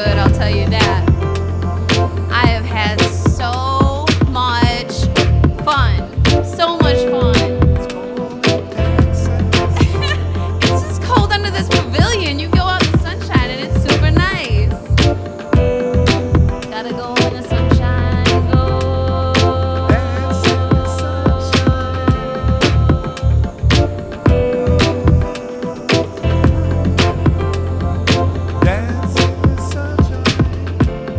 good, I'll tell you that. I have had so much fun. So much fun. It's just cold under this pavilion. You go out in the sunshine and it's super nice. Gotta go in the sunshine. Go. Dance in the sunshine. Dance in the sunshine.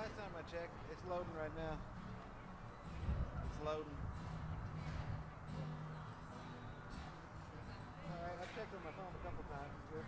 last time I checked. It's loading right now. It's loading. All right, I checked on my phone a couple times. It's good.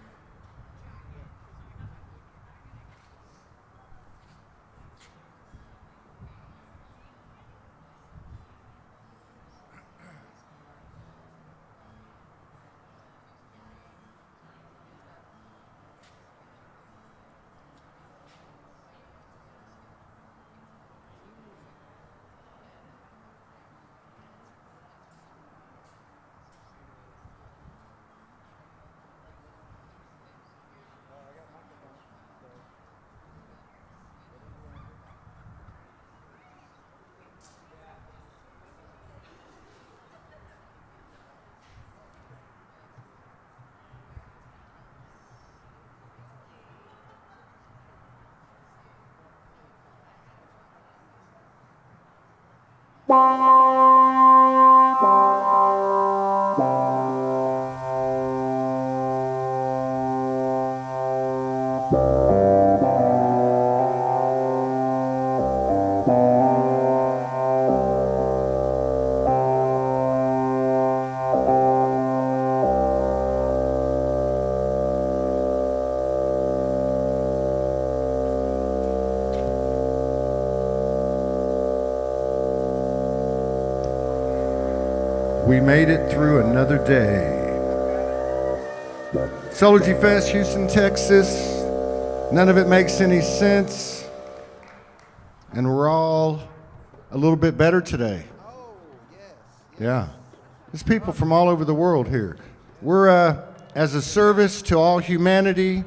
We made it through another day. Soulogy Fest, Houston, Texas. None of it makes any sense. And we're all a little bit better today. Oh, yes. Yeah. There's people from all over the world here. We're, as a service to all humanity,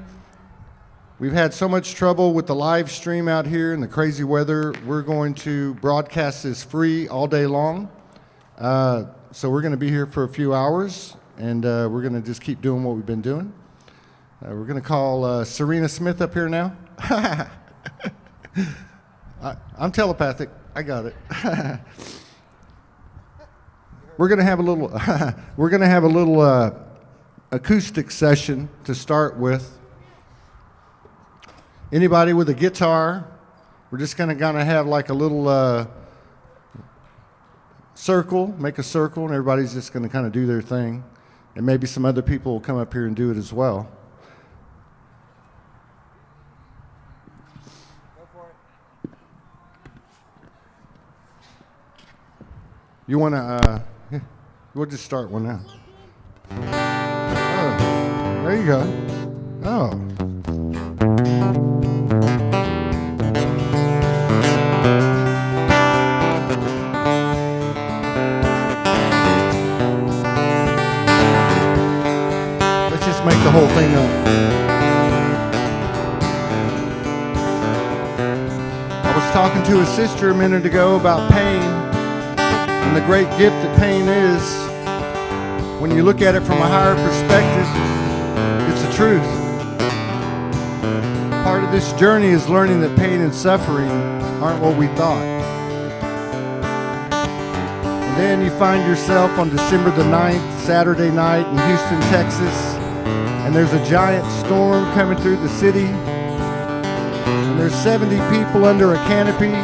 we've had so much trouble with the live stream out here and the crazy weather. We're going to broadcast this free all day long. So we're going to be here for a few hours, and we're going to just keep doing what we've been doing. We're going to call Serena Smith up here now. I'm telepathic. I got it. We're going to have a little acoustic session to start with. Anybody with a guitar? We're just going to have like a little circle, make a circle, and everybody's just going to kind of do their thing. And maybe some other people will come up here and do it as well. Go for it. You want to, we'll just start one now. Oh, there you go. Oh. Make the whole thing up. I was talking to a sister a minute ago about pain and the great gift that pain is. When you look at it from a higher perspective, it's the truth. Part of this journey is learning that pain and suffering aren't what we thought. And then you find yourself on December the 9th, Saturday night in Houston, Texas, and there's a giant storm coming through the city, and there's 70 people under a canopy,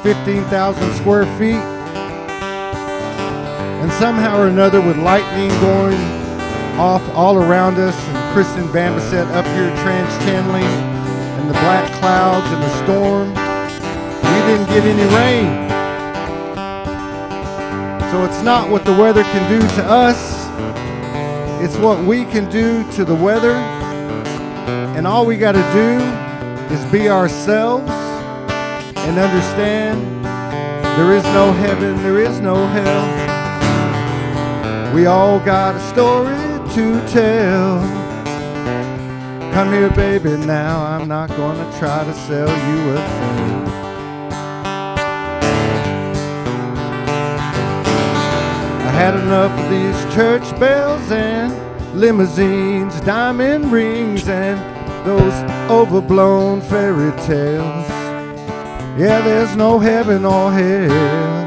15,000 square feet, and somehow or another with lightning going off all around us, and Kristen Bambasette up here trans-channeling, and the black clouds and the storm, we didn't get any rain. So it's not what the weather can do to us, it's what we can do to the weather, and all we got to do is be ourselves and understand there is no heaven, there is no hell. We all got a story to tell. Come here, baby, now I'm not gonna try to sell you a thing. I had enough of these church bells and limousines, diamond rings, and those overblown fairy tales. Yeah, there's no heaven or hell.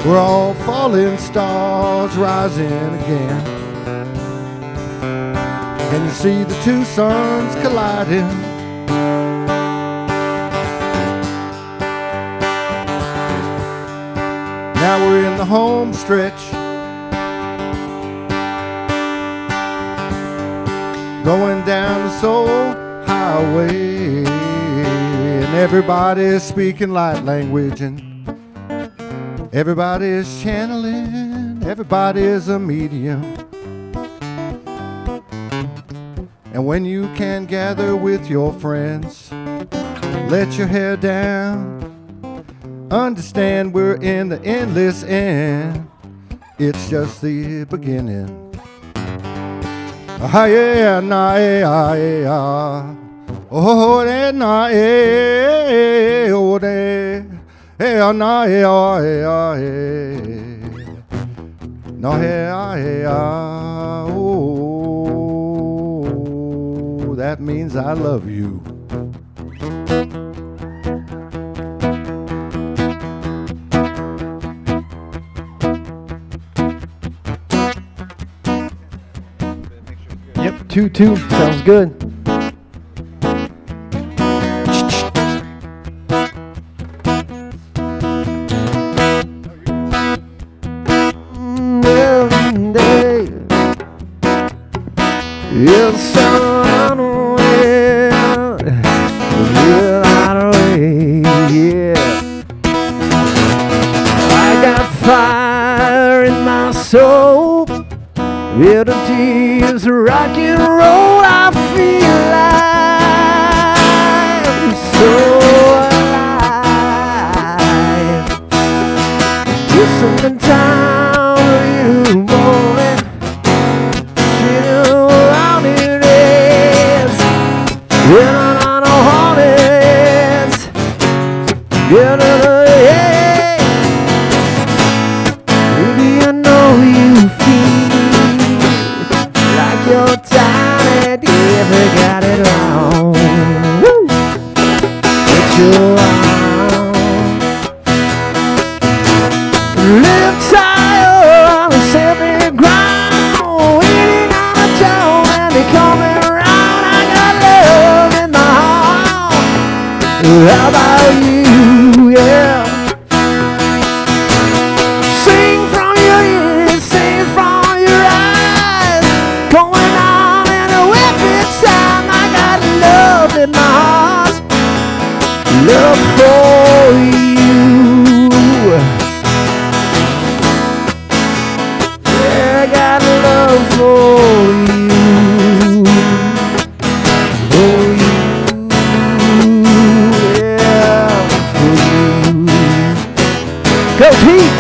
We're all falling stars rising again. and you see the two suns colliding. Now we're in the home stretch, going down the Soul Highway, and everybody's speaking light language, and everybody's channeling, everybody's a medium. And when you can gather with your friends, let your hair down, understand we're in the endless end. It's just the beginning. Ah yeah, nah yeah, oh yeah, nah yeah, oh yeah, nah yeah, no yeah, oh, that means I love you. Yep, 2-2. Sounds good. It's unaware without a way, yeah. I got fire in my soul. It is rock and roll. I feel like so alive. Just in time for you, boy. Sitting around it is. When I know what it is. Yeah. Baby, I know you feel like you're tired, you ever got it wrong. Woo! But you're wrong. Live tire on the sacred ground, waiting on a job and they coming around. I got love in my heart. How about you? Yeah. Sing from your ears, sing from your eyes. Going on in a wicked time. I got love in my heart. Love for you. Yeah, I got love for you. For you. Yeah, for you. Go Pete!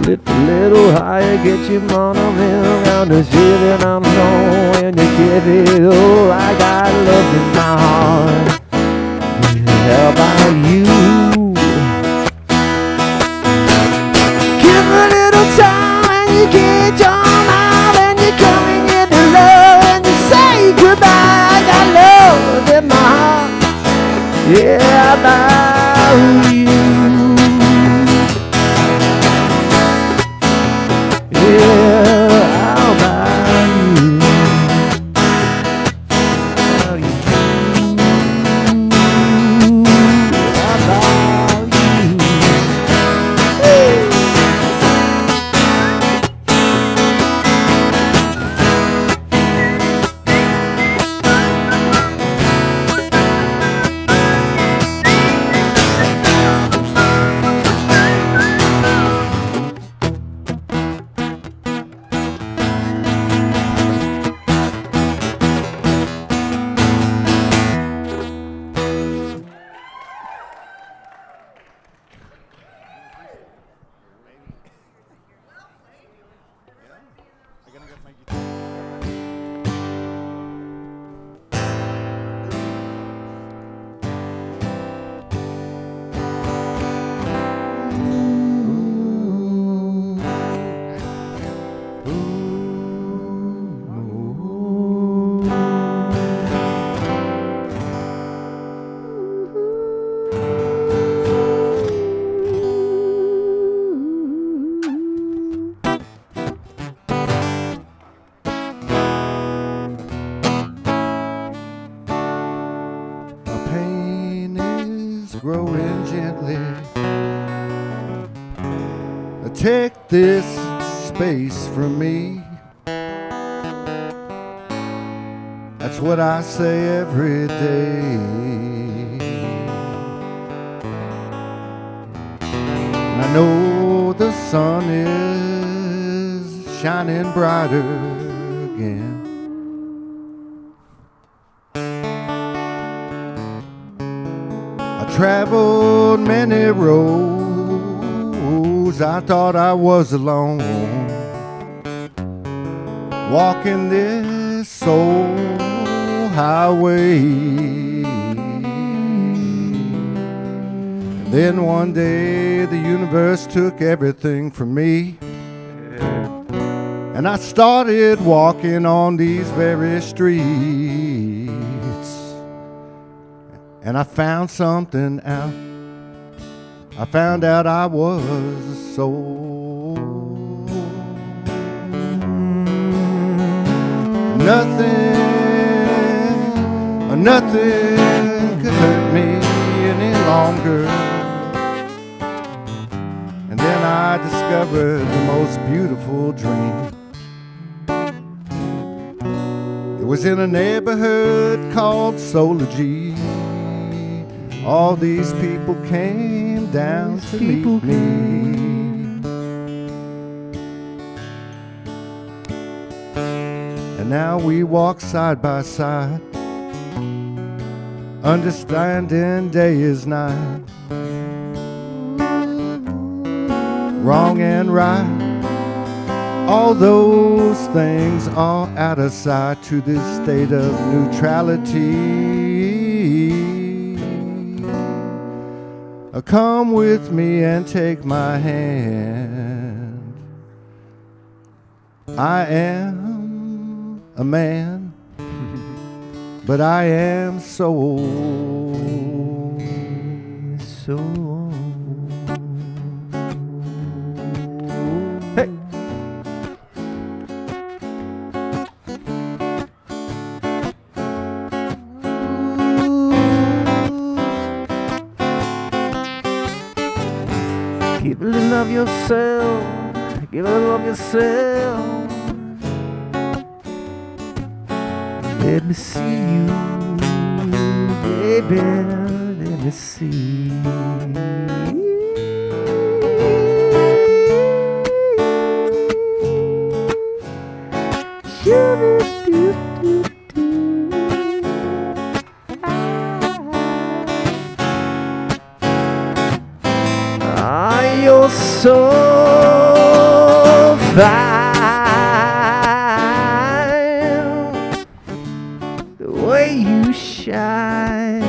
Lift a little higher, get your monorail around the city, and I'm knowing you give it all. I got love in my heart. How about you? Give a little time and you get your mouth and you come and get the love and you say goodbye. I got love in my heart. Yeah, how about you? Yeah, how about you? How about you? How about you? Hey. growing gently. Take this space from me. That's what I say every day. And I know the sun is shining brighter again. I traveled many roads, I thought I was alone, walking this soul highway. And then one day the universe took everything from me, and I started walking on these very streets, and I found something out. I found out I was a soul. Nothing could hurt me any longer. And then I discovered the most beautiful dream. It was in a neighborhood called Soulogy. All these people came down to meet me. And now we walk side by side, understanding day is night, wrong and right. All those things are out of sight to this state of neutrality. Come with me and take my hand. I am a man, but I am so hey. Give a little of yourself, give a little of yourself. Let me see you, baby, let me see. You're so fine, the way you shine,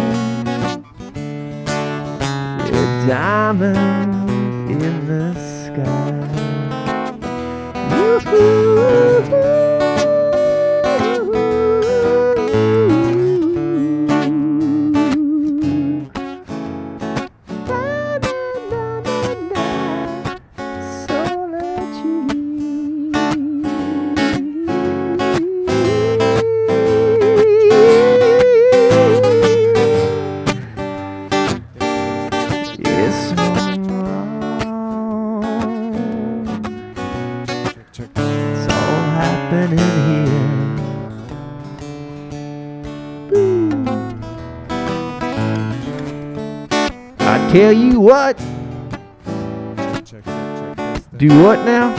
a diamond in the sky. Tell you what. Check, test. Do what now?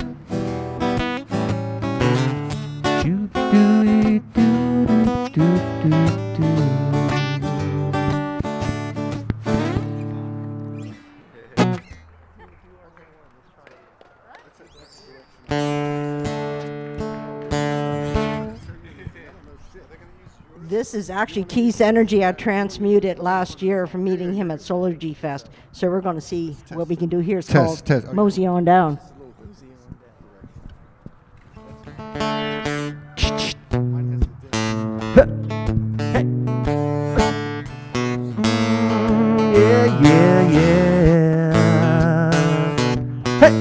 This is actually Keith's energy. I transmuted last year from meeting him at Soulogy Fest. So we're going to see what we can do here. It's called Mosey on Down. Yeah. Hey,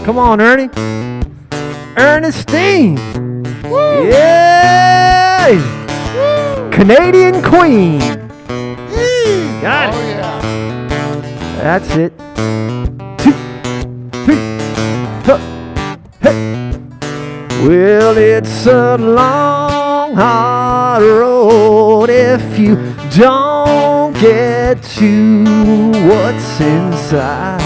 come on, Ernie. Ernestine. Woo. Yeah. Canadian Queen. Oh, yeah. That's it. 2, 3, huh, hey. Well, it's a long, hard road if you don't get to what's inside.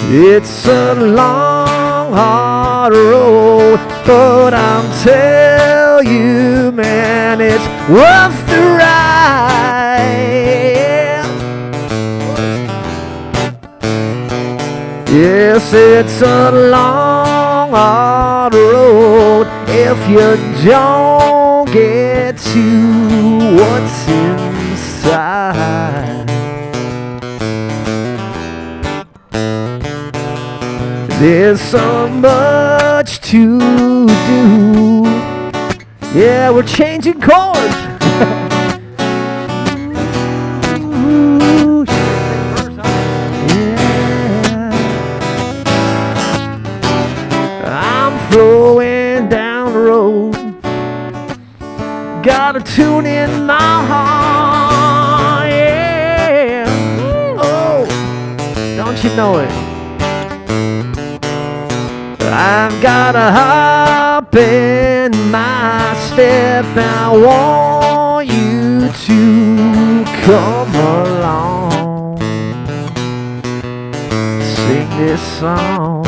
It's a long, hard road, but I'm telling you, man, it's worth the ride. Yes, it's a long, hard road if you don't get to what's inside. There's so much to do. Yeah, we're changing chords. Ooh, yeah. I'm flowing down the road. Got a tune in my heart. Yeah. Oh, don't you know it? I've got a hop in my step. I want you to come along. Sing this song.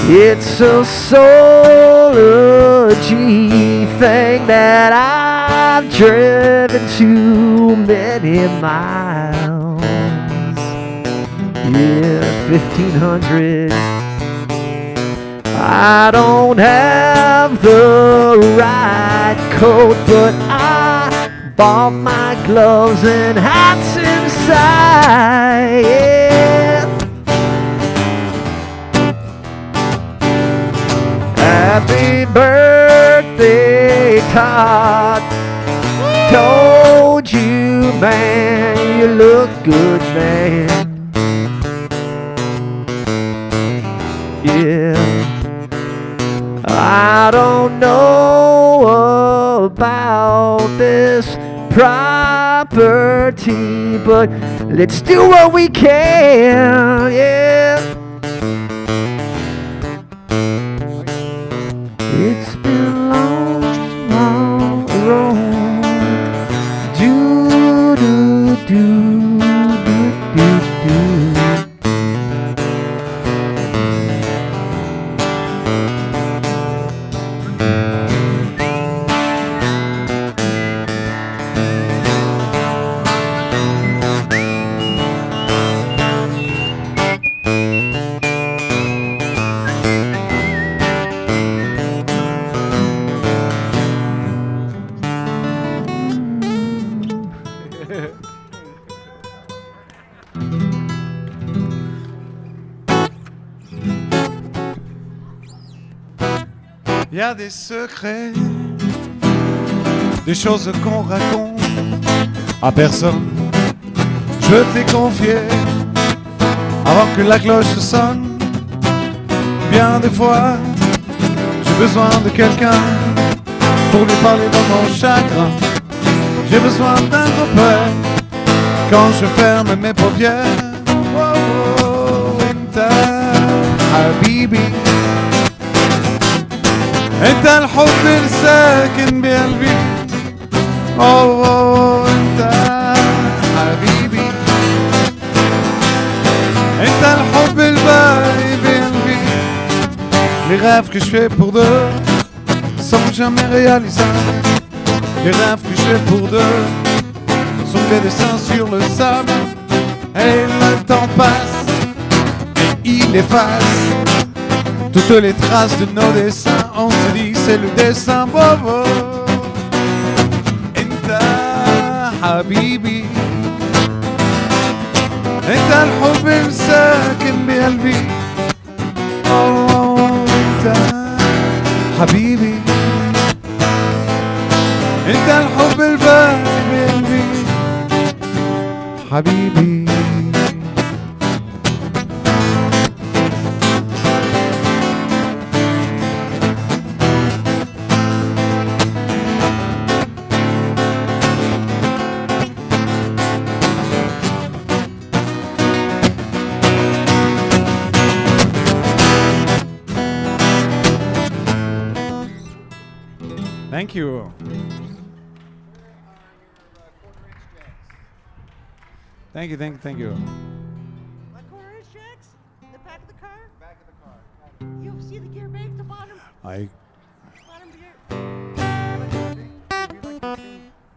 It's a Soulogy thing that I've driven too many miles. Yeah, 1,500. I don't have the right coat, but I bought my gloves and hats inside. Yeah. Happy birthday, Todd. Told you, man, you look good, man. Yeah. I don't know about this property, but let's do what we can, yeah. It's been a long, long road. Do, do, do, do, do, do. Il y a des secrets, des choses qu'on raconte à personne. Je t'ai confié avant que la cloche sonne. Bien des fois, j'ai besoin de quelqu'un pour lui parler de mon chagrin. J'ai besoin d'un repère quand je ferme mes paupières. Oh, oh, انت حبيبي انت الحب الساكن بقلبي. Oh, oh, انت حبيبي انت الحب الباقي بقلبي. Les rêves que je fais pour deux sont jamais réalisables. Les rêves que je fais pour deux sont des dessins sur le sable. Et le temps passe et il efface toutes les traces de nos dessins. On se dit c'est le dessin bobo. Enta habibi Enta الحب الساكن بقلبي. Oh, Enta habibi Enta الحب الباقي بقلبي. حبيبي Thank you. Thank you, thank you, thank you. What quarter-inch jacks? The back of the car? Back of the car. You see the gear back, the bottom? I Bottom gear.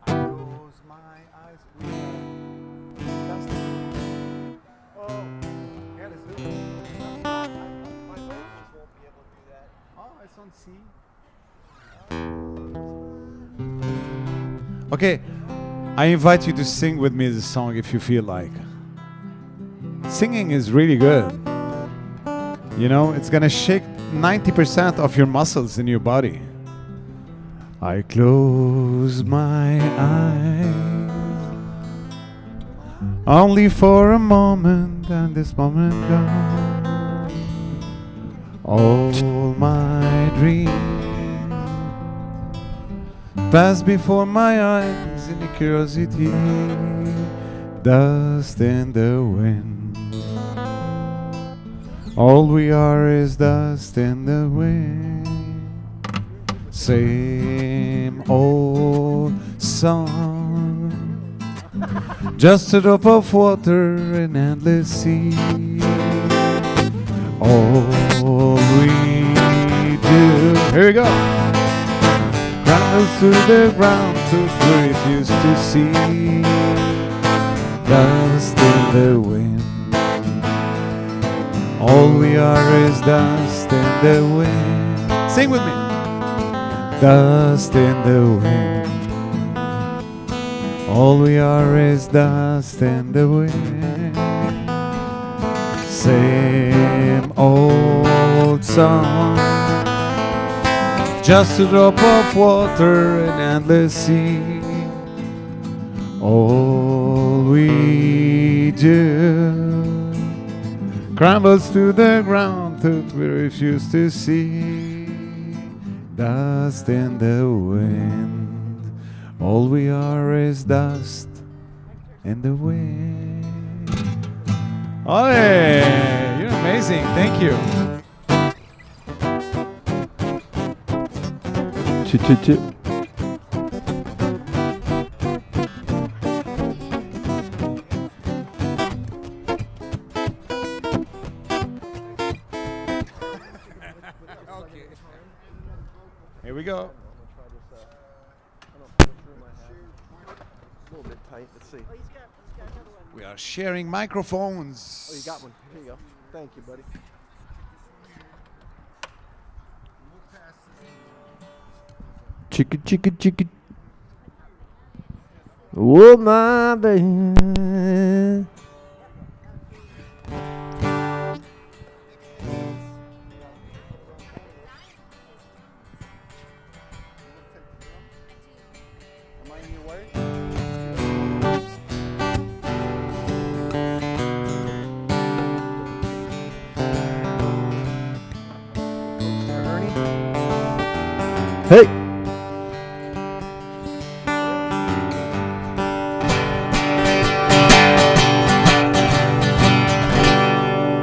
Close my eyes. Oh, yeah, let's do it. My vocals won't be able to do that. Oh, it's on C. Okay, I invite you to sing with me this song if you feel like. Singing is really good. You know, it's gonna shake 90% of your muscles in your body. I close my eyes only for a moment, and this moment gone. All my dreams pass before my eyes in the curiosity, dust in the wind. All we are is dust in the wind. Same old song, just a drop of water in endless sea. All we do, here we go. Crumbles to the ground, to refuse to see. Dust in the wind. All we are is dust in the wind. Sing with me. Dust in the wind. All we are is dust in the wind. Same old song, just a drop of water in endless sea. All we do crumbles to the ground that we refuse to see. Dust in the wind. All we are is dust in the wind. Oh, yeah. You're amazing. Thank you. Ch-ch-ch. Here we go. A little bit tight. Let's see. Oh, he's got another one. We are sharing microphones. Oh, you got one. Here you go. Thank you, buddy. Chicka chicka chicka. Oh my baby. Hey.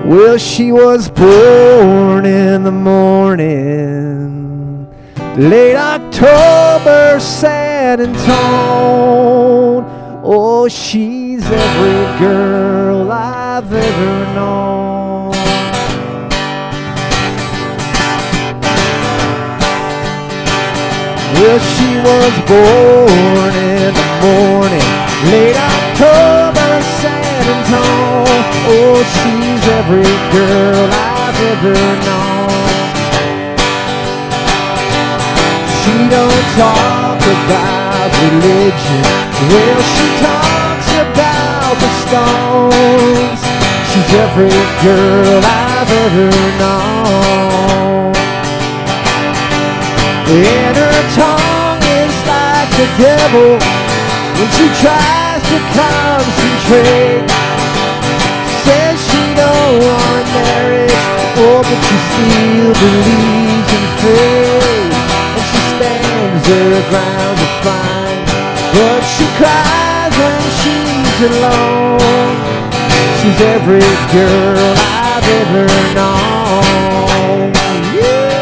Well, she was born in the morning, late October, sad and torn. Oh, she's every girl I've ever known. Well, she was born in the morning, late October, sad and torn. Oh, she's every girl I've ever known. She don't talk about religion, well, she talks about the stones. She's every girl I've ever known. And her tongue is like the devil when she tries to concentrate. Says she don't want marriage, oh, but she still believes in faith. And she stands her ground to find, but she cries when she's alone. She's every girl I've ever known. Yeah.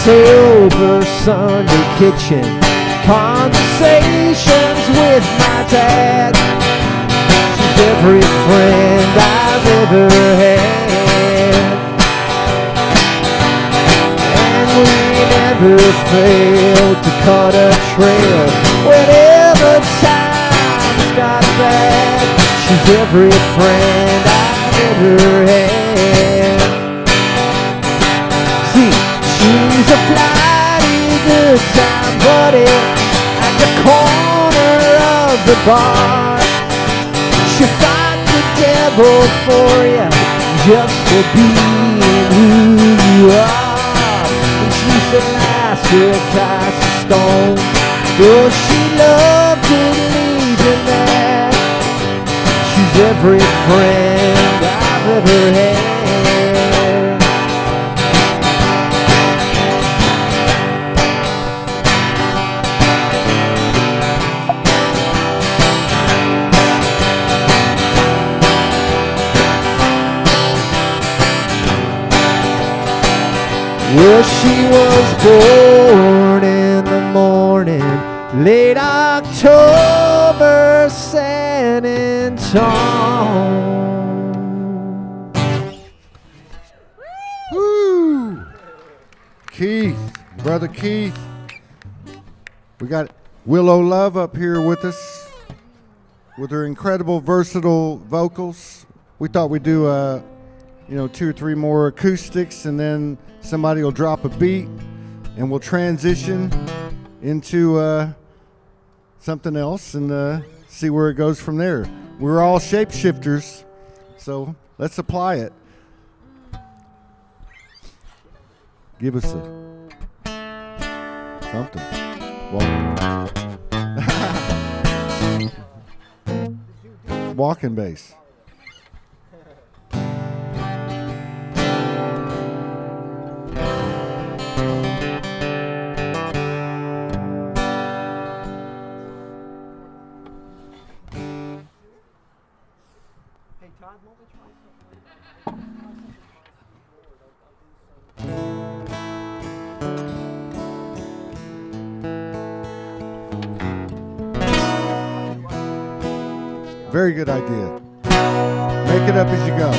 sober Sunday kitchen conversations with my dad. She's every friend I've ever had, and we never fail to cut a trail whenever times got bad. She's every friend I've ever had. See, she's a flighty good time buddy at the corner of the bar. She'll fight the devil for you just for being who you are. And she's the last real cast of stone, though she loved to leave in that. She's every friend I've ever had. Well, she was born in the morning, late October, San Antonio. Woo! Keith, Brother Keith. We got Willow Love up here with us with her incredible, versatile vocals. We thought we'd do 2 or 3 more acoustics, and then somebody will drop a beat, and we'll transition into something else and see where it goes from there. We're all shapeshifters, so let's apply it. Give us something. Walking bass. Very good idea. Make it up as you go.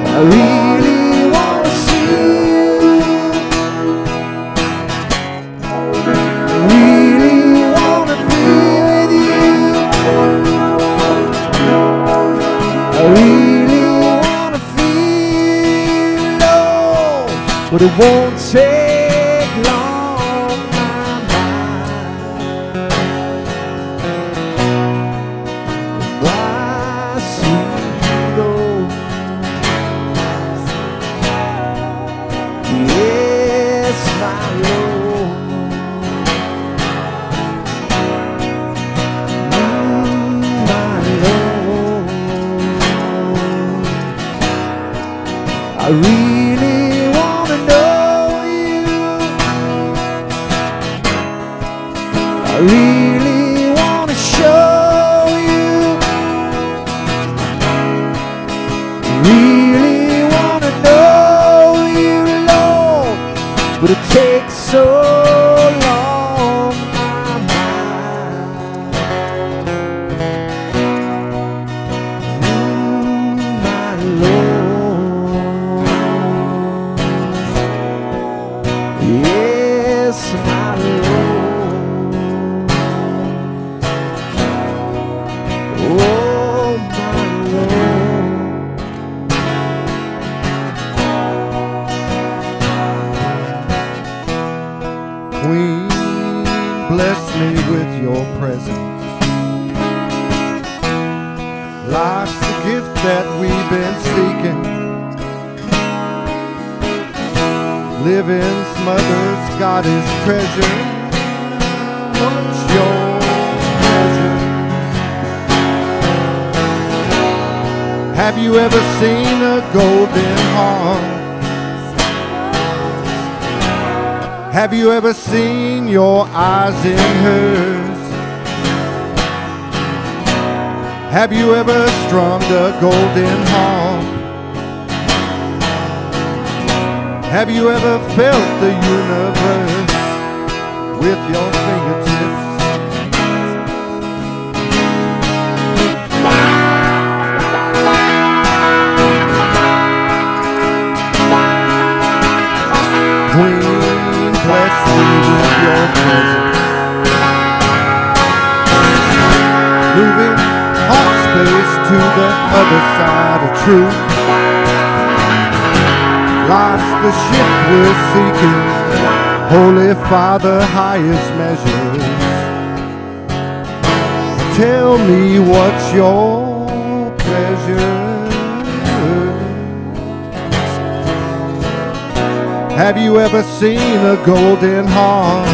I love but it won't take long, my mind. Why, sweet Lord, yes, my Lord, my Lord, I really I really want to show you, really want to know you, Lord, but it takes so long, my Lord, yes, my Lord. bless me with your presence. Life's the gift that we've been seeking. Living's mother's got his treasure. What's your pleasure? Have you ever seen a golden heart? Have you ever seen your eyes in hers? Have you ever strummed a golden harp? Have you ever felt the universe with your fingertips? Queen, bless me with your presence. Moving hot space to the other side of truth. Life's the shift we're seeking. Holy Father, highest measures. Tell me what's your pleasure. Have you ever seen a golden heart?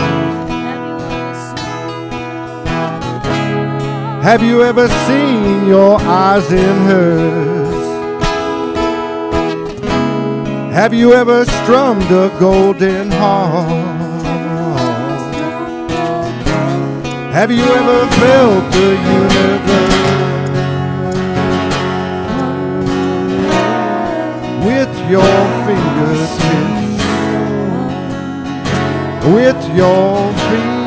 Have you ever seen your eyes in hers? Have you ever strummed a golden harp? Have you ever felt the universe with your fingertips? With your fingertips.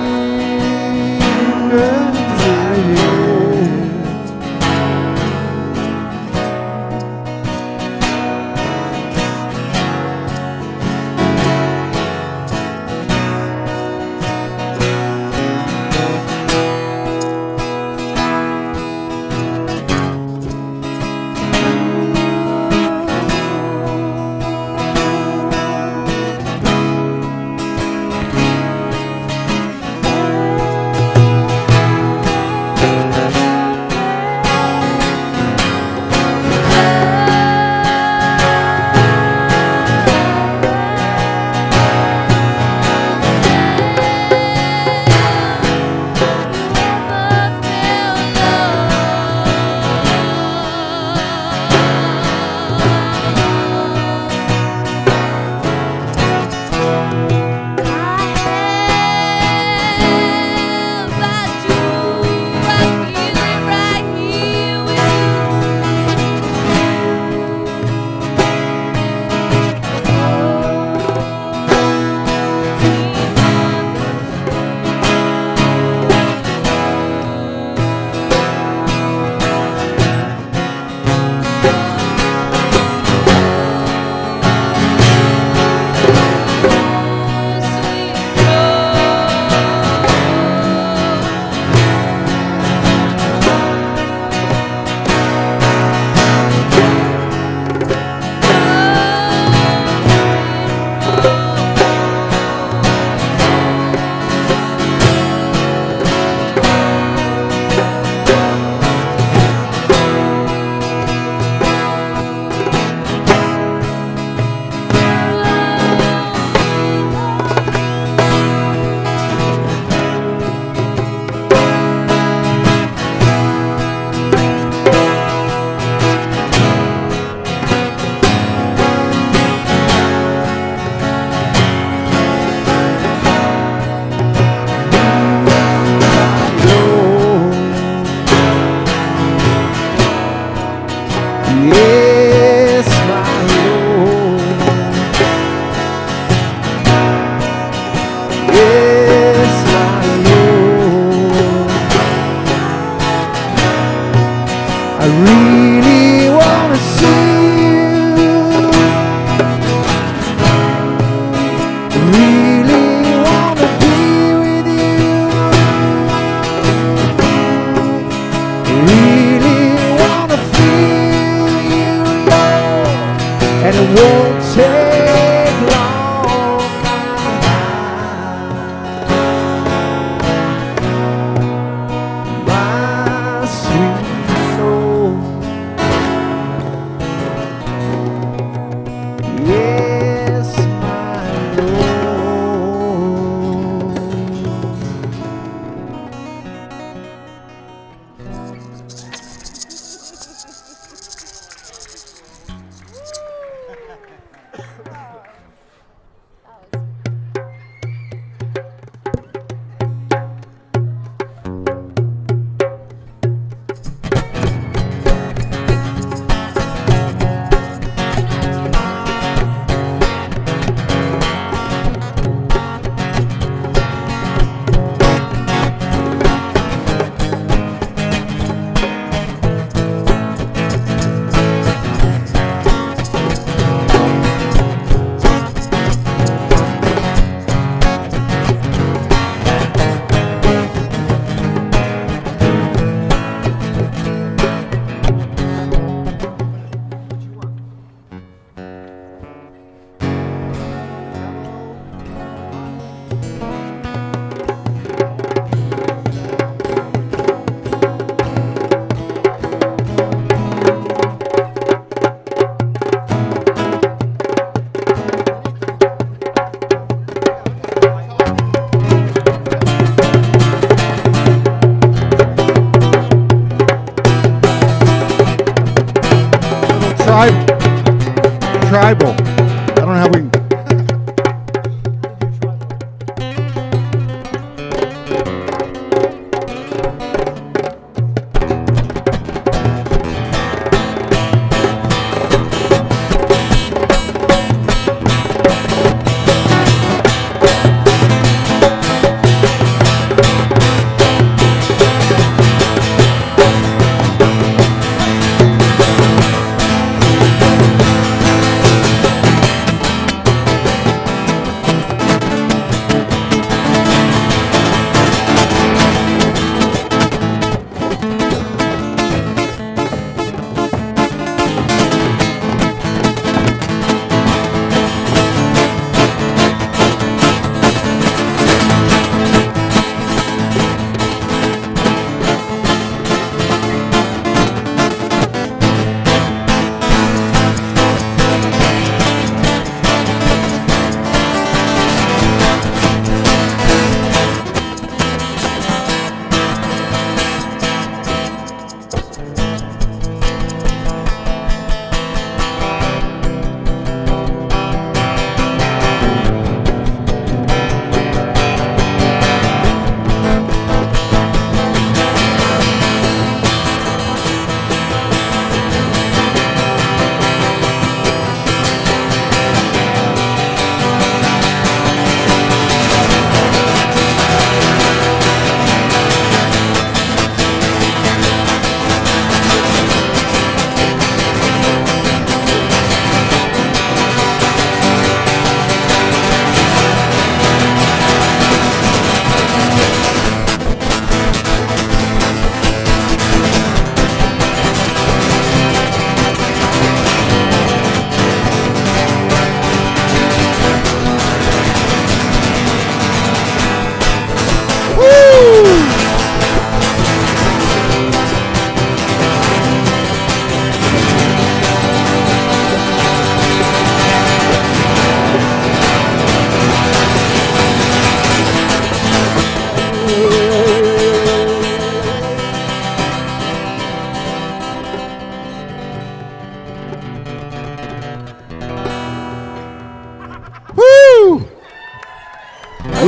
tribal. I don't know how we.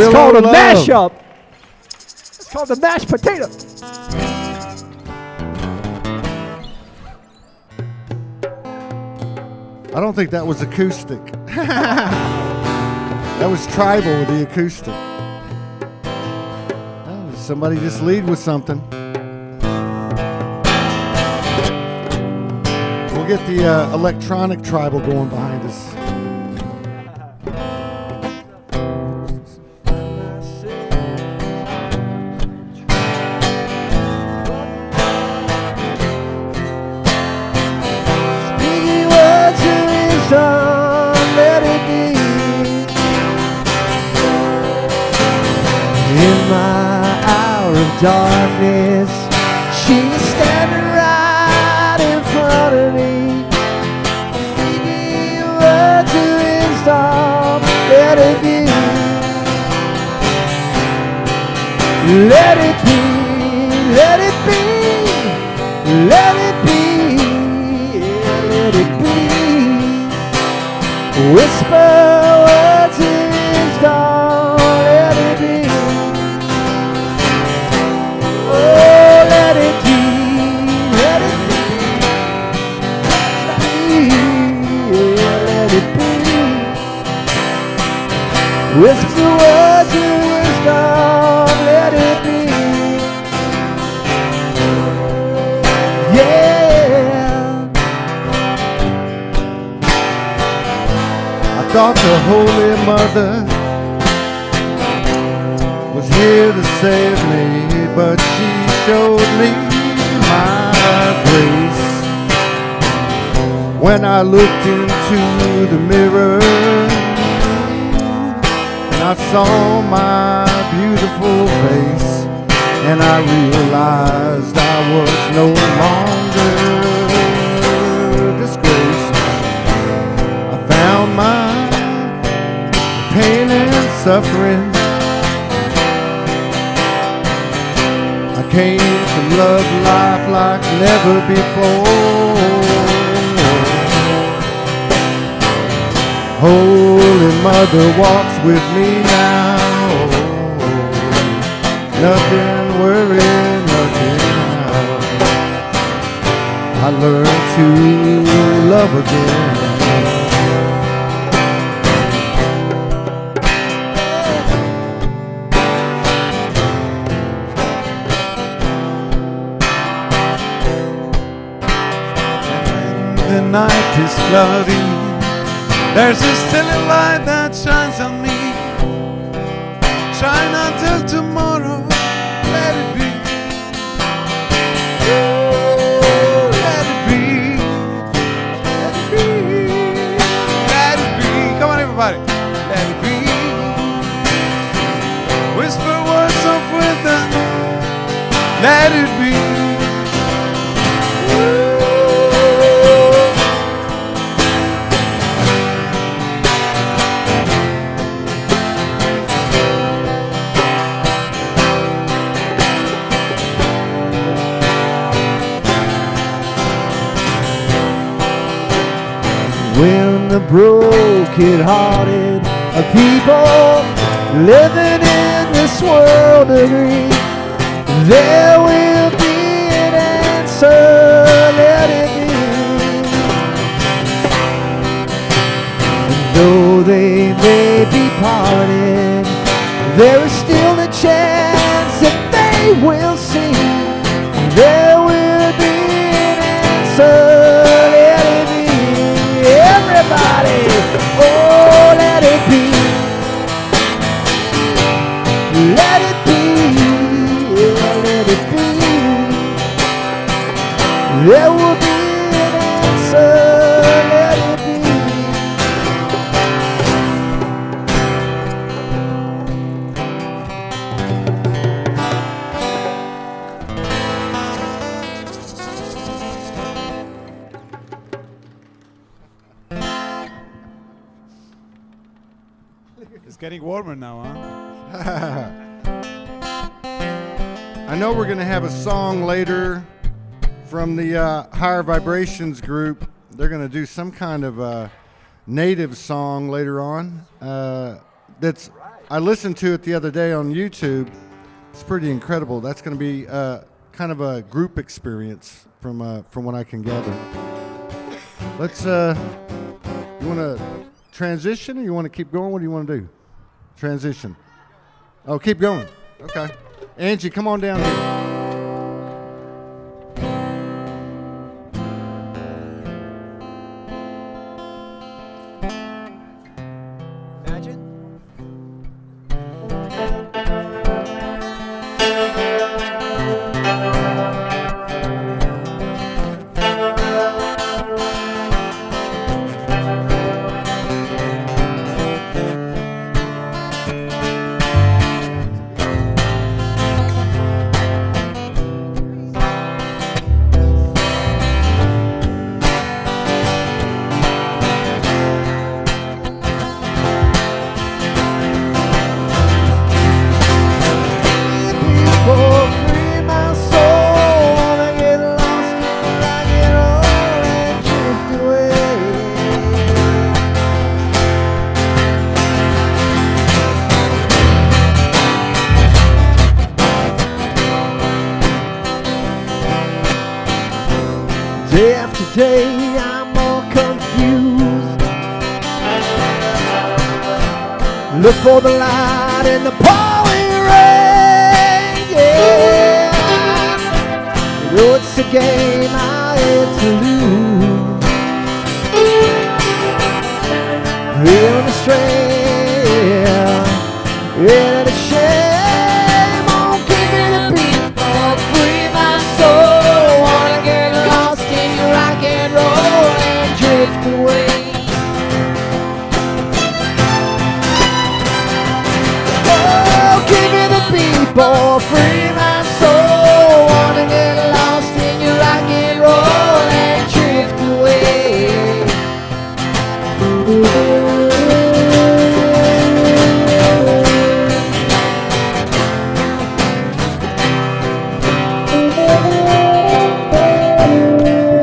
It's called a mashup. It's called the mashed potato. I don't think that was acoustic. That was tribal with the acoustic. Oh, somebody just lead with something. We'll get the electronic tribal going behind us. Let it be. In my hour of darkness, she's standing right in front of me, speaking a word to install. Let it be. Let it be. Let it be. Let it be. Let it be. Whisper words in his dawn, let it be. Oh, let it be, let it be. Let it be. Whisper words in his dawn, let it be. Yeah. Thought the Holy Mother was here to save me, but she showed me my grace. When I looked into the mirror and I saw my beautiful face, and I realized I was no longer disgraced. I found my pain and suffering. I came to love life like never before. Holy Mother walks with me now. Nothing worrying, nothing now. I learned to love again. The night is cloudy. There's a steely light that shines on me. Shine until tomorrow. Let it be. Ooh, let it be. Let it be. Let it be. Come on, everybody. Let it be. Whisper words of wisdom. Let it be. When the broken-hearted people living in this world agree, there will be an answer, let it be. And though they may be parted, there is still a chance that they will see. There will be an answer, let it be. Everybody, oh, let it be. Let it be, yeah, let it be. There will be an answer, let it be. It's getting warmer now, huh? I know we're going to have a song later from the Higher Vibrations group. They're going to do some kind of native song later on. That's I listened to it the other day on YouTube. It's pretty incredible. That's going to be kind of a group experience from what I can gather. Let's. You want to transition or you want to keep going? What do you want to do? Transition. Oh, keep going. Okay. Angie, come on down here. Day after day, I'm more confused. Look for the light in the pouring rain, yeah. You know it's a game I hate to lose. Feeling the strain, yeah, the shame. Oh, give me the beat, oh, free my soul. Wanna get lost in your rock and roll and drift away. Oh, give me the beat, oh, free my soul. Wanna get lost in your rock and roll and drift away.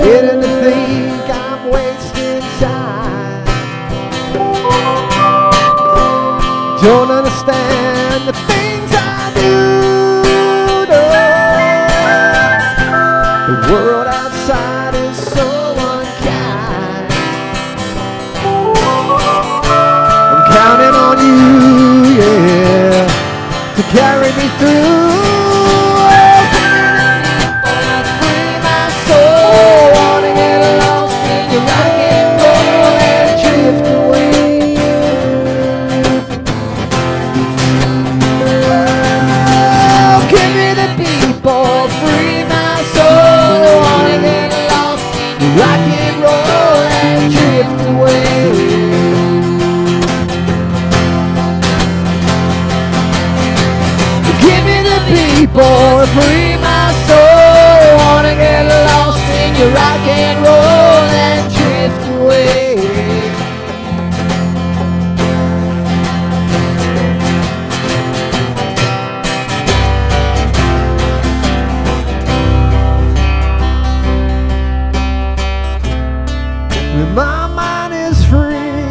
Beginning to think I'm wasting time. understand the things I do. The world outside is so unkind. I'm counting on you, yeah, to carry me through. Free my soul, wanna get lost in your rock and roll and drift away. Oh, give me the people, free my soul, wanna get lost in your rock and roll and drift away. Give me the people, free my soul, wanna get lost in your rock and roll and drift away. When my mind is free,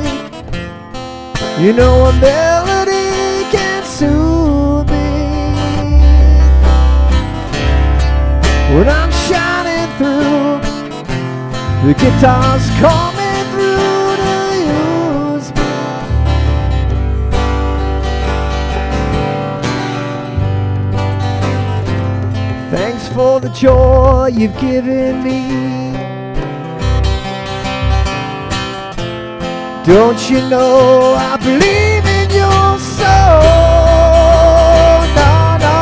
you know a melody can soothe me. When I'm shining through, the guitar's coming through to use me. Thanks for the joy you've given me. Don't you know I believe in your soul? No, no,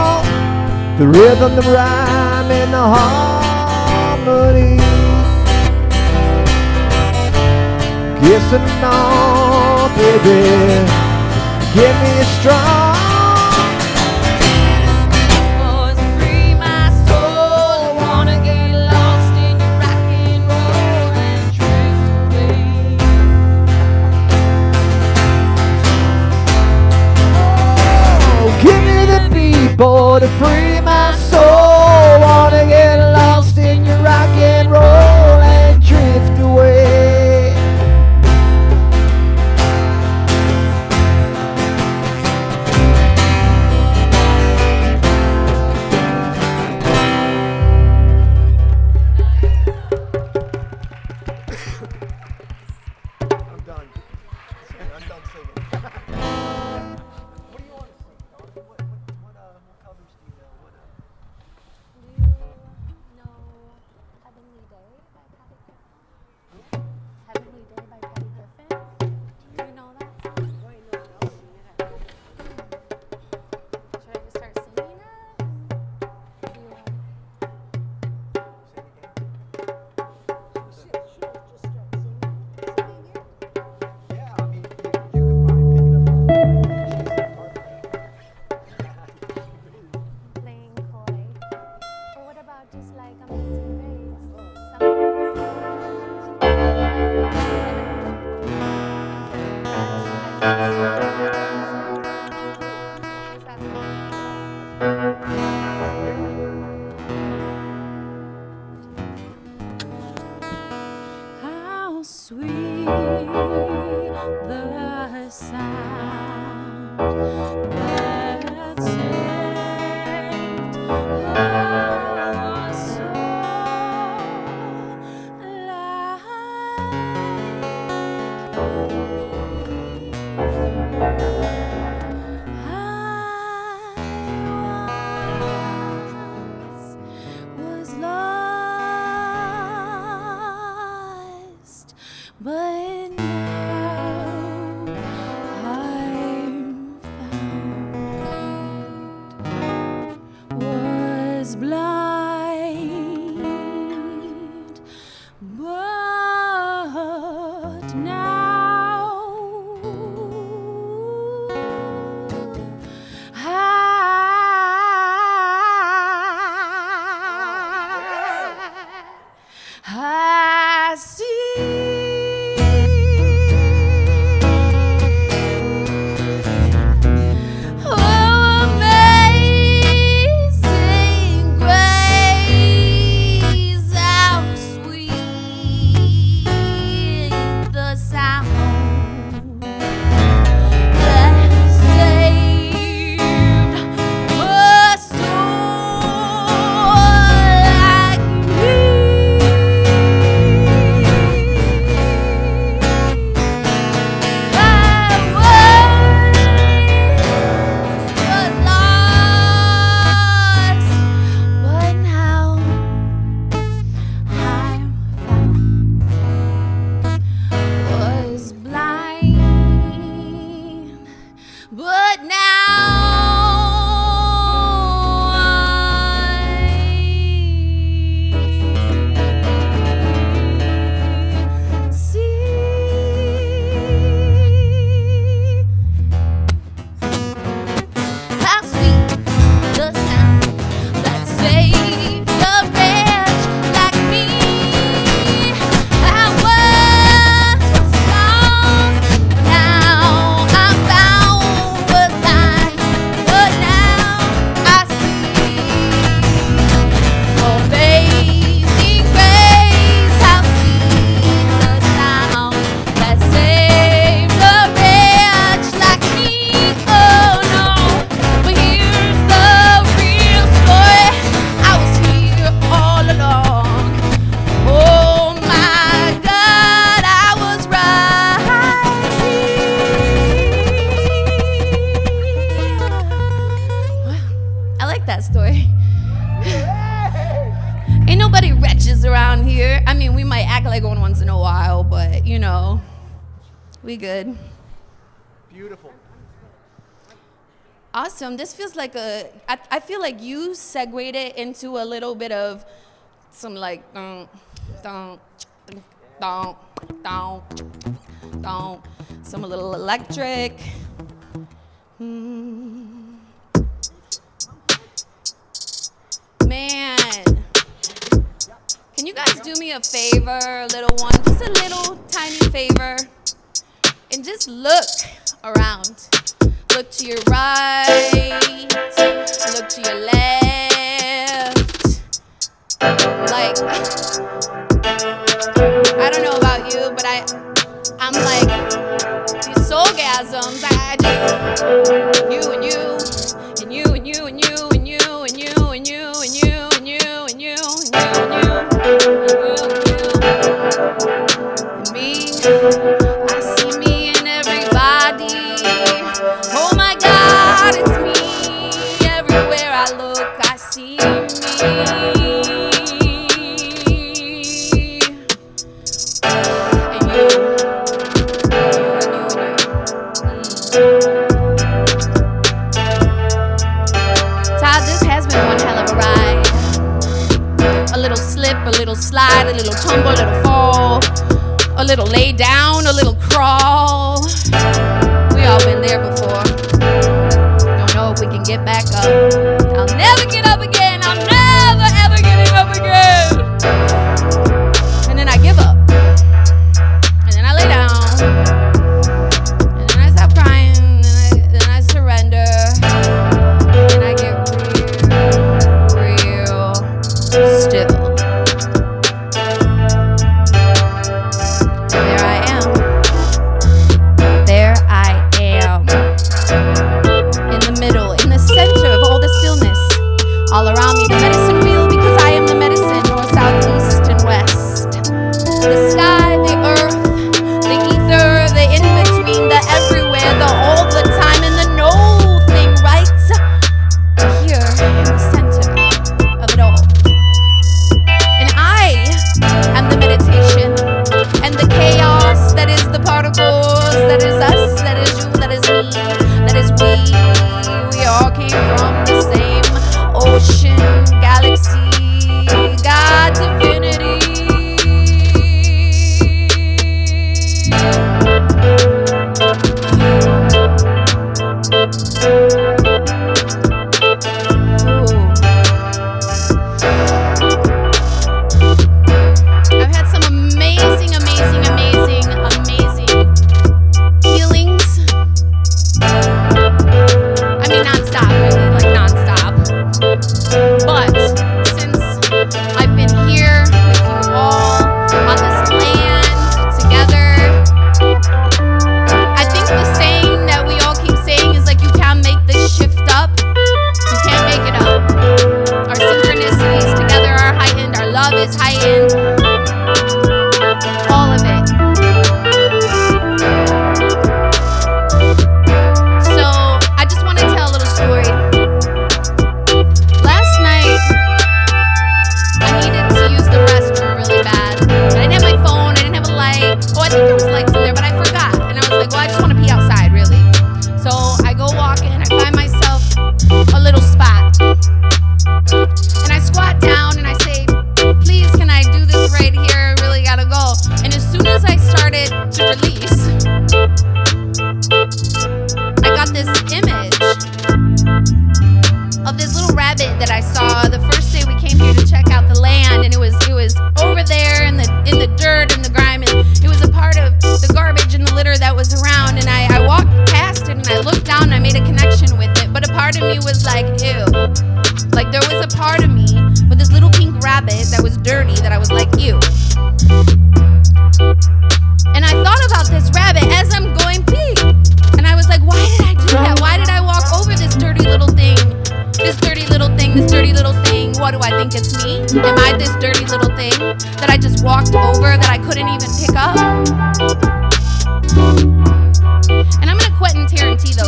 the rhythm, the rhyme, and the harmony. Kissing on, baby, give me a strong. Free my soul, wanna get lost in your rock and roll and drift away. Oh, give me the people to free my soul, wanna get lost in your rock and roll and drift away. How sweet the sound that saved our soul I was lost, but now I'm found. bitches around here. I mean, we might act like one once in a while, but you know, we good. Beautiful. Awesome. This feels like I feel like you segued it into a little bit of some like some a little electric. Man, can you guys do me a favor, a little one, just a little tiny favor, and just look around. Look to your right, look to your left. Like, I don't know about you, but I'm like, these soulgasms, I just, you and you, and you and you and you and you and you and you and you and you and you and you and me. I see me in everybody. Oh my God, it's me. Everywhere I look, I see me. And you. Todd, this has been one hell of a ride. A little slip, a little slide, a little tumble, a little fall, a little lay down, a little crawl. We all been there before. Don't know if we can get back up. I'll never get up again. I'm never ever getting up again. And then I give up. And then I lay down. And then I stop crying. And then I surrender. And I get real still. There I am. There I am. In the middle, in the center of all the stillness. All around me, the medicine wheel, because I am the medicine, north, south, east, and west. The sky, the earth, the ether, the in-between, the everywhere, the all the time, and the no thing right here in the center of it all. And I am the meditation, and the chaos that is the particles, that is us, that is you, that is me, that is we. We all came from the same ocean, galaxy, God, divinity. I've had some amazing, amazing, amazing, amazing healings. I mean, non-stop, really, like non-stop. But since I've been here with you all on this land together, I think the saying that we all keep saying is like, you can't make this shift up. You can't make it up. Our synchronicities together are heightened. Our love is heightened. All of it. So I just want to tell a little story. Last night, I needed to use the restroom really bad. I didn't have my phone, I didn't have a light. Oh, I think there was lights in there, but I forgot. And I was like, well, I just want to pee outside, really. So I go walking, I find myself a little spot. And I squat down and I say, please, can I do this right here? I really gotta go. And as soon as I started to release, I got this image of this little rabbit that I saw the first day we came here to check out the land, and it was over there in the dirt and the grime, and it was a part of the garbage and the litter that was around, and I walked past it and I looked down and I made a connection with it, but a part of me was like, ew. Like there was a part of me with this little pink rabbit that was dirty that I was like, ew. And I thought about this rabbit as I'm going pee, and I was like, why did I do that? Why did I walk over this dirty little thing? This dirty little thing, this dirty little thing. What do I think it's me? Am I this dirty little thing that I just walked over that I couldn't even pick up? And I'm gonna Quentin Tarantino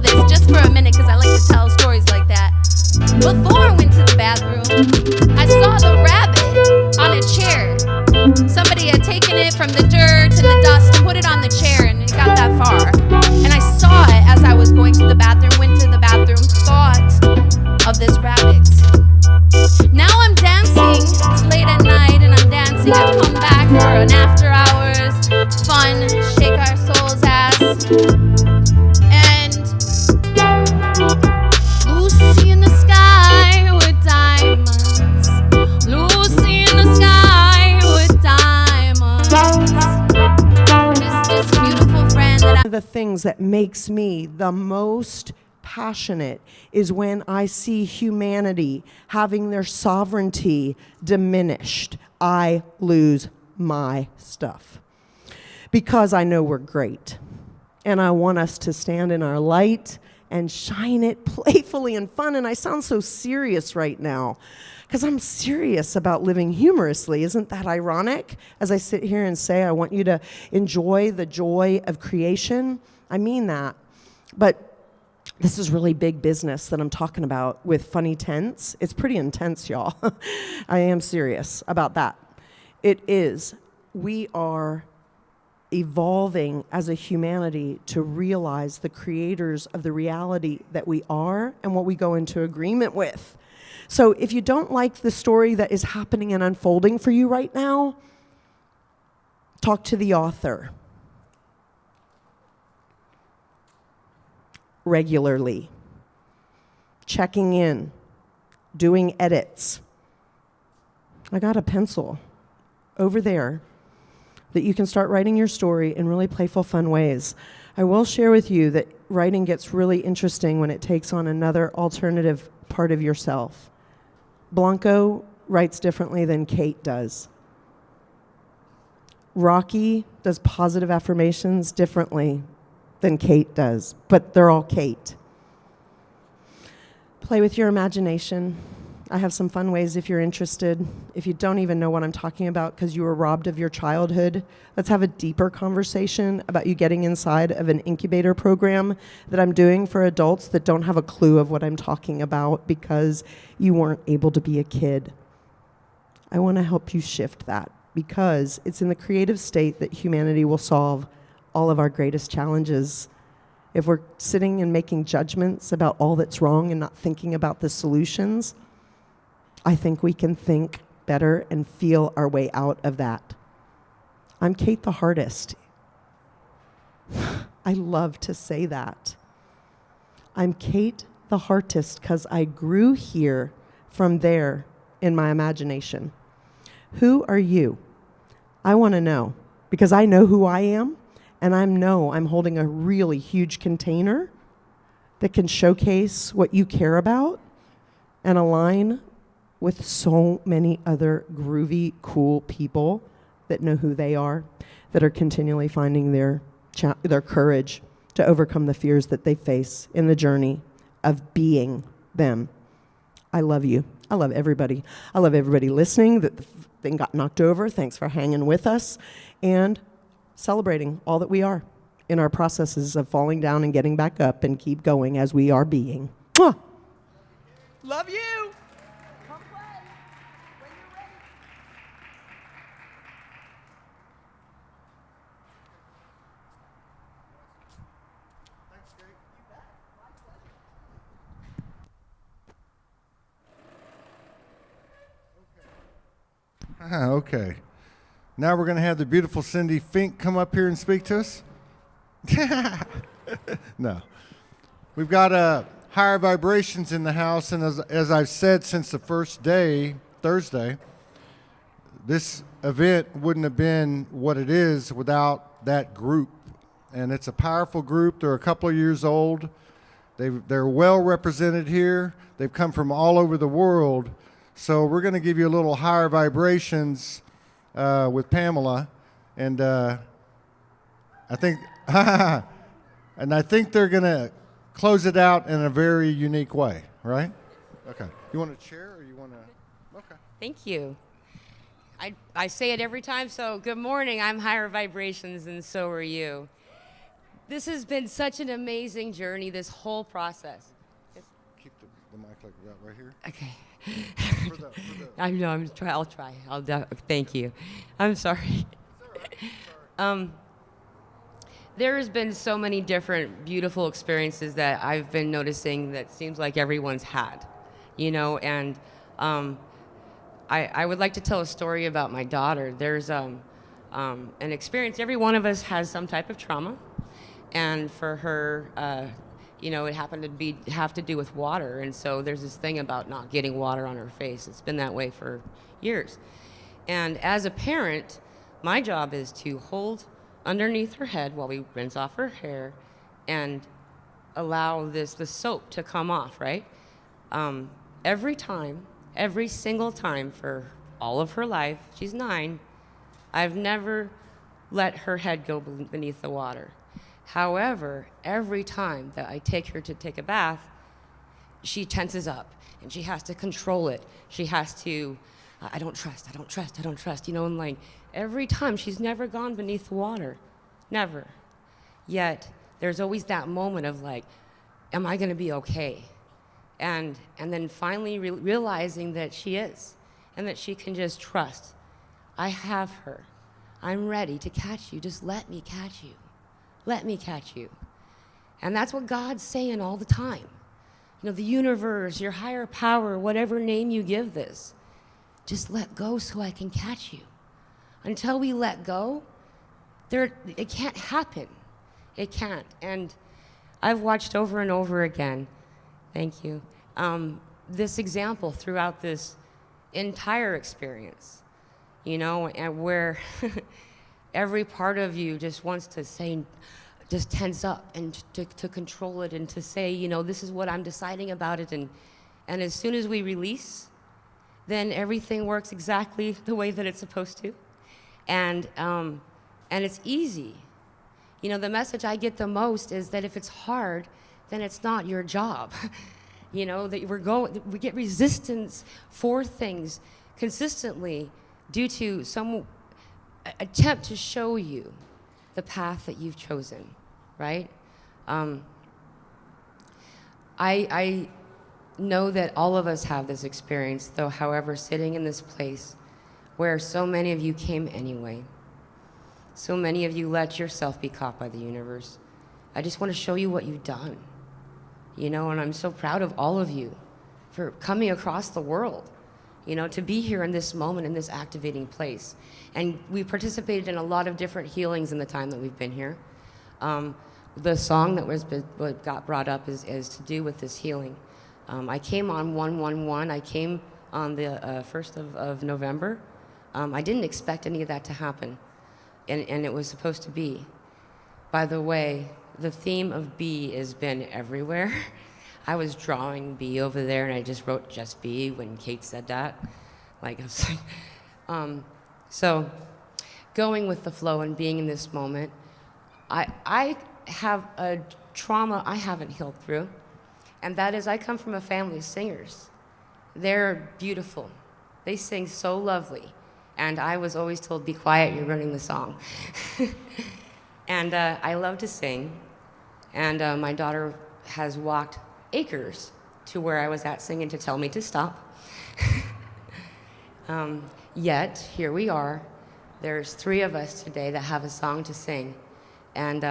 this just for a minute because I like to tell stories like that. Before I went to the bathroom, I saw the rabbit And Lucy in the sky with diamonds. Lucy in the sky with diamonds. And it's this beautiful friend that One of the things that makes me the most passionate is when I see humanity having their sovereignty diminished. I lose my stuff because I know we're great. And I want us to stand in our light and shine it playfully and fun. And I sound so serious right now because I'm serious about living humorously. Isn't that ironic? As I sit here and say, I want you to enjoy the joy of creation. I mean that. But this is really big business that I'm talking about with funny tense. It's pretty intense, y'all. I am serious about that. It is. We are evolving as a humanity to realize the creators of the reality that we are and what we go into agreement with. So if you don't like the story that is happening and unfolding for you right now, talk to the author regularly, checking in, doing edits. I got a pencil over there that you can start writing your story in really playful, fun ways. I will share with you that writing gets really interesting when it takes on another alternative part of yourself. Blanco writes differently than Kate does. Rocky does positive affirmations differently than Kate does, but they're all Kate. Play with your imagination. I have some fun ways if you're interested. If you don't even know what I'm talking about because you were robbed of your childhood, let's have a deeper conversation about you getting inside of an incubator program that I'm doing for adults that don't have a clue of what I'm talking about because you weren't able to be a kid. I want to help you shift that because it's in the creative state that humanity will solve all of our greatest challenges. If we're sitting and making judgments about all that's wrong and not thinking about the solutions, I think we can think better and feel our way out of that. I'm Kate the Hardest. I love to say that. I'm Kate the Hardest because I grew here from there in my imagination. Who are you? I want to know because I know who I am. And I know I'm holding a really huge container that can showcase what you care about and align with so many other groovy, cool people that know who they are, that are continually finding their courage to overcome the fears that they face in the journey of being them. I love you. I love everybody. I love everybody listening. That the thing got knocked over. Thanks for hanging with us. And celebrating all that we are in our processes of falling down and getting back up and keep going as we are being. Mwah! Love you. Come play when you're ready. Okay. Now we're going to have the beautiful Cindy Fink come up here and speak to us. No. We've got higher vibrations in the house, and as I've said since the first day, Thursday, this event wouldn't have been what it is without that group. And it's a powerful group. They're a couple of years old. They're well represented here. They've come from all over the world. So we're going to give you a little higher vibrations with Pamela, and I think they're going to close it out in a very unique way, right? Okay. You want to chair or you want to? Okay. Thank you. I say it every time, so good morning. I'm higher vibrations, and so are you. This has been such an amazing journey, this whole process. Keep the mic like that right here. Okay. For the I know. I'll try. Thank you. I'm sorry. There has been so many different beautiful experiences that I've been noticing that seems like everyone's had, and I would like to tell a story about my daughter. There's an experience. Every one of us has some type of trauma, And for her, it happened to have to do with water. And so there's this thing about not getting water on her face. It's been that way for years. And as a parent, my job is to hold underneath her head while we rinse off her hair and allow the soap to come off, right? Every single time for all of her life, she's 9, I've never let her head go beneath the water. However, every time that I take her to take a bath, she tenses up and she has to control it. She has to, I don't trust, and like every time she's never gone beneath the water, never. Yet there's always that moment of like, am I gonna be okay? And then finally realizing that she is, and that she can just trust. I have her. I'm ready to catch you. Just let me catch you. Let me catch you. And that's what God's saying all the time. The universe, your higher power, whatever name you give this, just let go so I can catch you. Until we let go, it can't happen. It can't. And I've watched over and over again, thank you, this example throughout this entire experience, and where every part of you just wants to say, just tense up and to control it and to say, this is what I'm deciding about it. And as soon as we release, then everything works exactly the way that it's supposed to. And it's easy. The message I get the most is that if it's hard, then it's not your job. That we get resistance for things consistently due to some attempt to show you the path that you've chosen, right? I know that all of us have this experience, though, however, sitting in this place where so many of you came anyway, so many of you let yourself be caught by the universe. I just want to show you what you've done, and I'm so proud of all of you for coming across the world, to be here in this moment, in this activating place. And we participated in a lot of different healings in the time that we've been here. The song that got brought up is to do with this healing. I came on 1/1/1. I came on the 1st of November. I didn't expect any of that to happen, and it was supposed to be. By the way, the theme of be has been everywhere. I was drawing be over there, and I just wrote just be when Kate said that. So going with the flow and being in this moment, I have a trauma I haven't healed through, and that is I come from a family of singers. They're beautiful. They sing so lovely, and I was always told, be quiet, you're ruining the song. And I love to sing, and my daughter has walked acres to where I was at singing to tell me to stop. Yet, here we are. There's 3 of us today that have a song to sing. And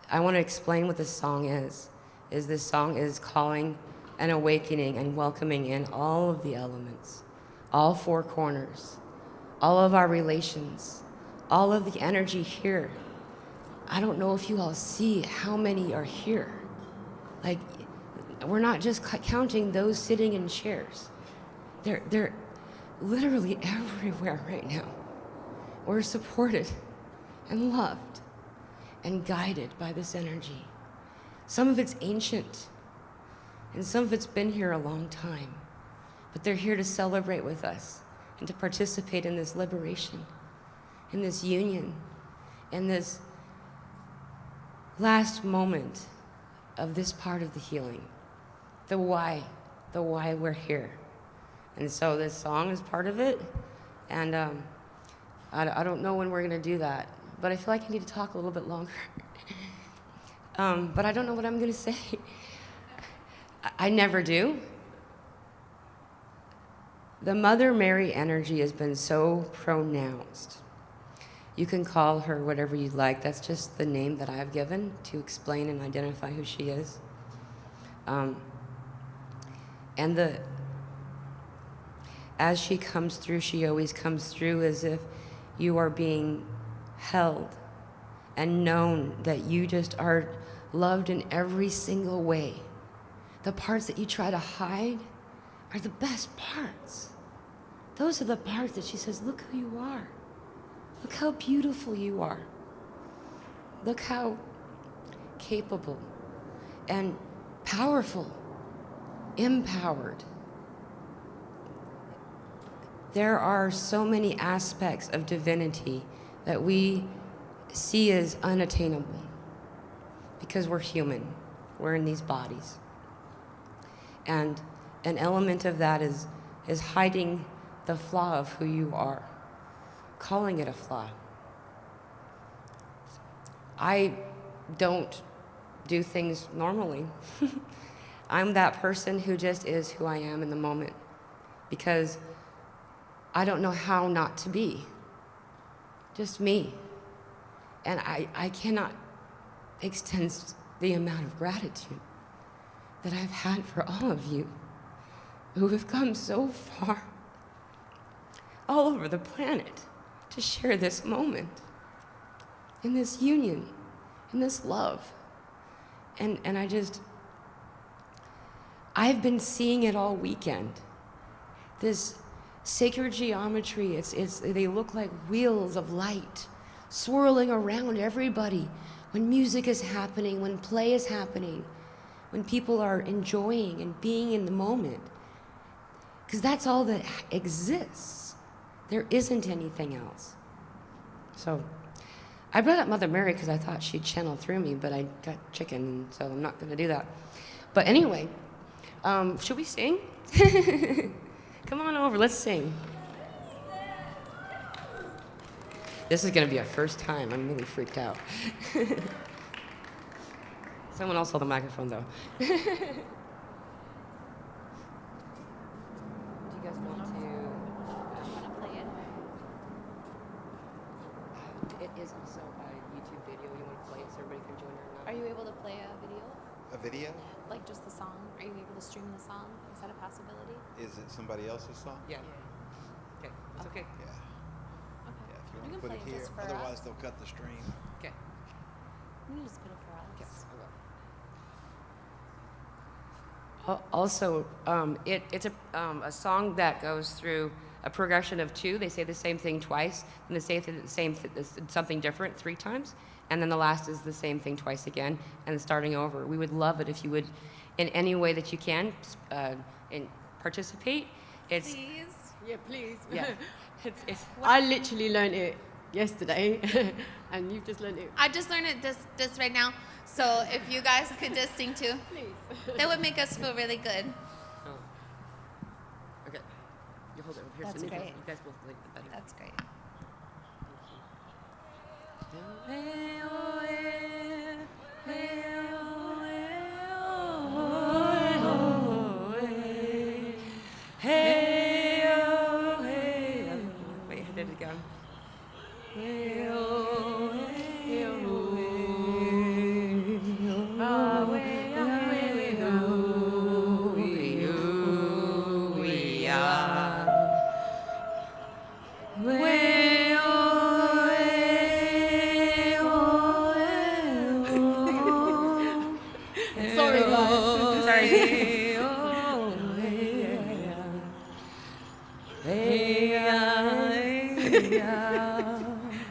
I want to explain what this song is this song is calling an awakening and welcoming in all of the elements, all 4 corners, all of our relations, all of the energy here. I don't know if you all see how many are here. We're not just counting those sitting in chairs. They're literally everywhere right now. We're supported and loved and guided by this energy. Some of it's ancient, and some of it's been here a long time, but they're here to celebrate with us and to participate in this liberation, in this union, in this last moment of this part of the healing, the why we're here. And so this song is part of it, and I don't know when we're gonna do that, but I feel like I need to talk a little bit longer. But I don't know what I'm gonna say. I never do. The Mother Mary energy has been so pronounced. You can call her whatever you'd like. That's just the name that I've given to explain and identify who she is. And as she comes through, she always comes through as if you are being held and known that you just are loved in every single way. The parts that you try to hide are the best parts. Those are the parts that she says, look who you are. Look how beautiful you are. Look how capable and powerful, empowered. There are so many aspects of divinity that we see as unattainable because we're human. We're in these bodies. And an element of that is hiding the flaw of who you are, calling it a flaw. I don't do things normally. I'm that person who just is who I am in the moment because I don't know how not to be. Just me. And I cannot extend the amount of gratitude that I've had for all of you who have come so far all over the planet to share this moment, in this union, in this love. And I've been seeing it all weekend. This sacred geometry, they look like wheels of light swirling around everybody when music is happening, when play is happening, when people are enjoying and being in the moment. Because that's all that exists. There isn't anything else. So I brought up Mother Mary because I thought she'd channel through me, but I got chicken, so I'm not going to do that. But anyway, should we sing? Come on over, let's sing. This is going to be our first time. I'm really freaked out. Someone else hold the microphone, though. Do you guys want to? Play it. It is also a YouTube video. You want to play it so everybody can join her? Are you able to play a video? A video? Like just the song? Are you able to stream the song? Is that a possibility? Is it somebody else's song? Yeah. Okay, it's okay. Yeah. Okay. Yeah, if you You want to can put play it it here, just for otherwise us. they'll cut the stream. Okay. You can just put it for us. Yes, I will. Also, it's a song that goes through a progression of two. They say the same thing twice, and they say something different 3 times, and then the last is the same thing twice again, and starting over. We would love it if you would, in any way that you can, participate. It's Please. Yeah, please. yeah. I literally learned it yesterday, and you've just learned it. I just learned it this right now. So if you guys could just sing too, Please. that would make us feel really good. Oh. Okay. You hold it over here. That's so you guys- great. You guys both like the better. That's great. Wait, I did it again. Sorry, guys.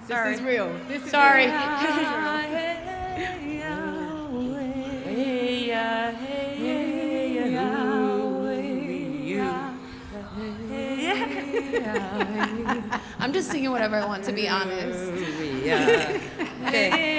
Sorry. This is real. This is Sorry. I'm just singing whatever I want, to be honest. Okay.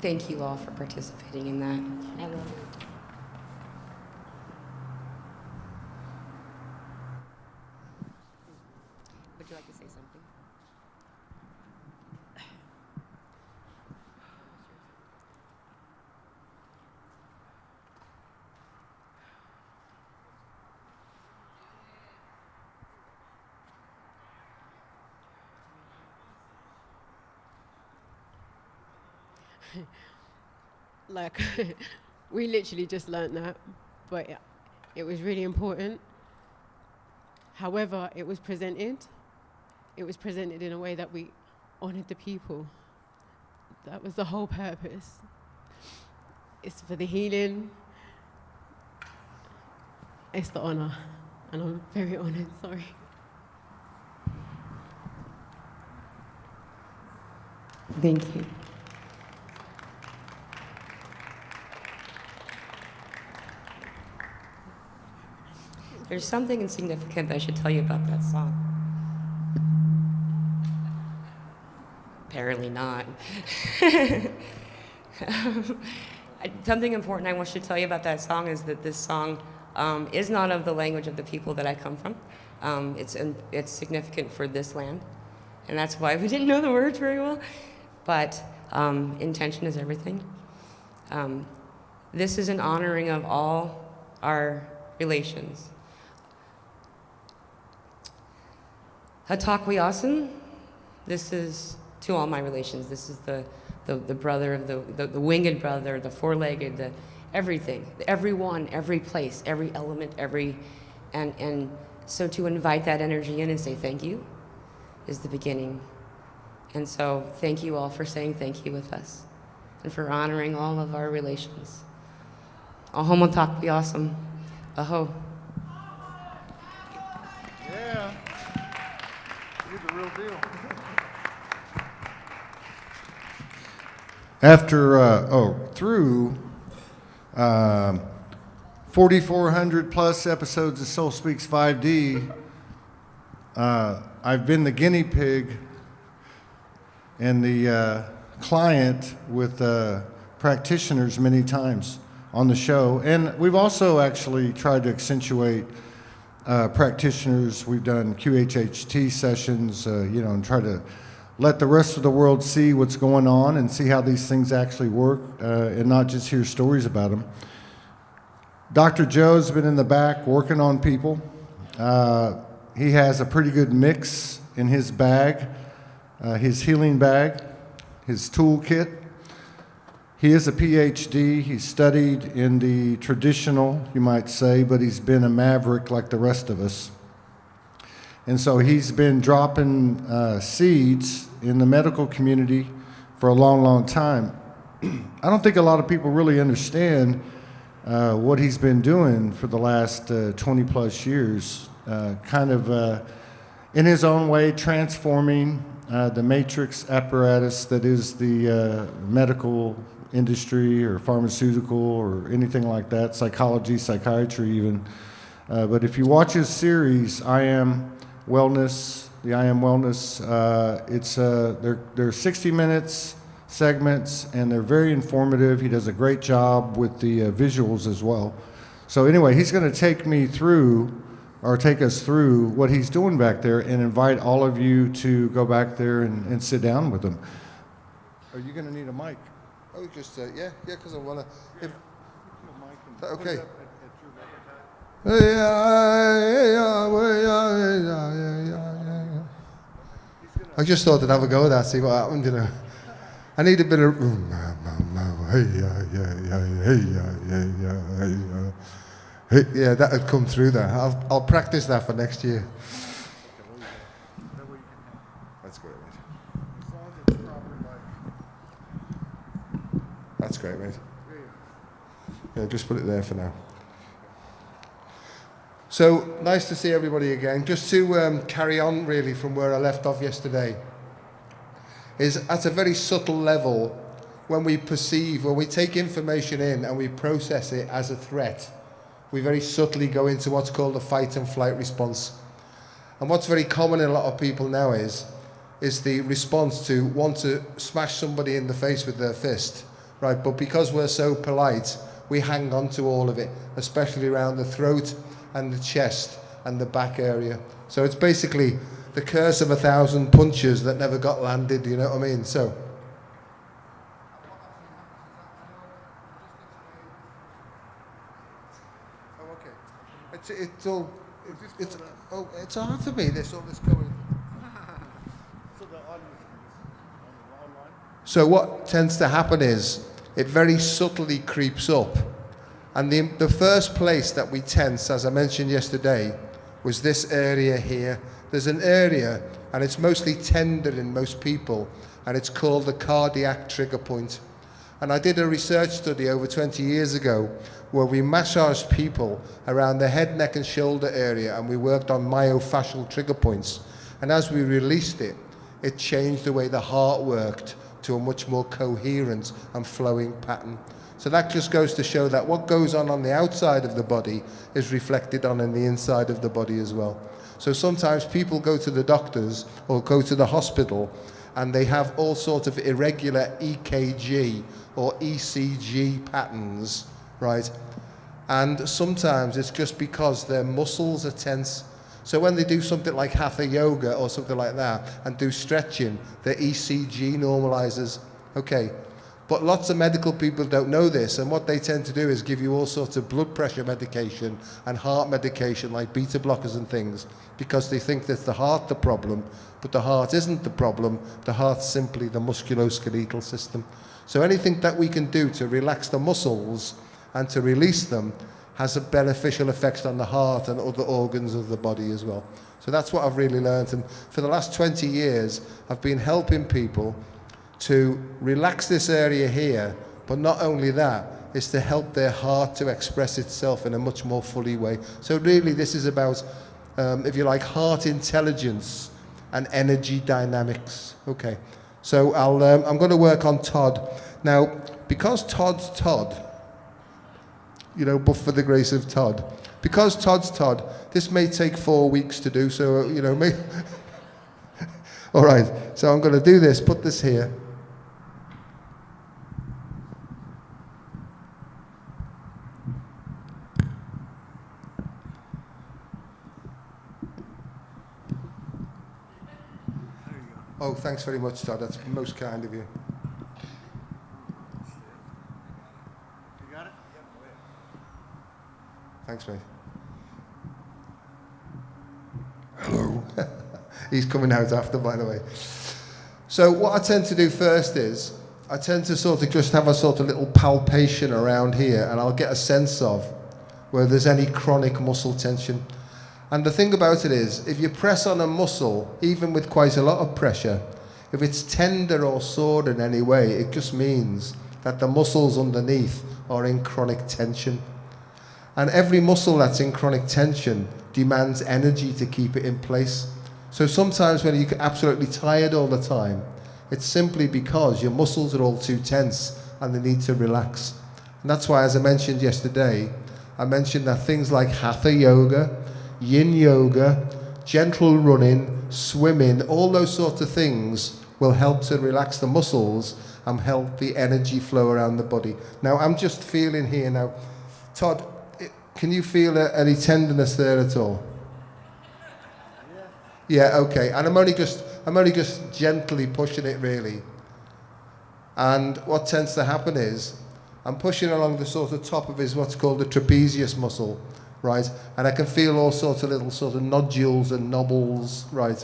thank you all for participating in that. Would you like to say something? Like, we literally just learnt that, but it was really important. However, it was presented in a way that we honoured the people. That was the whole purpose. It's for the healing. It's the honour, and I'm very honoured, sorry. Thank you. There's something insignificant I should tell you about that song. Apparently not. Something important I want to tell you about that song is that this song is not of the language of the people that I come from. It's significant for this land, and that's why we didn't know the words very well. But intention is everything. This is an honoring of all our relations. Hatakwiasan, this is to all my relations. This is the brother of the winged brother, the four-legged, the everything, everyone, every place, every element, and so to invite that energy in and say thank you is the beginning. And so thank you all for saying thank you with us and for honoring all of our relations. Aho matakwiasan. Aho. Yeah. You're the real deal. Through 4,400 plus episodes of Soul Speaks 5D, I've been the guinea pig and the client with practitioners many times on the show. And we've also actually tried to accentuate practitioners. We've done QHHT sessions, and try to let the rest of the world see what's going on and see how these things actually work, and not just hear stories about them. Dr. Joe's been in the back working on people. He has a pretty good mix in his bag, his healing bag, his toolkit. He is a PhD. He studied in the traditional, you might say, but he's been a maverick like the rest of us. And so he's been dropping seeds in the medical community for a long, long time. I don't think a lot of people really understand what he's been doing for the last 20 plus years, in his own way transforming the matrix apparatus that is the medical industry or pharmaceutical or anything like that, psychology, psychiatry even. But if you watch his series, I Am Wellness, the I Am Wellness, they're 60 minutes segments, and they're very informative. He does a great job with the visuals as well. So anyway, he's going to take us through what he's doing back there and invite all of you to go back there and sit down with him. Are you going to need a mic? Oh, just, because I want to. Okay. I just thought I'd have a go at that, see what happened, I need a bit of. Yeah, that would come through there. I'll practice that for next year. That's great, mate. That's great, mate. Yeah, just put it there for now. So, nice to see everybody again. Just to carry on, really, from where I left off yesterday, is at a very subtle level, when we take information in and we process it as a threat, we very subtly go into what's called a fight and flight response. And what's very common in a lot of people now is the response to want to smash somebody in the face with their fist, right? But because we're so polite, we hang on to all of it, especially around the throat and the chest and the back area. So it's basically the curse of 1,000 punches that never got landed, you know what I mean? So. Oh, okay. It's hard for me, this all this going. So what tends to happen is it very subtly creeps up. And the first place that we tense, as I mentioned yesterday, was this area here. There's an area, and it's mostly tender in most people, and it's called the cardiac trigger point. And I did a research study over 20 years ago where we massaged people around the head, neck, and shoulder area, and we worked on myofascial trigger points. And as we released it, it changed the way the heart worked to a much more coherent and flowing pattern. So that just goes to show that what goes on the outside of the body is reflected on in the inside of the body as well. So sometimes people go to the doctors or go to the hospital and they have all sorts of irregular EKG or ECG patterns, right? And sometimes it's just because their muscles are tense. So when they do something like hatha yoga or something like that and do stretching, their ECG normalizes. Okay, but lots of medical people don't know this, and what they tend to do is give you all sorts of blood pressure medication and heart medication like beta blockers and things because they think that's the heart the problem, but the heart isn't the problem. The heart's simply the musculoskeletal system. So anything that we can do to relax the muscles and to release them has a beneficial effect on the heart and other organs of the body as well. So that's what I've really learned. And for the last 20 years, I've been helping people to relax this area here, but not only that, is to help their heart to express itself in a much more fully way. So really this is about, if you like, heart intelligence and energy dynamics. Okay, so I'm going to work on Todd. Now, because Todd's Todd, you know, but for the grace of Todd. Because Todd's Todd, this may take 4 weeks to do, so, you know, all right, so I'm going to do this, put this here. Oh, thanks very much, Todd. That's most kind of you. You got it? Thanks, mate. Hello. He's coming out after, by the way. So what I tend to do first is, I tend to sort of just have a sort of little palpation around here, and I'll get a sense of where there's any chronic muscle tension. And the thing about it is, if you press on a muscle, even with quite a lot of pressure, if it's tender or sore in any way, it just means that the muscles underneath are in chronic tension. And every muscle that's in chronic tension demands energy to keep it in place. So sometimes when you're absolutely tired all the time, it's simply because your muscles are all too tense and they need to relax. And that's why, as I mentioned yesterday, I mentioned that things like hatha yoga, yin yoga, gentle running, swimming, all those sorts of things will help to relax the muscles and help the energy flow around the body. Now, I'm just feeling here now. Todd, can you feel any tenderness there at all? Yeah, okay. And I'm only just gently pushing it, really. And what tends to happen is I'm pushing along the sort of top of his what's called the trapezius muscle, right? And I can feel all sorts of little sort of nodules and knobbles, right?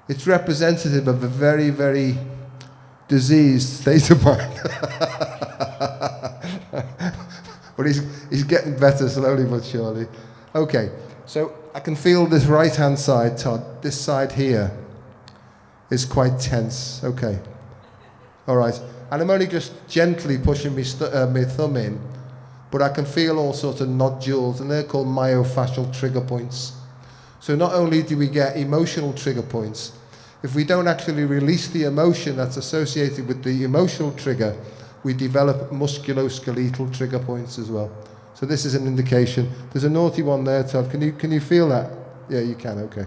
It's representative of a very, very diseased state of mind. But he's getting better slowly but surely. Okay, so I can feel this right-hand side, Todd. This side here is quite tense. Okay. All right. And I'm only just gently pushing my thumb in, but I can feel all sorts of nodules, and they're called myofascial trigger points. So not only do we get emotional trigger points, if we don't actually release the emotion that's associated with the emotional trigger, we develop musculoskeletal trigger points as well. So this is an indication. There's a naughty one there, Todd. Can you feel that? Yeah, you can, okay.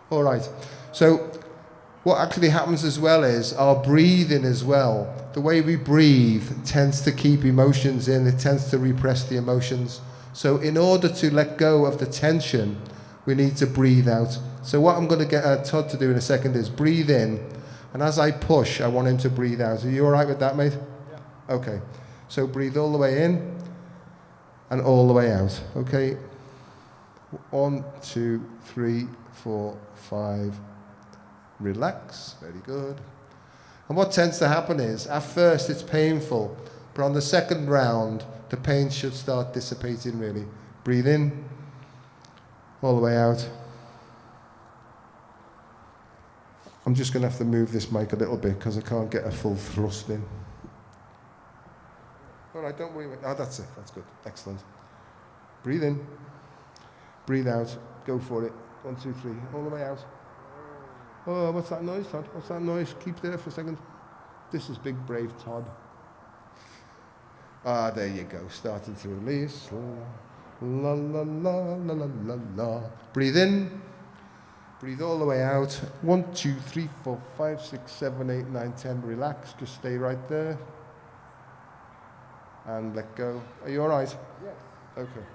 All right. So what actually happens as well is our breathing as well. The way we breathe tends to keep emotions in, it tends to repress the emotions. So in order to let go of the tension, we need to breathe out. So what I'm going to get Todd to do in a second is breathe in, and as I push, I want him to breathe out. Are you all right with that, mate? Yeah. Okay. So breathe all the way in and all the way out. Okay. 1, 2, 3, 4, 5. Relax. Very good. And what tends to happen is, at first it's painful, but on the second round, the pain should start dissipating really. Breathe in, all the way out. I'm just going to have to move this mic a little bit because I can't get a full thrust in. All right, don't worry. Oh, that's it. That's good. Excellent. Breathe in, breathe out. Go for it. 1, 2, 3. All the way out. Oh, what's that noise, Todd? What's that noise? Keep there for a second. This is big, brave Todd. Ah, there you go. Starting to release. La, la, la, la, la, la, la. Breathe in. Breathe all the way out. 1, 2, 3, 4, 5, 6, 7, 8, 9, 10. Relax. Just stay right there. And let go. Are you all right? Yes. Okay.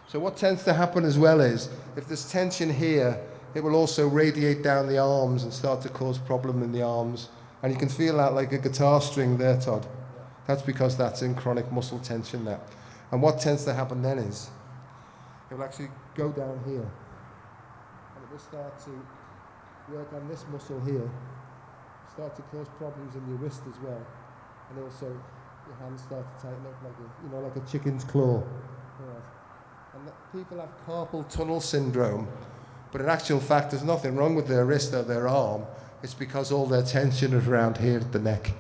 So what tends to happen as well is, if there's tension here, it will also radiate down the arms and start to cause problem in the arms. And you can feel that like a guitar string there, Todd. That's because that's in chronic muscle tension there. And what tends to happen then is, it will actually go down here. And it will start to work on this muscle here. Start to cause problems in your wrist as well. And also, your hands start to tighten up like a chicken's claw. Right. And people have carpal tunnel syndrome. But in actual fact, there's nothing wrong with their wrist or their arm. It's because all their tension is around here at the neck.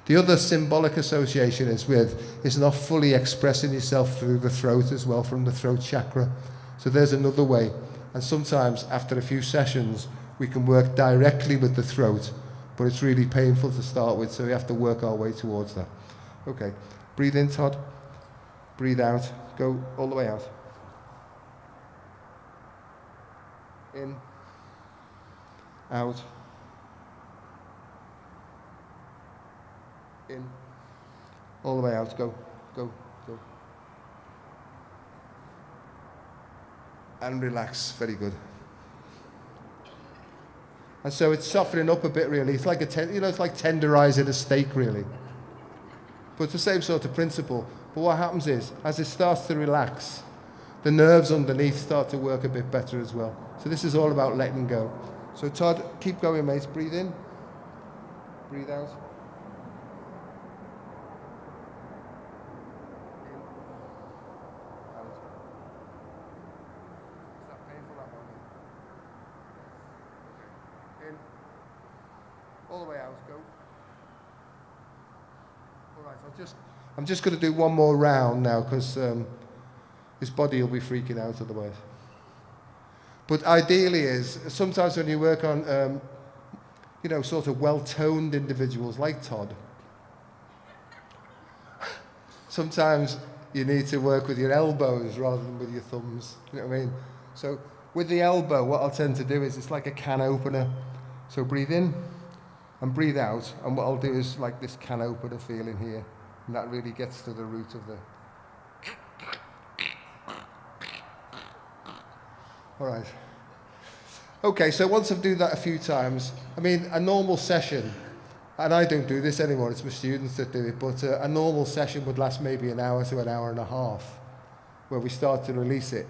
The other symbolic association is not fully expressing yourself through the throat as well, from the throat chakra. So there's another way. And sometimes, after a few sessions, we can work directly with the throat, but it's really painful to start with, so we have to work our way towards that. Okay, breathe in, Todd. Breathe out. Go all the way out. In, out, in, all the way out. Go, go, go. And relax. Very good. And so it's softening up a bit, really. It's like it's like tenderizing a steak, really. But it's the same sort of principle. But what happens is, as it starts to relax, the nerves underneath start to work a bit better as well. So this is all about letting go. So Todd, keep going, mate. Breathe in. Breathe out. In. Out. Is that painful, that one? Okay. In. All the way out. Go. All right, I'm just going to do one more round now, because his body will be freaking out otherwise. But ideally sometimes when you work on, sort of well-toned individuals like Todd, sometimes you need to work with your elbows rather than with your thumbs. You know what I mean? So with the elbow, what I'll tend to do is it's like a can opener. So breathe in and breathe out. And what I'll do is like this can opener feeling here. And that really gets to the root of the... All right. Okay, so once I've done that a few times, I mean, a normal session, and I don't do this anymore, it's my students that do it, but a normal session would last maybe an hour to an hour and a half, where we start to release it,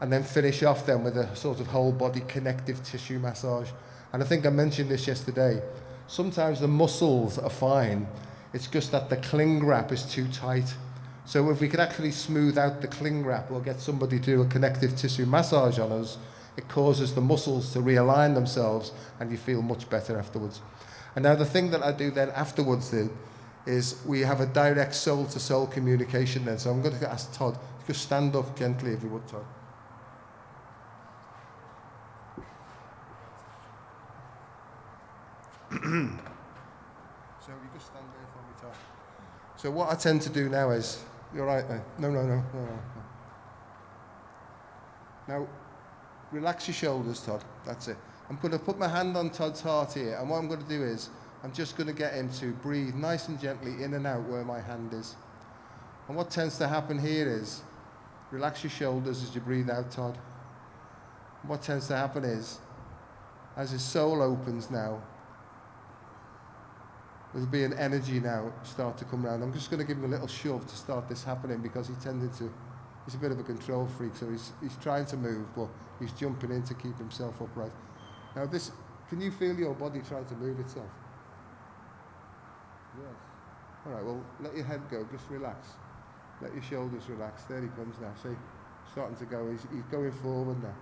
and then finish off then with a sort of whole body connective tissue massage. And I think I mentioned this yesterday. Sometimes the muscles are fine, it's just that the cling wrap is too tight. So if we could actually smooth out the cling wrap or get somebody to do a connective tissue massage on us, it causes the muscles to realign themselves and you feel much better afterwards. And now the thing that I do then afterwards is we have a direct soul-to-soul communication then. So I'm going to ask Todd, just stand up gently if you would, Todd. So you just stand there for me, Todd. So what I tend to do now is, you're right there. No. Now, relax your shoulders, Todd. That's it. I'm going to put my hand on Todd's heart here, and what I'm going to do is, I'm just going to get him to breathe nice and gently in and out where my hand is. And what tends to happen here is, relax your shoulders as you breathe out, Todd. And what tends to happen is, as his soul opens now, there'll be an energy now start to come around. I'm just going to give him a little shove to start this happening because he tended to, he's a bit of a control freak, so he's trying to move, but he's jumping in to keep himself upright. Now this, can you feel your body trying to move itself? Yes. All right, well, let your head go, just relax. Let your shoulders relax. There he comes now, see? Starting to go, he's going forward now.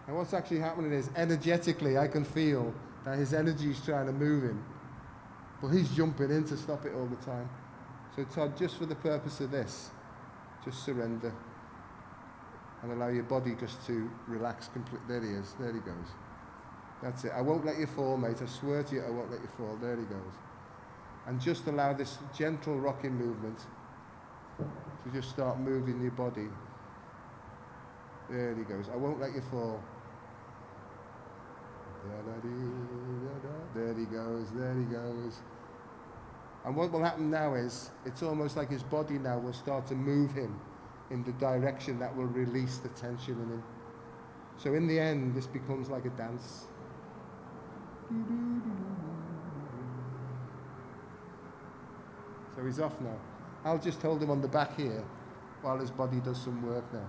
And what's actually happening is, energetically, I can feel that his energy is trying to move him. But he's jumping in to stop it all the time. So Todd, just for the purpose of this, just surrender. And allow your body just to relax completely. There he is, there he goes. That's it. I won't let you fall, mate. I swear to you, I won't let you fall. There he goes. And just allow this gentle rocking movement to just start moving your body. There he goes. I won't let you fall. There he goes, there he goes. And what will happen now is, it's almost like his body now will start to move him in the direction that will release the tension in him. So in the end, this becomes like a dance. So he's off now. I'll just hold him on the back here while his body does some work now.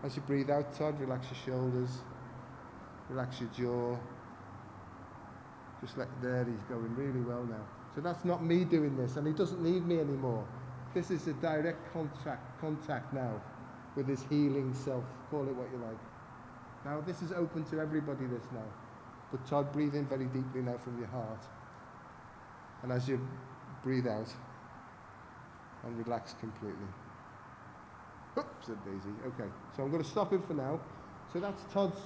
As you breathe out, Todd, relax your shoulders, relax your jaw. Just there, he's going really well now. So that's not me doing this, and he doesn't need me anymore. This is a direct contact now with his healing self. Call it what you like. Now this is open to everybody, this now. But Todd, breathe in very deeply now from your heart. And as you breathe out, and relax completely. Oops, said Daisy. Okay, so I'm going to stop him for now. So that's Todd's.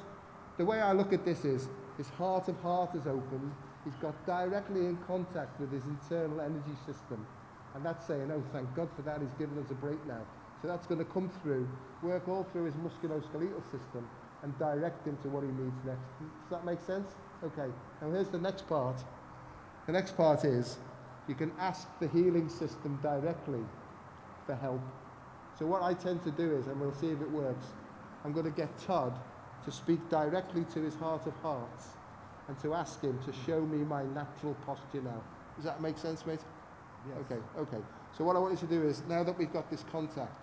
The way I look at this is, his heart of heart is open. He's got directly in contact with his internal energy system. And that's saying, oh, thank God for that, he's given us a break now. So that's going to come through, work all through his musculoskeletal system, and direct him to what he needs next. Does that make sense? Okay, now here's the next part. The next part is, you can ask the healing system directly for help. So what I tend to do is, and we'll see if it works, I'm going to get Todd to speak directly to his heart of hearts and to ask him to show me my natural posture now. Does that make sense, mate? Yes. Okay. So what I want you to do is, now that we've got this contact,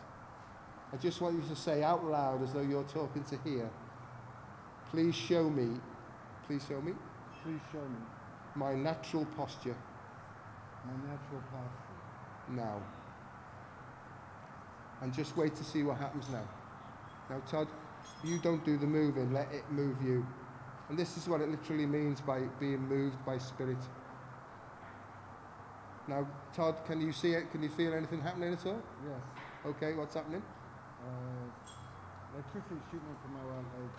I just want you to say out loud as though you're talking to here, please show me, please show me my natural posture. My natural posture. Now. And just wait to see what happens now. Now, Todd, you don't do the moving, let it move you. And this is what it literally means by being moved by spirit. Now, Todd, can you see it? Can you feel anything happening at all? Yes. Okay, what's happening? Electricity shooting up from my right leg.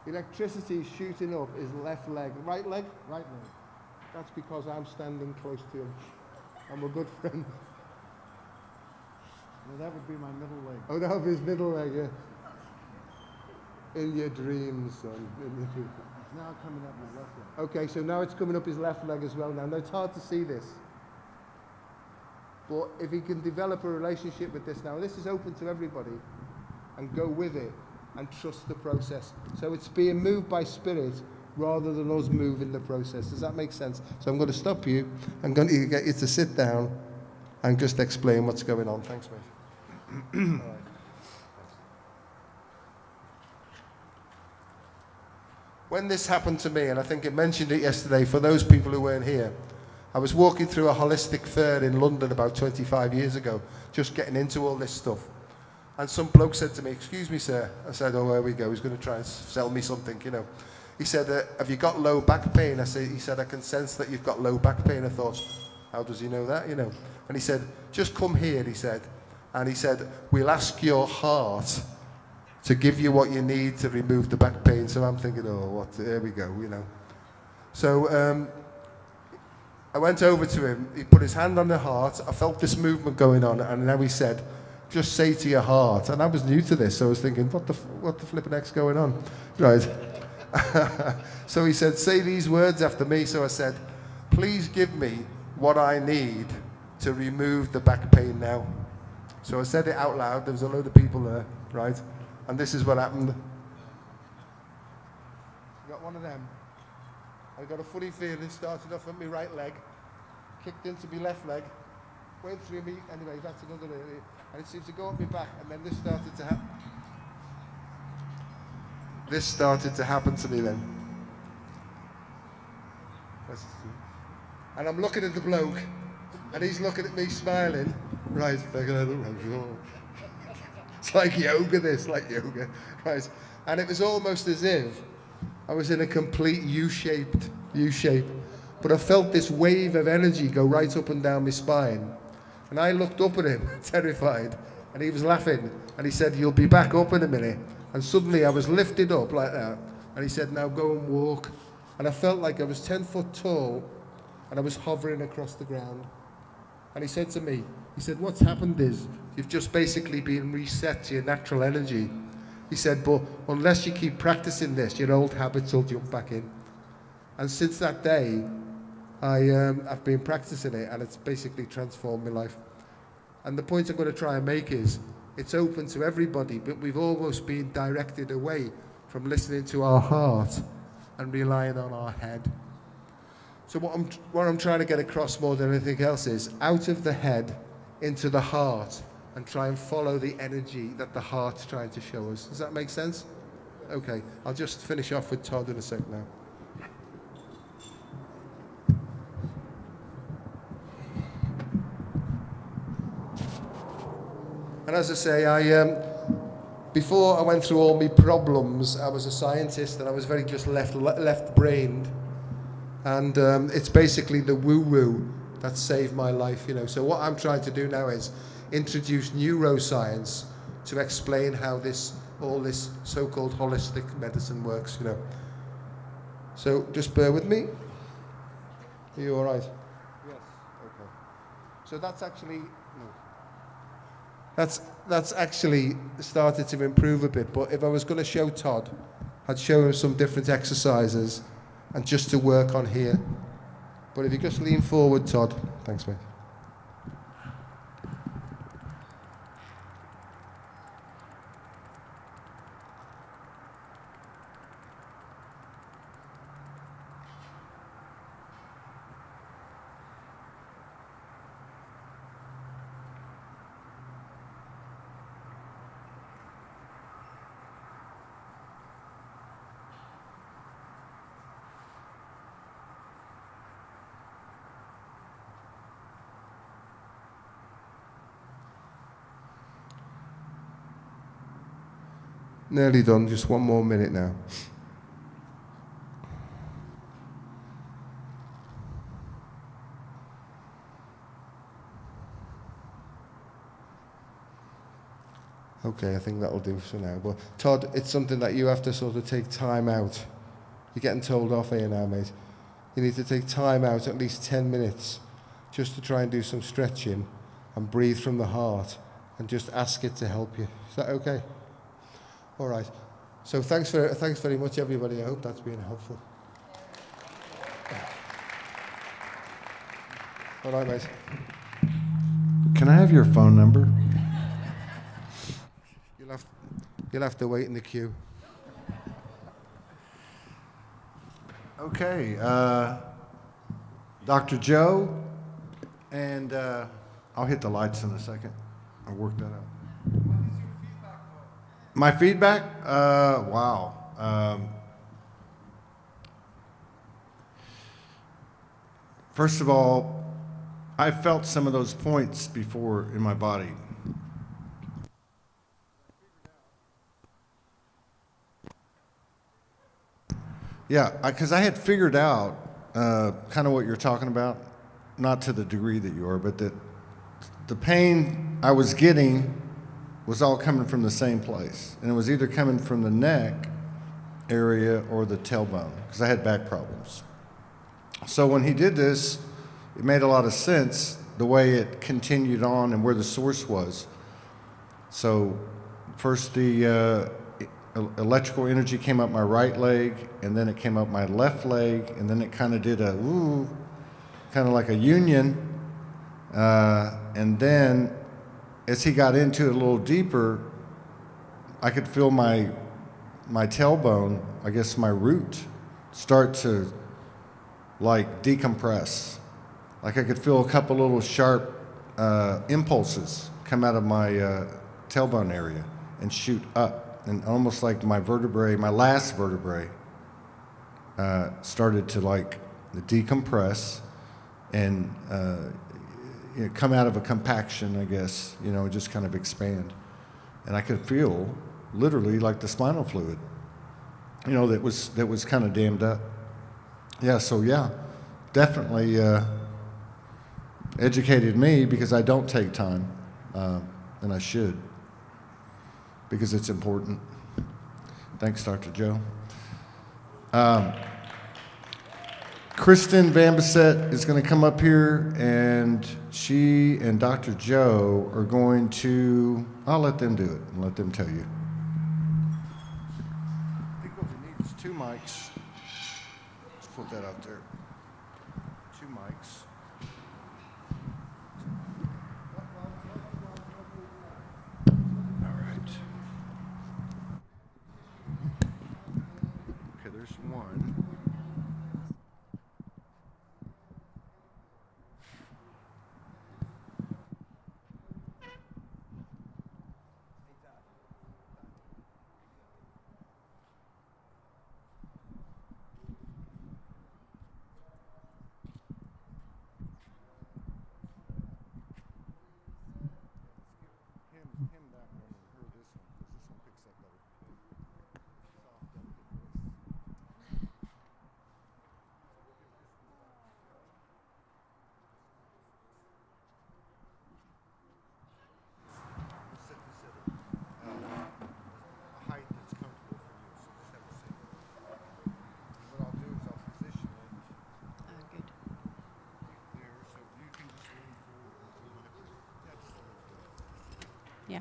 Electricity shooting up his left leg. Right leg? Right leg. That's because I'm standing close to him. I'm a good friend. Well, that would be my middle leg. Oh, that would be his middle leg, yeah. In your dreams, son. In your dreams. It's now coming up my left leg. Okay, so now it's coming up his left leg as well now. Now, it's hard to see this. But if he can develop a relationship with this now, this is open to everybody, and go with it and trust the process. So it's being moved by spirit rather than us moving the process. Does that make sense? So I'm going to stop you. I'm going to get you to sit down and just explain what's going on. Thanks, mate. All right. When this happened to me, and I think I mentioned it yesterday for those people who weren't here, I was walking through a holistic fair in London about 25 years ago, just getting into all this stuff. And some bloke said to me, "Excuse me, sir." I said, "Oh, there we go. He's going to try and sell me something, you know." He said, "Have you got low back pain?" He said, "I can sense that you've got low back pain." I thought, how does he know that, you know? And he said, "Just come here," he said. And he said, "We'll ask your heart to give you what you need to remove the back pain." So I'm thinking, oh, what? There we go, you know. So I went over to him. He put his hand on the heart. I felt this movement going on. And now he said, "Just say to your heart." And I was new to this, so I was thinking, what the flipping heck's going on? Right. So he said, say these words after me. So I said, please give me what I need to remove the back pain now. So I said it out loud. There was a load of people there, right? And this is what happened. Got one of them. I got a funny feeling, started off at my right leg, kicked into my left leg, went through me, anyway, that's another area, and it seems to go up my back, and then this started to happen. This started to happen to me then. And I'm looking at the bloke, and he's looking at me smiling. Right, it's like yoga, this, like yoga, right? And it was almost as if I was in a complete U shape, but I felt this wave of energy go right up and down my spine. And I looked up at him, terrified, and he was laughing, and he said, you'll be back up in a minute. And suddenly I was lifted up like that, and he said, now go and walk. And I felt like I was 10 foot tall, and I was hovering across the ground. And he said to me, he said, what's happened is, you've just basically been reset to your natural energy. He said, but unless you keep practicing this, your old habits will jump back in. And since that day, I've been practicing it, and it's basically transformed my life. And the point I'm going to try and make is, it's open to everybody, but we've almost been directed away from listening to our heart and relying on our head. So what I'm trying to get across more than anything else is out of the head into the heart and try and follow the energy that the heart's trying to show us. Does that make sense? Okay, I'll just finish off with Todd in a sec now. And as I say, before I went through all my problems, I was a scientist and I was very just left-brained. And it's basically the woo-woo that saved my life, you know. So what I'm trying to do now is introduce neuroscience to explain how all this so-called holistic medicine works, you know. So just bear with me. Are you all right? Yes. Okay. So that's actually... That's actually started to improve a bit, but if I was going to show Todd, I'd show him some different exercises and just to work on here. But if you just lean forward, Todd. Thanks, mate. Nearly done, just one more minute now. Okay, I think that'll do for now. But Todd, it's something that you have to sort of take time out. You're getting told off here now, mate. You need to take time out, at least 10 minutes, just to try and do some stretching and breathe from the heart and just ask it to help you. Is that okay? All right. So thanks very much, everybody. I hope that's been helpful. All right, mate. Can I have your phone number? You'll have to wait in the queue. Okay. Dr. Joe, and I'll hit the lights in a second. I'll work that out. My feedback? Wow. First of all, I felt some of those points before in my body. Yeah, because I had figured out kind of what you're talking about, not to the degree that you are, but that the pain I was getting was all coming from the same place. And it was either coming from the neck area or the tailbone, because I had back problems. So when he did this, it made a lot of sense, the way it continued on and where the source was. So first electrical energy came up my right leg, and then it came up my left leg, and then it kind of did a ooh, kind of like a union. And then as he got into it a little deeper, I could feel my tailbone, I guess my root, start to like decompress. Like I could feel a couple little sharp impulses come out of my tailbone area and shoot up, and almost like my vertebrae, my last vertebrae, started to like decompress and come out of a compaction, I guess, just kind of expand. And I could feel literally like the spinal fluid, that was kind of dammed up. Yeah, so yeah, definitely educated me, because I don't take time, and I should, because it's important. Thanks, Dr. Joe. Kristen Van Bassett is going to come up here, and she and Dr. Joe are going to, I'll let them do it and let them tell you. I think what we need is 2 mics. Let's put that out there. 2 mics. All right. Okay, there's one. Yeah.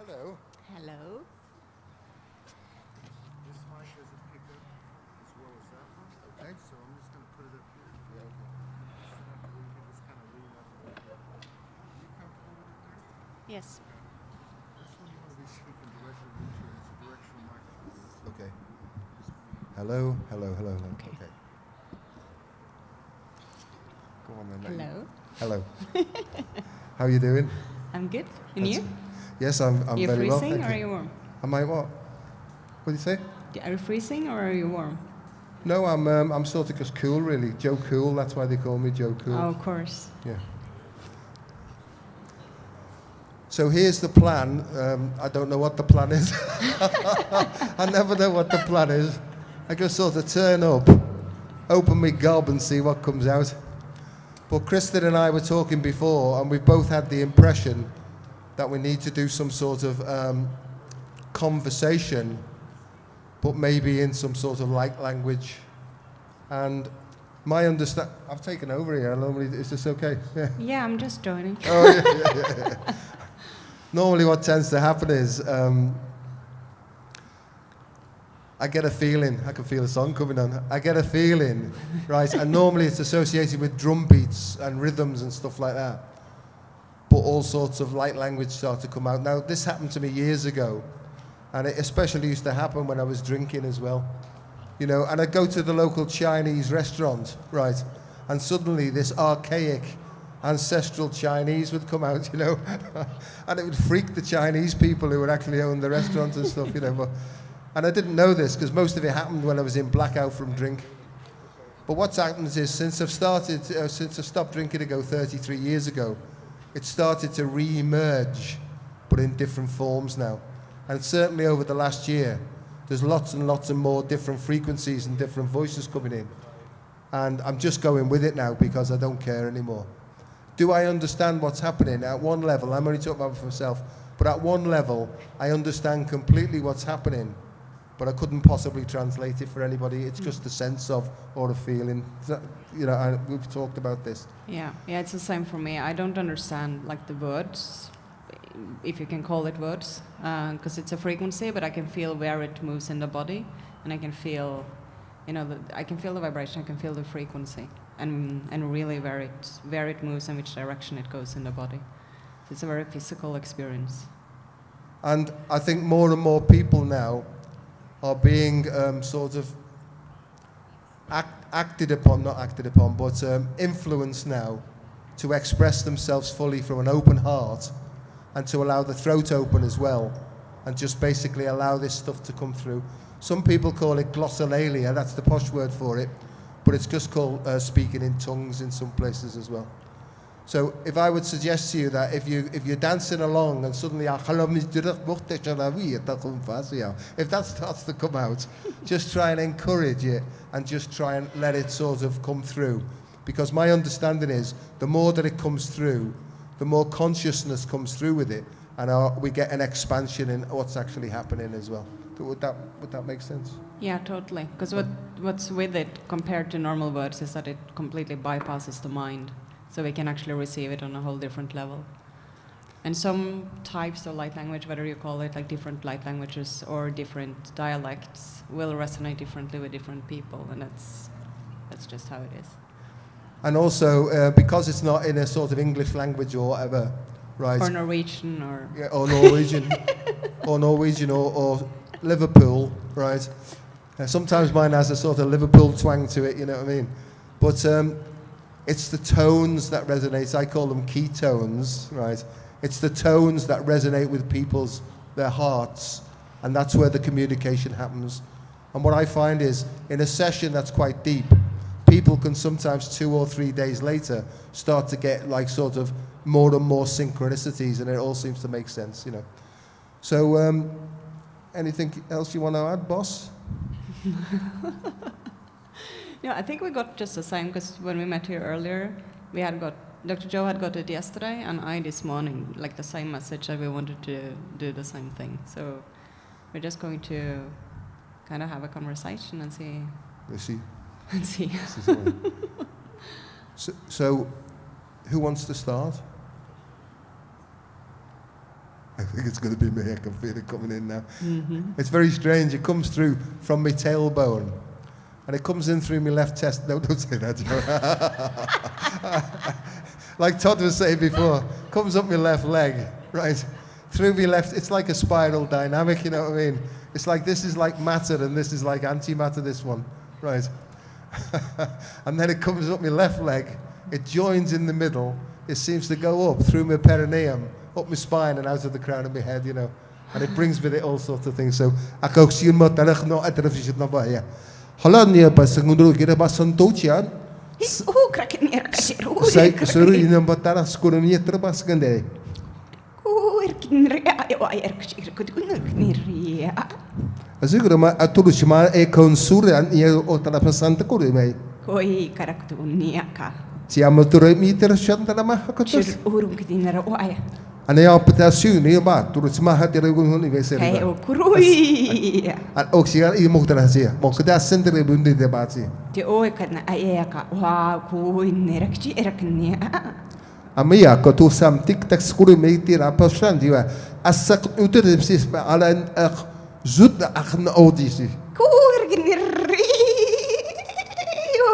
Hello. Hello. This mic doesn't pick up as well as that one. Okay, so I'm just going to put it up here. Yeah, okay. So that way you can just kind of lean up a little bit. Are you comfortable with it there? Yes. This one you want to be speaking directly into it. It's a directional microphone. Okay. Hello, hello, hello, hello. Okay. Go on then. Hello. Hello. How are you doing? I'm good. And you? Yes, I'm You're very well. freezing Thank or are you. you warm? Am I what? What do you say? Are you freezing or are you warm? No, I'm sort of just cool, really. Joe Cool. That's why they call me Joe Cool. Oh, of course. Yeah. So here's the plan. I don't know what the plan is. I never know what the plan is. I just sort of turn up, open my gob and see what comes out. But Kristen and I were talking before, and we've both had the impression that we need to do some sort of conversation, but maybe in some sort of light language. And my understand, I've taken over here. Normally, is this okay? Yeah. Yeah, I'm just joining. Oh, yeah. Normally what tends to happen is I get a feeling, I can feel a song coming on, I get a feeling, right, and normally it's associated with drum beats and rhythms and stuff like that, but all sorts of light language start to come out. Now, this happened to me years ago, and it especially used to happen when I was drinking as well, and I'd go to the local Chinese restaurant, right, and suddenly this archaic ancestral Chinese would come out, and it would freak the Chinese people who would actually own the restaurant and stuff, and I didn't know this because most of it happened when I was in blackout from drink. But what's happened is since I've stopped drinking ago 33 years ago, it started to re-emerge, but in different forms now. And certainly over the last year, there's lots and lots of more different frequencies and different voices coming in. And I'm just going with it now because I don't care anymore. Do I understand what's happening? At one level, I'm only talking about for myself, but at one level, I understand completely what's happening. but I couldn't possibly translate it for anybody. It's just a sense of or a feeling. We've talked about this. Yeah, it's the same for me. I don't understand like the words, if you can call it words, because it's a frequency, but I can feel where it moves in the body, and I can feel, I can feel the vibration, I can feel the frequency, and really where it moves and which direction it goes in the body. So it's a very physical experience. And I think more and more people now are being sort of influenced now to express themselves fully from an open heart and to allow the throat open as well and just basically allow this stuff to come through. Some people call it glossolalia, that's the posh word for it, but it's just called speaking in tongues in some places as well. So if I would suggest to you that if you're dancing along and suddenly if that starts to come out, just try and encourage it and just try and let it sort of come through. Because my understanding is the more that it comes through, the more consciousness comes through with it, and we get an expansion in what's actually happening as well. Would that make sense? Yeah, totally. Because what's with it compared to normal words is that it completely bypasses the mind. So we can actually receive it on a whole different level. And some types of light language, whether you call it like different light languages or different dialects, will resonate differently with different people, and that's just how it is. And also, because it's not in a sort of English language or whatever, right? Or Norwegian, or... Yeah, or Norwegian, or Norwegian, or Liverpool, right? Sometimes mine has a sort of Liverpool twang to it, you know what I mean? But it's the tones that resonate. I call them ketones, right? It's the tones that resonate with their hearts, and that's where the communication happens. And what I find is, in a session that's quite deep, people can sometimes 2 or 3 days later start to get like sort of more and more synchronicities, and it all seems to make sense, you know. So, anything else you want to add, boss? Yeah, I think we got just the same, because when we met here earlier, Dr. Joe had got it yesterday, and I this morning, like the same message that we wanted to do the same thing. So we're just going to kind of have a conversation and see. We'll see. And see. So, who wants to start? I think it's going to be me. I can feel it coming in now. Mm-hmm. It's very strange. It comes through from my tailbone. And it comes in through my left chest. No, don't say that. Like Todd was saying before, comes up my left leg, right? Through my left, it's like a spiral dynamic, you know what I mean? It's like this is like matter and this is like antimatter, this one, right? And then it comes up my left leg, it joins in the middle, it seems to go up through my perineum, up my spine and out of the crown of my head, you know? And it brings with it all sorts of things. So, Hollandia pasangundro kira pasantouchian. Sai suru inam batara skuruni terbas gande. Azigurama atulushma e consurian ia otara pasanta kurime. Koi karaktunia. Siamo ture meter shantana mahakotus. Urung kitinara oaya. Ana ya petasu ni ba turut semahat dia gunung ni besar. Kayak ukurui. An oksigen i mocht er zien. Mocht daar center in de debatie. Die oe kan ayaka wa ku nerakchi eraknia. Amia ko tu sam tik tak skuru me tira pashan diwa. Asak uter sis ala en zut akhn audisi. Kur gnirri.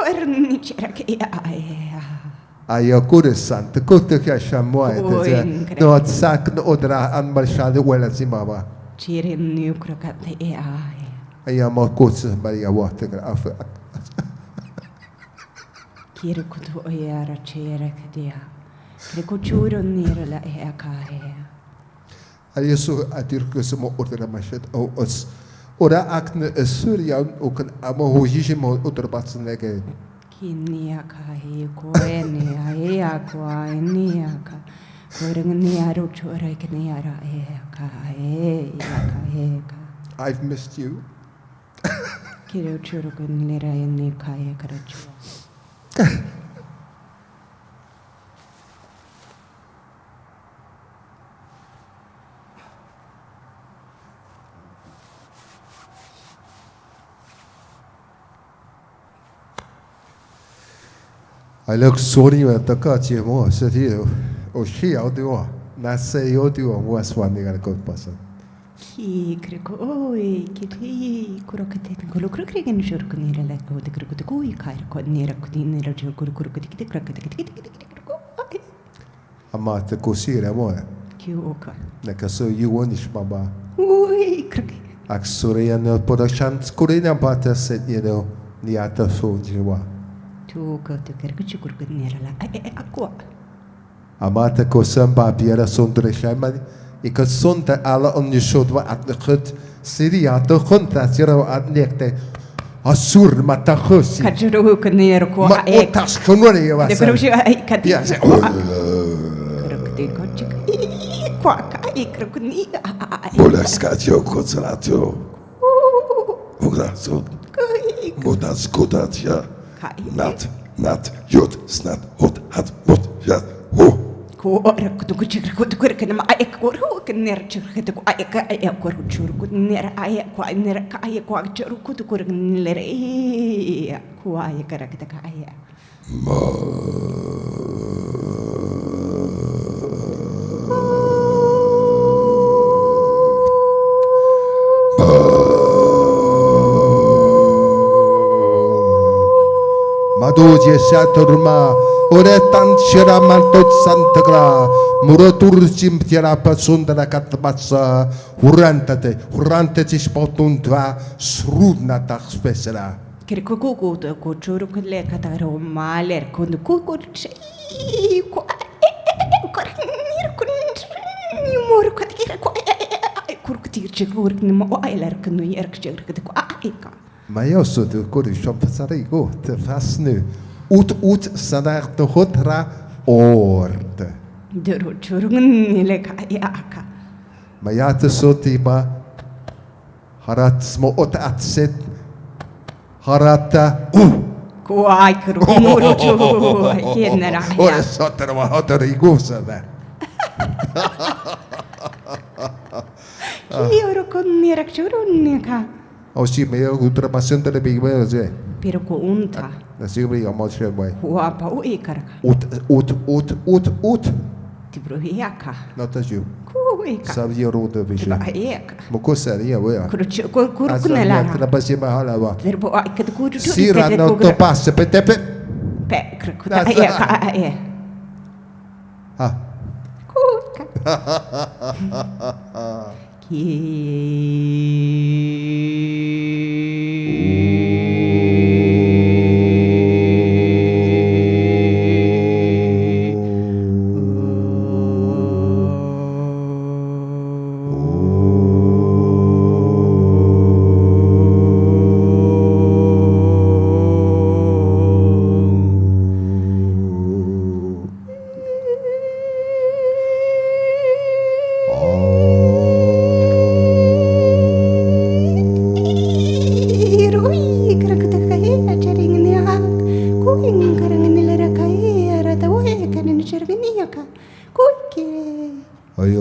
Orni cherakia ay. Ayo kuresan, te kote kya shamoy, no at sak no odra an marshade wela zimaba. Chirin new crocate ai. Ayo mo kotse bari water af. Kire kutu oyara chere kadia. Krikuchuro nira la eakae. Ayo so atirkus mo odra mashet o os. Ora akne suryan ook een amohojische mo odra batsenege. Kiniaka he koenia eaka eniaka korenia ruchora kniara eaka eaka. I've missed you. Kiro churo kunira enika ekarachu. I look sorry at the cut you more, said you. Oh, she out the war. Not say you do was one thing I got person. He critical, oh, kitty, crooked, crooked, and sure could near like the crooked gooey kite, caught near a cooking near a Amata cosira more. Kyoka. Like a so you want baba. Ui, crooked. Axorian production scorina butter said, you know, Niata so jiwa. To go to Kerkuchu crooked near a aqua. Amata cosam papiera sondre shaman. Ik had zonde alle on je shot wat at de gut. Syria de grond dat je at nekte. Asur matachusi. Kajuru could near a qua. Ma otas konori was. The Grosha cat. Yes. Bolescatio consolatio. Bodazo. Bodas kodatia. Nat, jod, snat, hot, hat, bot, ja, ho. Could quick and I could near chicken. I could near I quite near I quite could let it quiet character. Madoje Saturma, Oretan Shiramantot Santagra, Muratur Simtiara Pasundra Katbasa, Hurante Spotundra, Srudnatach Spesera. Kirkuku, the Kuchuru could let Kataro Maler, could cook you more could get a quick teacher working more like New York Jerk. Majoso de Kurishop Sarigo, te fast nu. Ut sadar de hotra ord. The Ruchurun like Ayaka. Mayata sotiba Harat smo ot atset Harata Quite Ruchu, I can't. Ora sotra hotarigusa there. Io con Nirachuruneka. Oh, she may have ultrapassant the big way. Pirco unta. The silver your much way. Huapa uikar. Ut. Tibruhiaka. Not as you. Kuika. Savio road of vision. Aek. Mocosaria, where? Kurkunella. La Basima Halava. Therefore, I could go to Sira not to pass a petepe. Peck. Aek. Ah.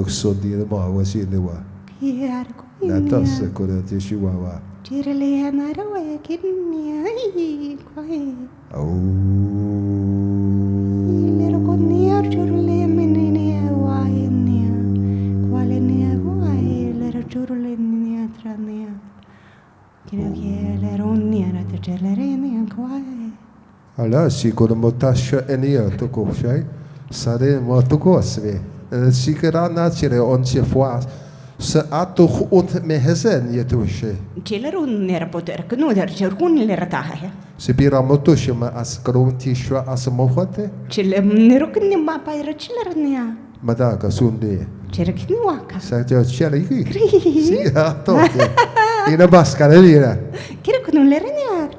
So dear the bar was in the war. That does a good Chihuahua. Cheerily and away, kidney. Oh, little good near Churley, Minia, why near, qualia, why little Churley near Trania. Little near at the Jellerini and quiet. Alas, she could have motasha any to go shy. Sade more to go away. Sikera naturally on she was. Se atoch und me hesen yetushe. Chillerun near Potter, Knuder, Churkun leratahe. Sibira motushima as gruntisha as a mohate. Chillem nerukin ma pyra chillernia. Madaga Sunday. Cherkinuaka. Sajo cherry. See, I thought in a bascarella. Kirkun lernia.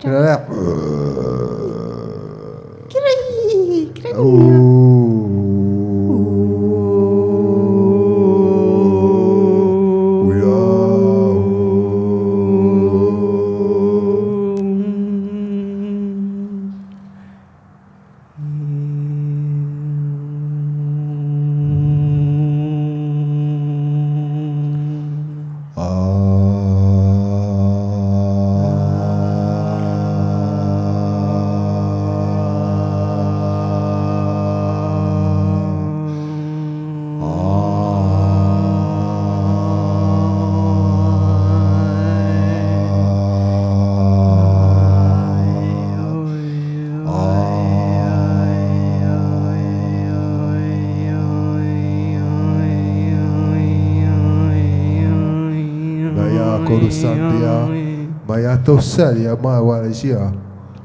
Koro Santia, Mayato Salia, Mawalisia,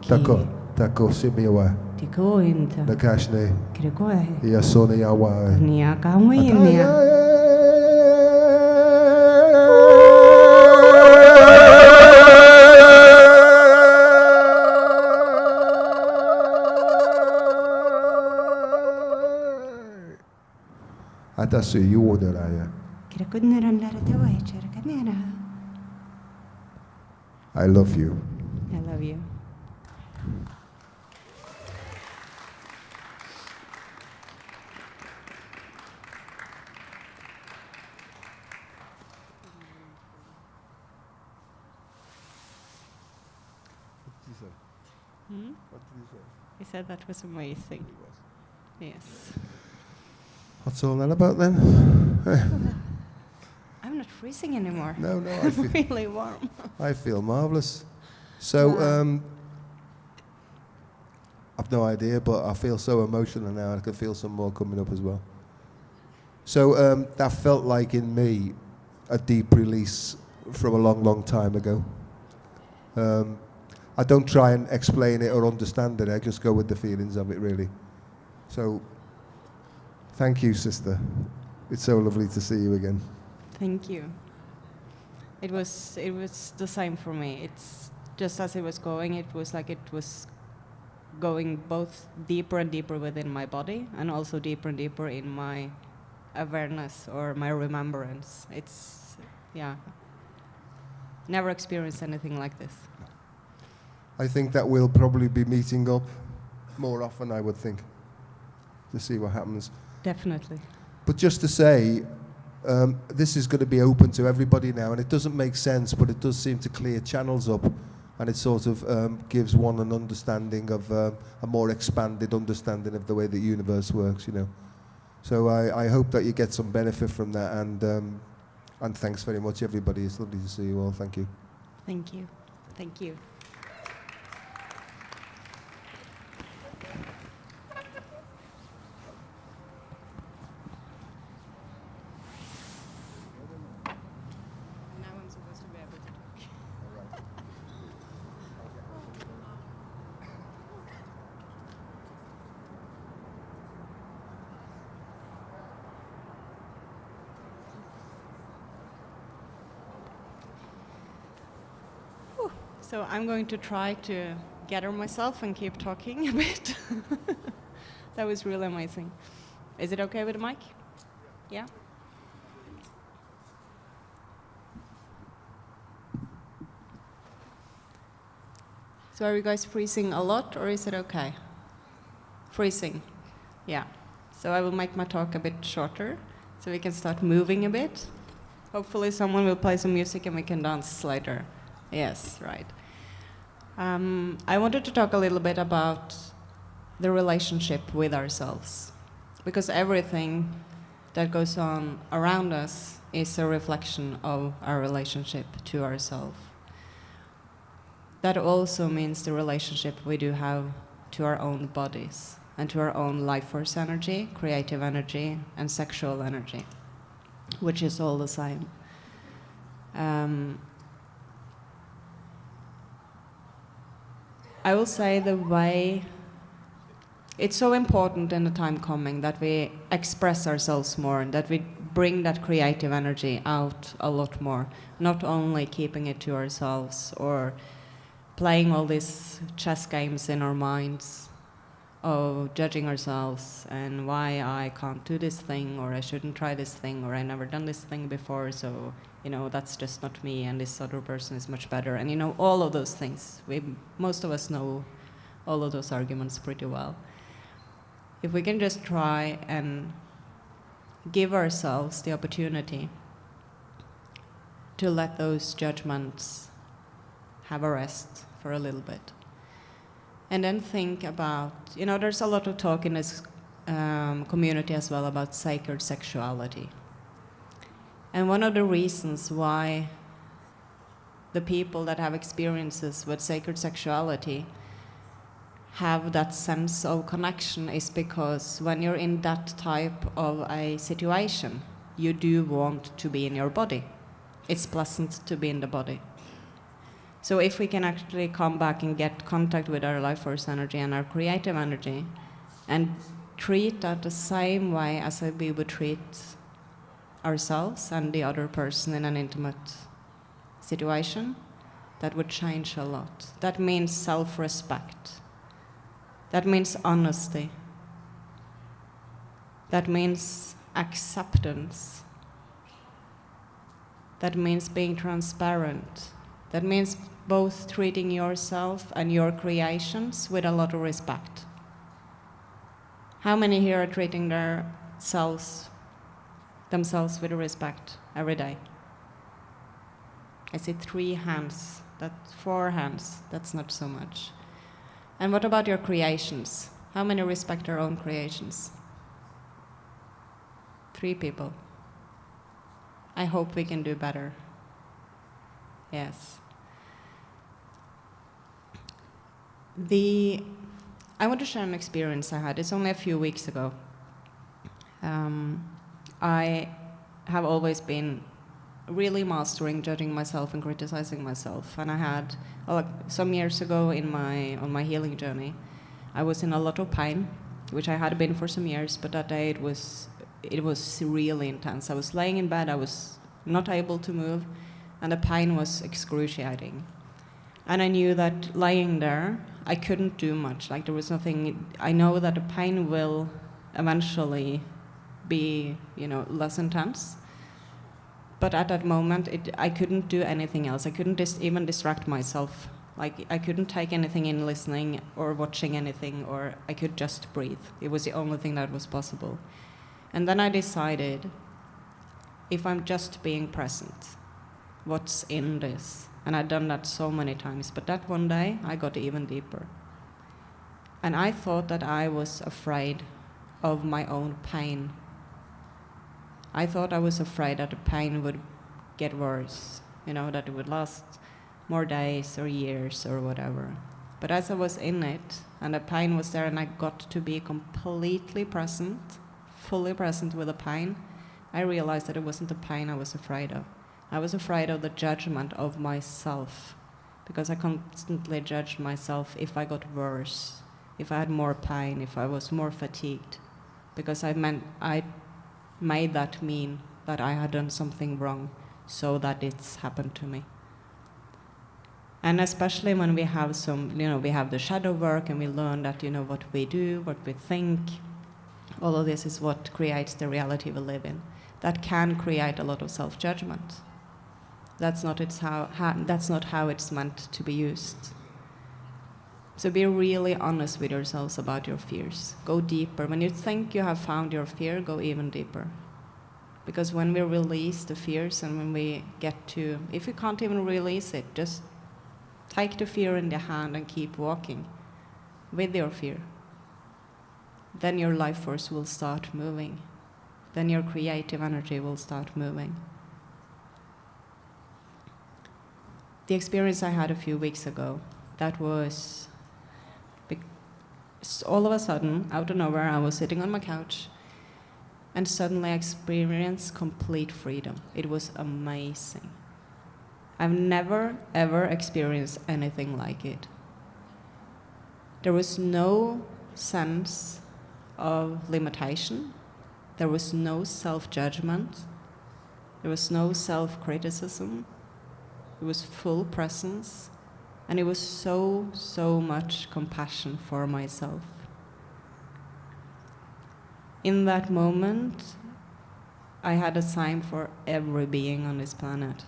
Tako, Tako Simiwa, Nakashne, Yasone Yawa. Atasu Yuodaraya. I love you. I love you. What did you say? He said that was amazing. Yes. What's all that about then? I'm not freezing anymore. No, I I'm feel really warm. I feel marvelous. So, I've no idea, but I feel so emotional now. I can feel some more coming up as well. So that felt like in me a deep release from a long, long time ago. I don't try and explain it or understand it. I just go with the feelings of it, really. So, thank you, sister. It's so lovely to see you again. Thank you. It was the same for me. It's just as it was going, it was like it was going both deeper and deeper within my body and also deeper and deeper in my awareness or my remembrance. It's, yeah, never experienced anything like this. I think that we'll probably be meeting up more often, I would think, to see what happens. Definitely. But just to say, this is going to be open to everybody now, and it doesn't make sense, but it does seem to clear channels up, and it sort of gives one an understanding of a more expanded understanding of the way the universe works, you know. So I hope that you get some benefit from that, and thanks very much, everybody. It's lovely to see you all. Thank you. Thank you. Thank you. So I'm going to try to gather myself and keep talking a bit. That was really amazing. Is it okay with the mic? Yeah? So are you guys freezing a lot, or is it okay? Freezing? Yeah. So I will make my talk a bit shorter, so we can start moving a bit. Hopefully someone will play some music and we can dance later. Yes, right. I wanted to talk a little bit about the relationship with ourselves, because everything that goes on around us is a reflection of our relationship to ourselves. That also means the relationship we do have to our own bodies and to our own life force energy, creative energy, and sexual energy, which is all the same. I will say the way it's so important in the time coming that we express ourselves more, that we bring that creative energy out a lot more, not only keeping it to ourselves or playing all these chess games in our minds of judging ourselves and why I can't do this thing, or I shouldn't try this thing, or I never done this thing before, so that's just not me, and this other person is much better, and all of those things. Most of us know all of those arguments pretty well. If we can just try and give ourselves the opportunity to let those judgments have a rest for a little bit, and then think about, there's a lot of talk in this community as well about sacred sexuality. And one of the reasons why the people that have experiences with sacred sexuality have that sense of connection is because when you're in that type of a situation, you do want to be in your body. it's pleasant to be in the body. So if we can actually come back and get contact with our life force energy and our creative energy and treat that the same way as we would treat ourselves and the other person in an intimate situation, that would change a lot. That means self-respect. That means honesty. That means acceptance. That means being transparent. That means both treating yourself and your creations with a lot of respect. How many here are treating themselves with respect every day? I see 3 hands, that's 4 hands, that's not so much. And what about your creations? How many respect their own creations? 3 people. I hope we can do better. Yes. I want to share an experience I had. It's only a few weeks ago. I have always been really mastering judging myself and criticizing myself. And I had, some years ago on my healing journey, I was in a lot of pain, which I had been for some years, but that day it was really intense. I was laying in bed, I was not able to move, and the pain was excruciating. And I knew that lying there, I couldn't do much. Like there was nothing. I know that the pain will eventually be, less intense. But at that moment, I couldn't do anything else. I couldn't even distract myself. Like I couldn't take anything in listening or watching anything, or I could just breathe. It was the only thing that was possible. And then I decided, if I'm just being present, what's in this? And I'd done that so many times, but that one day I got even deeper. And I thought that I was afraid of my own pain. I thought I was afraid that the pain would get worse, that it would last more days or years or whatever. But as I was in it, and the pain was there, and I got to be completely present, fully present with the pain, I realized that it wasn't the pain I was afraid of. I was afraid of the judgment of myself, because I constantly judged myself if I got worse, if I had more pain, if I was more fatigued, because I made that mean that I had done something wrong so that it's happened to me. And especially when we have we have the shadow work and we learn that, what we do, what we think, all of this is what creates the reality we live in. That can create a lot of self-judgment. That's not how it's meant to be used. So be really honest with yourselves about your fears. Go deeper. When you think you have found your fear, go even deeper. Because when we release the fears and when we get to, if you can't even release it, just take the fear in the hand and keep walking with your fear. Then your life force will start moving. Then your creative energy will start moving. The experience I had a few weeks ago, that was all of a sudden, out of nowhere, I was sitting on my couch and suddenly I experienced complete freedom. It was amazing. I've never, ever experienced anything like it. There was no sense of limitation. There was no self-judgment. There was no self-criticism. It was full presence, and it was so much compassion for myself. In that moment, I had a sign for every being on this planet.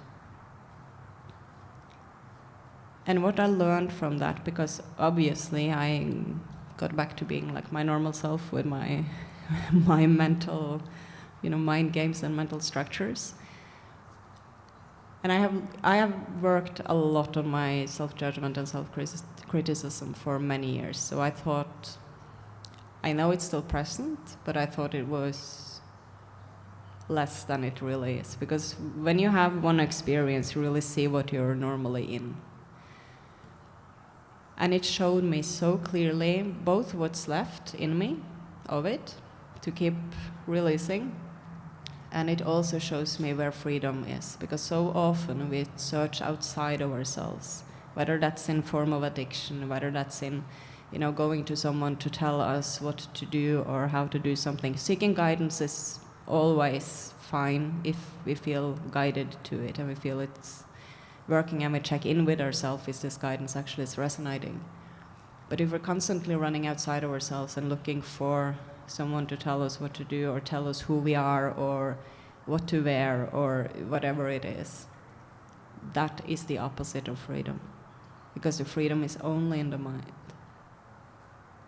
And what I learned from that, because obviously I got back to being like my normal self with my my mental, mind games and mental structures. And I have worked a lot on my self-judgment and self-criticism for many years. So I thought, I know it's still present, but I thought it was less than it really is. Because when you have one experience, you really see what you're normally in. And it showed me so clearly both what's left in me of it to keep releasing, And it also shows me where freedom is, because so often we search outside of ourselves, whether that's in form of addiction, whether that's in, going to someone to tell us what to do or how to do something. Seeking guidance is always fine if we feel guided to it and we feel it's working, and we check in with ourselves, is this guidance actually is resonating? But if we're constantly running outside of ourselves and looking for someone to tell us what to do or tell us who we are or what to wear or whatever it is, that is the opposite of freedom. Because the freedom is only in the mind.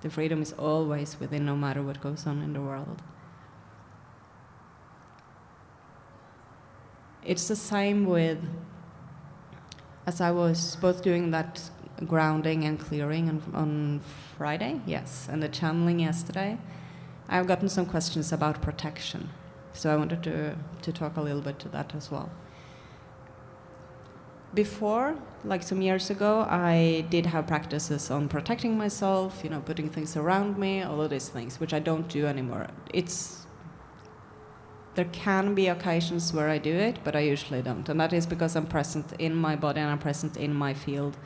The freedom is always within, no matter what goes on in the world. It's the same with, as I was both doing that grounding and clearing on Friday, yes, and the channeling yesterday, I've gotten some questions about protection. So I wanted to talk a little bit to that as well. Before, like some years ago, I did have practices on protecting myself, putting things around me, all of these things, which I don't do anymore. There can be occasions where I do it, but I usually don't. And that is because I'm present in my body and I'm present in my field.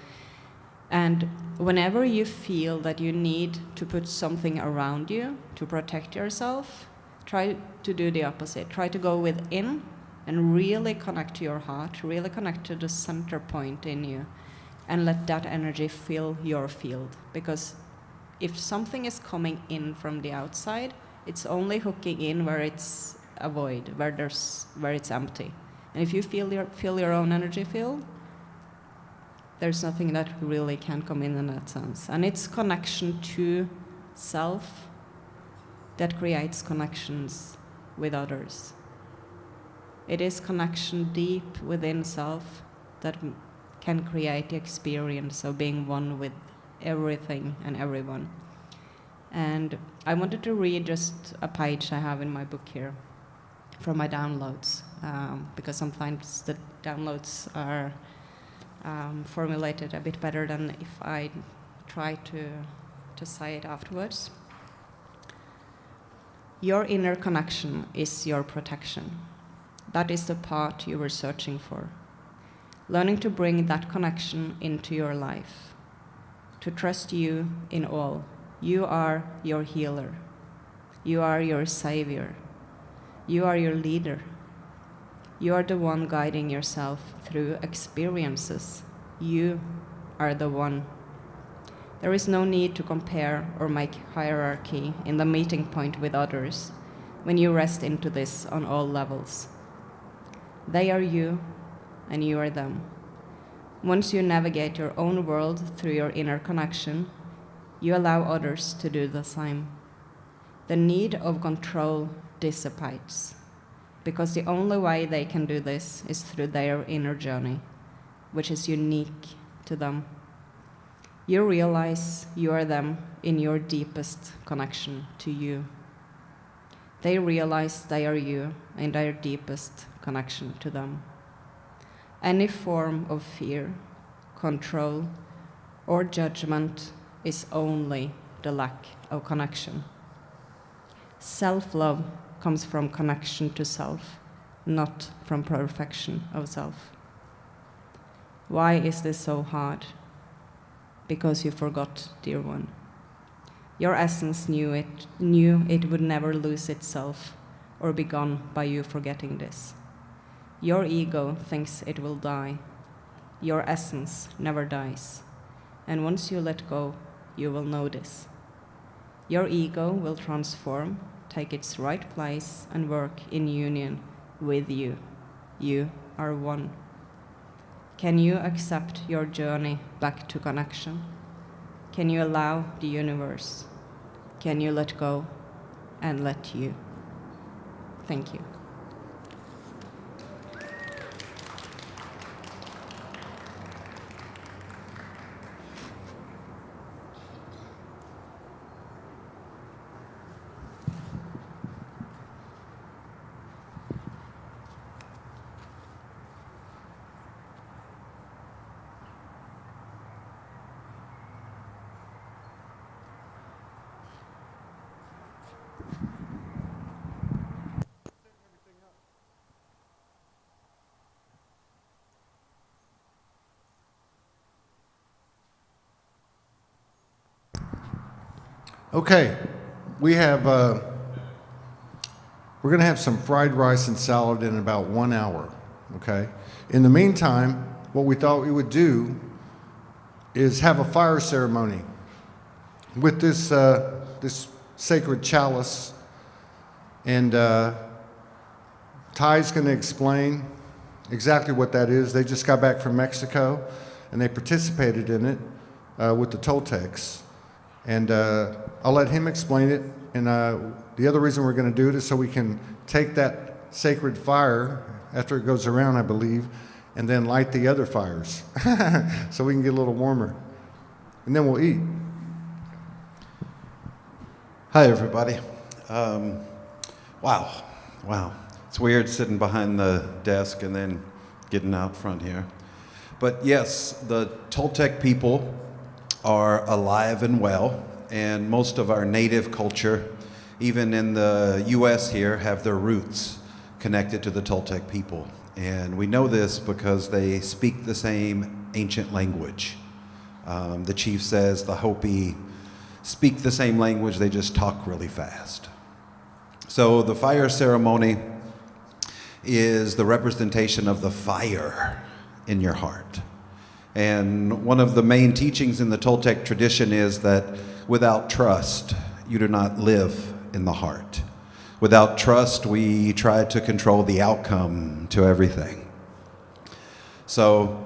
And whenever you feel that you need to put something around you to protect yourself, try to do the opposite. Try to go within and really connect to your heart, really connect to the center point in you, and let that energy fill your field. Because if something is coming in from the outside, it's only hooking in where it's a void, where it's empty. And if you feel your own energy field, there's nothing that really can come in that sense. And it's connection to self that creates connections with others. It is connection deep within self that can create the experience of being one with everything and everyone. And I wanted to read just a page I have in my book here from my downloads, because sometimes the downloads are formulated a bit better than if I try to say it afterwards. Your inner connection is your protection. That is the part you were searching for. Learning to bring that connection into your life, to trust you in all. You are your healer. You are your savior. You are your leader. You are the one guiding yourself through experiences. You are the one. There is no need to compare or make hierarchy in the meeting point with others when you rest into this on all levels. They are you, and you are them. Once you navigate your own world through your inner connection, you allow others to do the same. The need of control dissipates, because the only way they can do this is through their inner journey, which is unique to them. You realize you are them in your deepest connection to you. They realize they are you in their deepest connection to them. Any form of fear, control, or judgment is only the lack of connection. Self-love comes from connection to self, not from perfection of self. Why is this so hard? Because you forgot, dear one. Your essence knew it would never lose itself or be gone by you forgetting this. Your ego thinks it will die. Your essence never dies. And once you let go, you will know this. Your ego will transform, take its right place, and work in union with you. You are one. Can you accept your journey back to connection? Can you allow the universe? Can you let go and let you? Thank you. Okay, we have, we're gonna have some fried rice and salad in about 1 hour, okay? In the meantime, what we thought we would do is have a fire ceremony with this, this sacred chalice. And Ty's gonna explain exactly what that is. They just got back from Mexico and they participated in it with the Toltecs. And I'll let him explain it. And the other reason we're going to do it is so we can take that sacred fire after it goes around, I believe, and then light the other fires so we can get a little warmer. And then we'll eat. Hi, everybody. Wow. It's weird sitting behind the desk and then getting out front here. But yes, the Toltec people are alive and well, and most of our native culture, even in the US here, have their roots connected to the Toltec people. And we know this because they speak the same ancient language. The chief says the Hopi speak the same language, they just talk really fast. So the fire ceremony is the representation of the fire in your heart. And one of the main teachings in the Toltec tradition is that without trust, you do not live in the heart. Without trust, we try to control the outcome to everything. So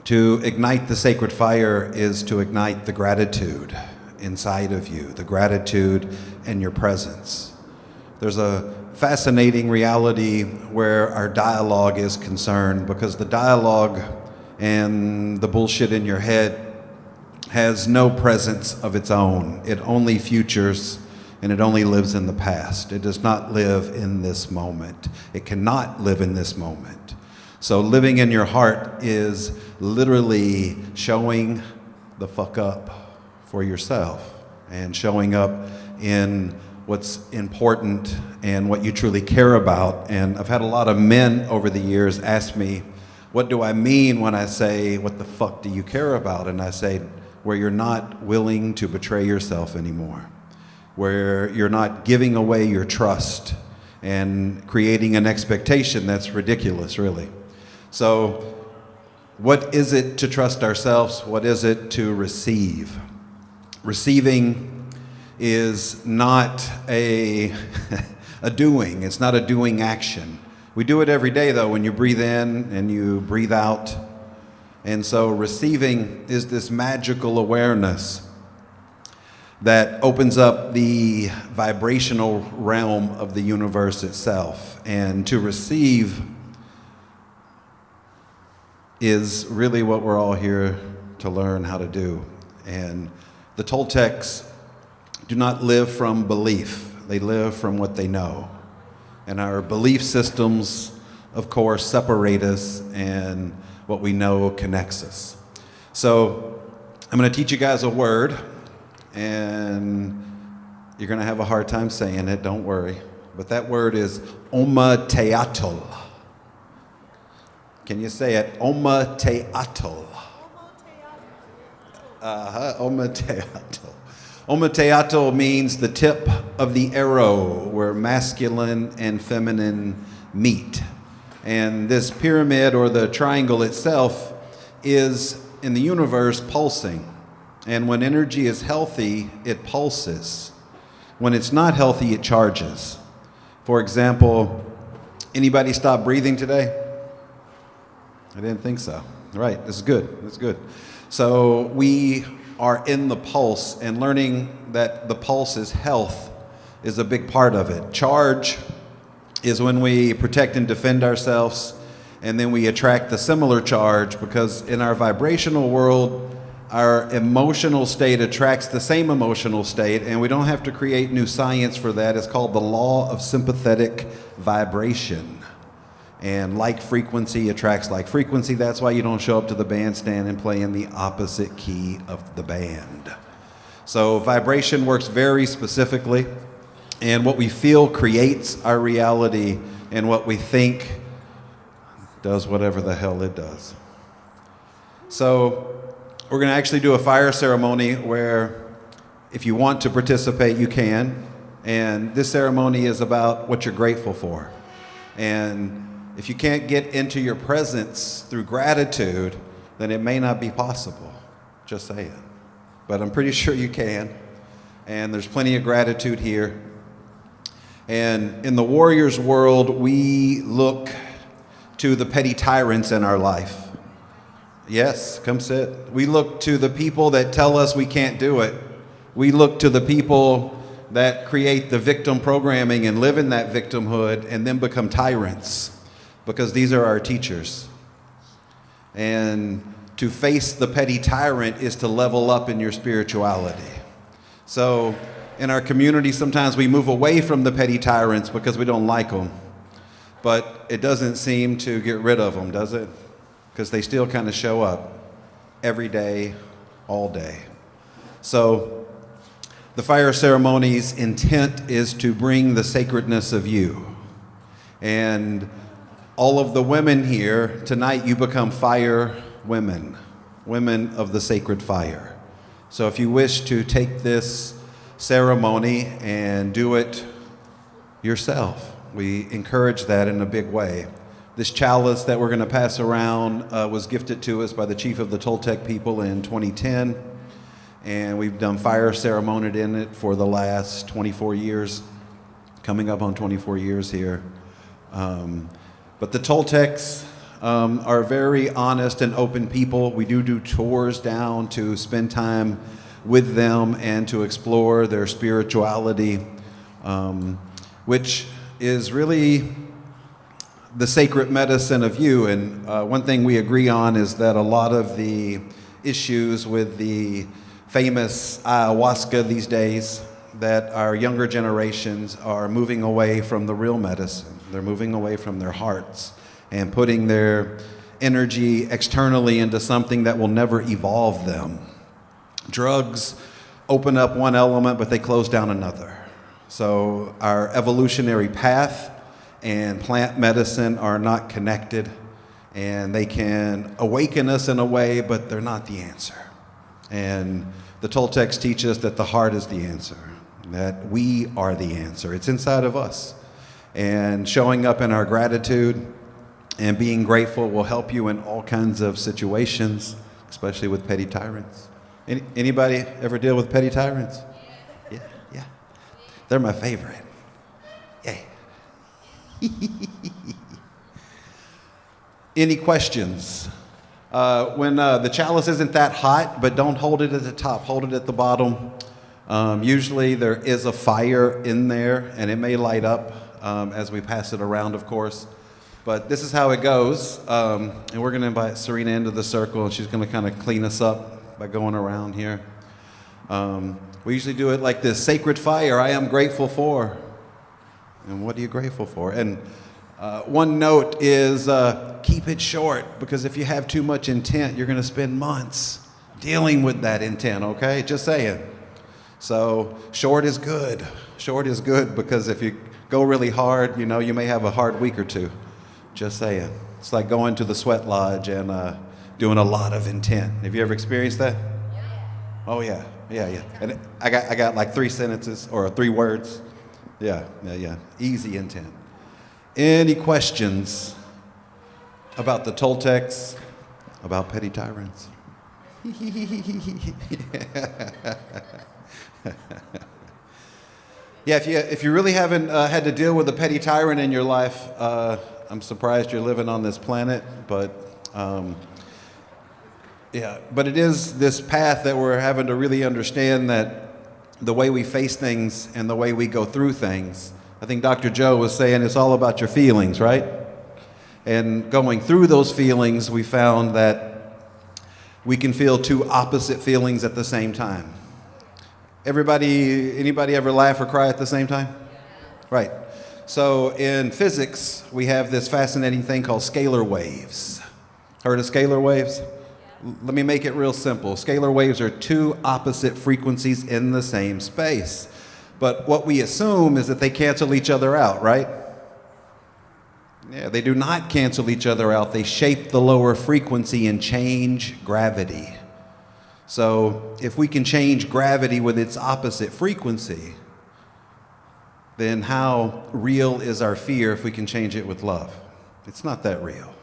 to ignite the sacred fire is to ignite the gratitude inside of you, the gratitude in your presence. There's a fascinating reality where our dialogue is concerned, because the dialogue and the bullshit in your head has no presence of its own. It only futures and it only lives in the past. It does not live in this moment. It cannot live in this moment. So living in your heart is literally showing the fuck up for yourself and showing up in what's important and what you truly care about. And I've had a lot of men over the years ask me, what do I mean when I say, what the fuck do you care about? And I say, where you're not willing to betray yourself anymore, where you're not giving away your trust and creating an expectation that's ridiculous, really. So what is it to trust ourselves? What is it to receive? Receiving is not a doing. It's not a doing action. We do it every day, though, when you breathe in and you breathe out. And so receiving is this magical awareness that opens up the vibrational realm of the universe itself. And to receive is really what we're all here to learn how to do. And the Toltecs do not live from belief. They live from what they know. And our belief systems, of course, separate us, and what we know connects us. So I'm going to teach you guys a word, and you're going to have a hard time saying it, don't worry. But that word is omateatl. Can you say it? Omateatl. Omateatl. Omateatl means the tip of the arrow, where masculine and feminine meet. And this pyramid, or the triangle itself, is in the universe pulsing. And when energy is healthy, it pulses. When it's not healthy, it charges. For example, anybody stop breathing today? I didn't think so. Right, this is good, that's good. So we are in the pulse, and learning that the pulse is health is a big part of it. Charge is when we protect and defend ourselves, and then we attract the similar charge, because in our vibrational world, our emotional state attracts the same emotional state, and we don't have to create new science for that. It's called the law of sympathetic vibration. And like frequency attracts like frequency. That's why you don't show up to the bandstand and play in the opposite key of the band. So vibration works very specifically, and what we feel creates our reality, and what we think does whatever the hell it does. So we're going to actually do a fire ceremony where If you want to participate, you can. And this ceremony is about what you're grateful for. And if you can't get into your presence through gratitude, then it may not be possible. Just saying. But I'm pretty sure you can. And there's plenty of gratitude here. And in the warrior's world, we look to the petty tyrants in our life. Yes, come sit. We look to the people that tell us we can't do it. We look to the people that create the victim programming and live in that victimhood and then become tyrants, because these are our teachers. And to face the petty tyrant is to level up in your spirituality. So in our community, sometimes we move away from the petty tyrants because we don't like them. But it doesn't seem to get rid of them, does it? Because they still kind of show up every day, all day. So the fire ceremony's intent is to bring the sacredness of you. And all of the women here, tonight you become fire women, women of the sacred fire. So if you wish to take this ceremony and do it yourself, we encourage that in a big way. This chalice that we're going to pass around was gifted to us by the chief of the Toltec people in 2010. And we've done fire ceremony in it for the last 24 years, coming up on 24 years here. But the Toltecs are very honest and open people. We do tours down to spend time with them and to explore their spirituality, which is really the sacred medicine of you. And one thing we agree on is that a lot of the issues with the famous ayahuasca these days, that our younger generations are moving away from the real medicine. They're moving away from their hearts and putting their energy externally into something that will never evolve them. Drugs open up one element, but they close down another. So our evolutionary path and plant medicine are not connected, and they can awaken us in a way, but they're not the answer. And the Toltecs teach us that the heart is the answer, that we are the answer. It's inside of us. And showing up in our gratitude and being grateful will help you in all kinds of situations, especially with petty tyrants. Anybody ever deal with petty tyrants? Yeah. They're my favorite. Yay. Any questions? When the chalice isn't that hot, but don't hold it at the top, hold it at the bottom. Usually there is a fire in there, and it may light up as we pass it around, of course. But this is how it goes. And we're going to invite Serena into the circle, and she's going to kind of clean us up by going around here. We usually do it like this: sacred fire, I am grateful for. And what are you grateful for? And one note is keep it short, because if you have too much intent, you're going to spend months dealing with that intent, okay? Just saying. So short is good. Short is good, because if you go really hard, you know, you may have a hard week or two. Just saying. It's like going to the sweat lodge and doing a lot of intent. Have you ever experienced that? Oh, yeah. And I got like 3 sentences or 3 words. Yeah. Easy intent. Any questions about the Toltecs, about petty tyrants? Yeah, if you really haven't had to deal with a petty tyrant in your life, I'm surprised you're living on this planet, but but it is this path that we're having to really understand, that the way we face things and the way we go through things. I think Dr. Joe was saying it's all about your feelings, right? And going through those feelings, we found that we can feel 2 opposite feelings at the same time. Anybody ever laugh or cry at the same time? Right. So in physics, we have this fascinating thing called scalar waves. Heard of scalar waves? Let me make it real simple. Scalar waves are 2 opposite frequencies in the same space. But what we assume is that they cancel each other out, right? Yeah, they do not cancel each other out. They shape the lower frequency and change gravity. So if we can change gravity with its opposite frequency, then how real is our fear if we can change it with love? It's not that real.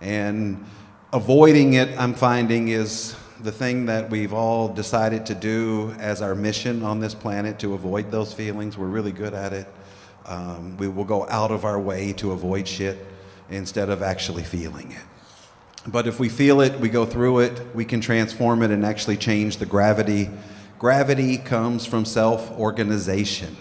And avoiding it, I'm finding, is the thing that we've all decided to do as our mission on this planet, to avoid those feelings. We're really good at it. We will go out of our way to avoid shit instead of actually feeling it. But if we feel it, we go through it, we can transform it and actually change the gravity. Gravity comes from self-organization.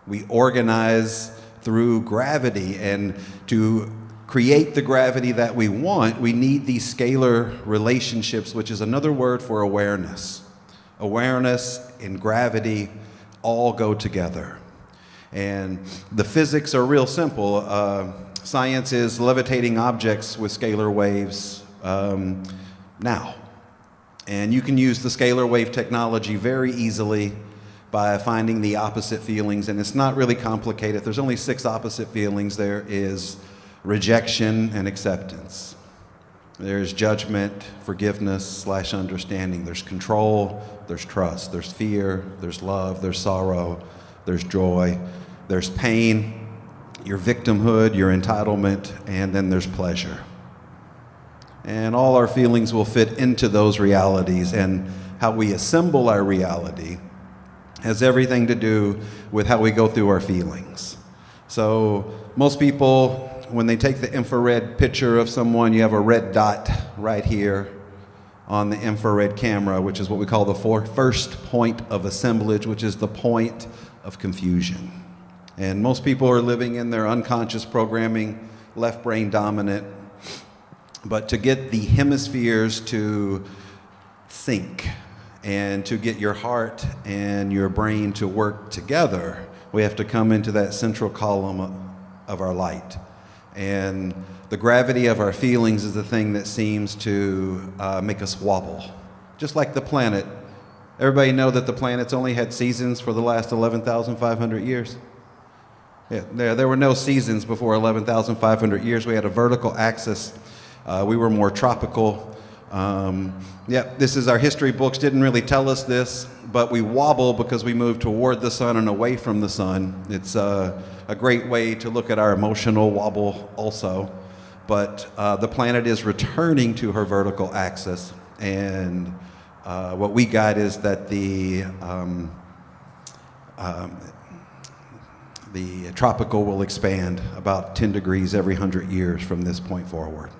We organize through gravity, and to create the gravity that we want, we need these scalar relationships, which is another word for awareness. Awareness and gravity all go together. And the physics are real simple. Science is levitating objects with scalar waves now. And you can use the scalar wave technology very easily by finding the opposite feelings, and it's not really complicated. There's only 6 opposite feelings. There is rejection and acceptance. There's judgment, forgiveness / understanding. There's control, there's trust, there's fear, there's love, there's sorrow, there's joy, there's pain, your victimhood, your entitlement, and then there's pleasure. And all our feelings will fit into those realities, and how we assemble our reality has everything to do with how we go through our feelings. So most people, when they take the infrared picture of someone, you have a red dot right here on the infrared camera, which is what we call the first point of assemblage, which is the point of confusion. And most people are living in their unconscious programming, left brain dominant. But to get the hemispheres to sync and to get your heart and your brain to work together, we have to come into that central column of our light. And the gravity of our feelings is the thing that seems to make us wobble. Just like the planet. Everybody know that the planet's only had seasons for the last 11,500 years? Yeah, there were no seasons before 11,500 years. We had a vertical axis. We were more tropical. This is our history books didn't really tell us this, but we wobble because we move toward the sun and away from the sun. It's a great way to look at our emotional wobble also. But the planet is returning to her vertical axis, and what we got is that the tropical will expand about 10 degrees every 100 years from this point forward.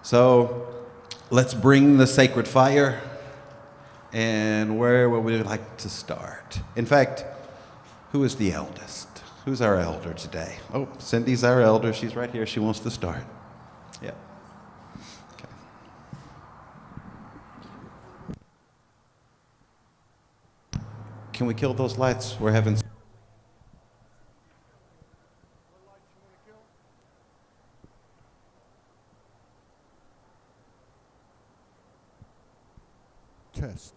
So let's bring the sacred fire. And where would we like to start? In fact, who is the eldest? Who's our elder today? Oh, Cindy's our elder. She's right here. She wants to start. Yeah. Okay. Can we kill those lights? We're having... Test.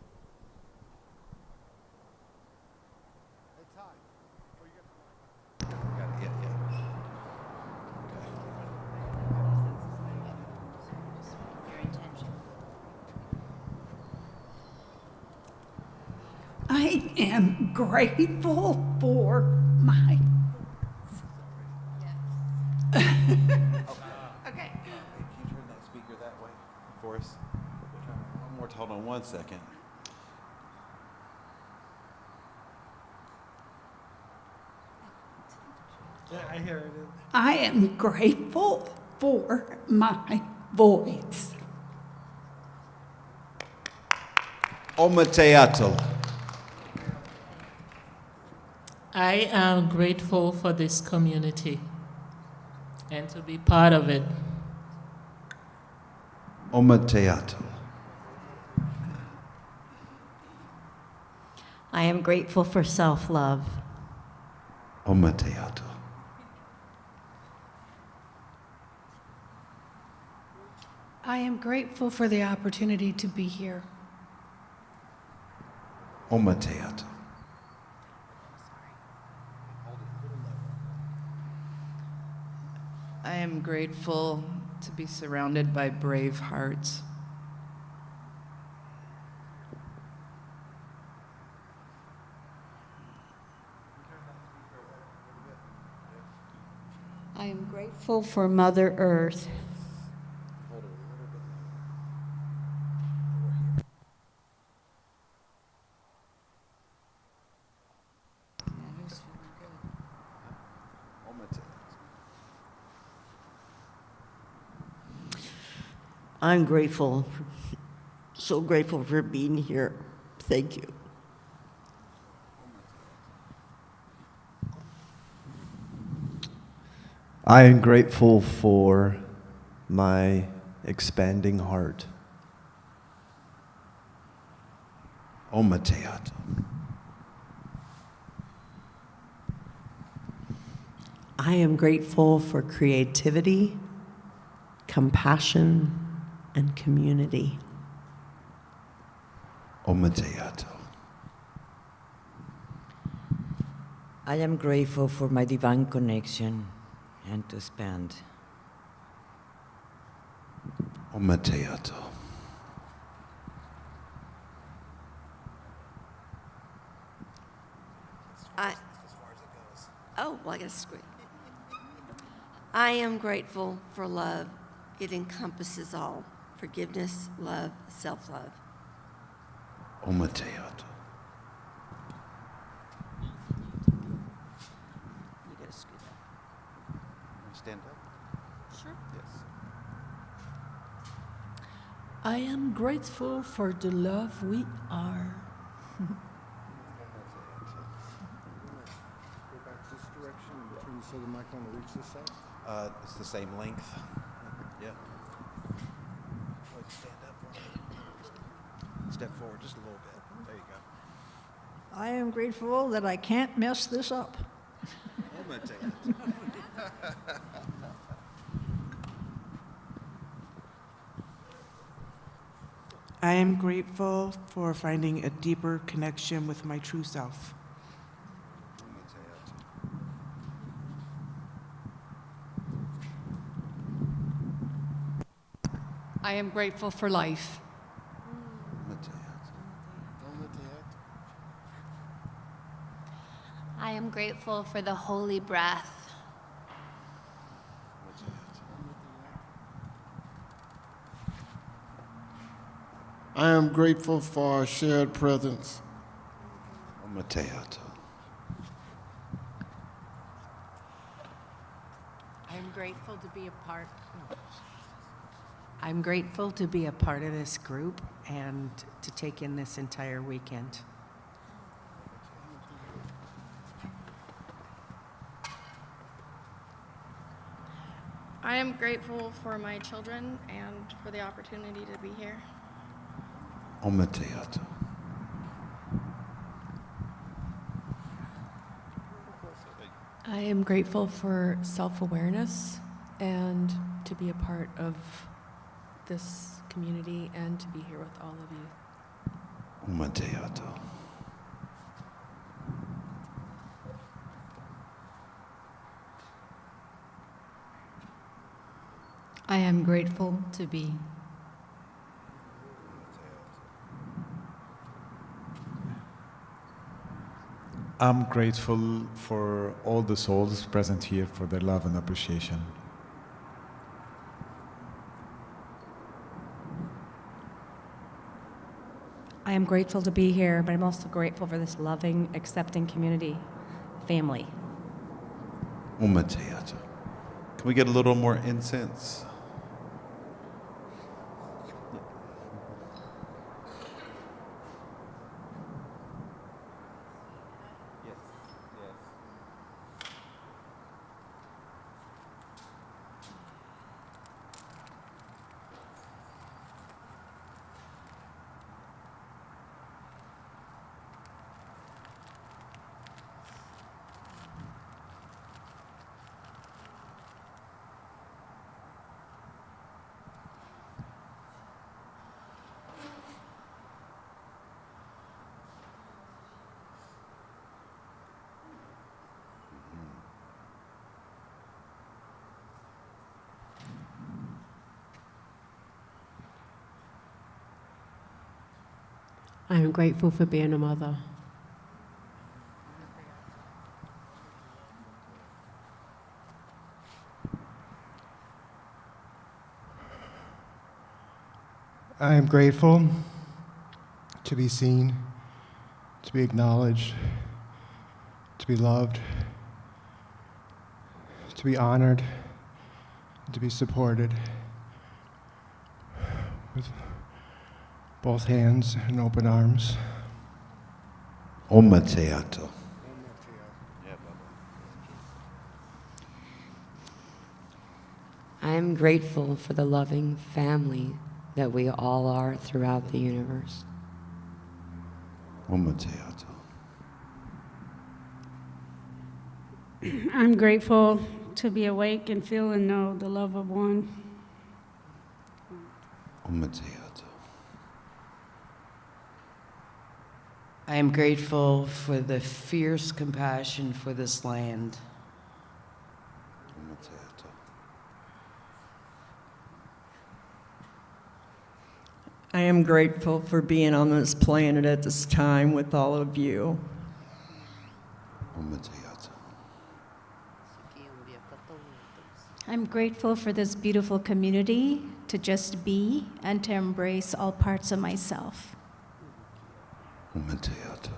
I am grateful for my... Okay. Can you turn that speaker that way for us? One more, hold on 1 second. Yeah, I hear it. I am grateful for my voice. Omateato. I am grateful for this community and to be part of it. Omateato. I am grateful for self-love. Omateato. I am grateful for the opportunity to be here. Omateato. I am grateful to be surrounded by brave hearts. I am grateful for Mother Earth. I'm grateful, so grateful for being here. Thank you. I am grateful for my expanding heart. Omateat. I am grateful for creativity, compassion, and community. Omateat. I am grateful for my divine connection and to expand. Omateat. Oh, well, I guess it's great. I am grateful for love. It encompasses all. Forgiveness, love, self-love. Omateat. You gotta scoot up. Stand up? Sure. Yes. I am grateful for the love we are. So the mic want to reach this side? It's the same length. Yeah. Stand up for me. Step forward just a little bit. There you go. I am grateful that I can't mess this up. I am grateful for finding a deeper connection with my true self. I am grateful for life. I am grateful for the holy breath. I am grateful for our shared presence. Omateat. I'm grateful to be a part. I'm grateful to be a part of this group and to take in this entire weekend. I am grateful for my children and for the opportunity to be here. Omateat. I am grateful for self-awareness and to be a part of this community and to be here with all of you. Omateat. I am grateful to be. I'm grateful for all the souls present here for their love and appreciation. I am grateful to be here, but I'm also grateful for this loving, accepting community, family. Omateat. Can we get a little more incense? I am grateful for being a mother. I am grateful to be seen, to be acknowledged, to be loved, to be honored, to be supported with both hands and open arms. Omateato. I am grateful for the loving family that we all are throughout the universe. Omateato. I'm grateful to be awake and feel and know the love of one. Omateato. I am grateful for the fierce compassion for this land. Omateato. I am grateful for being on this planet at this time with all of you. Omateato. I'm grateful for this beautiful community to just be and to embrace all parts of myself. Omateato.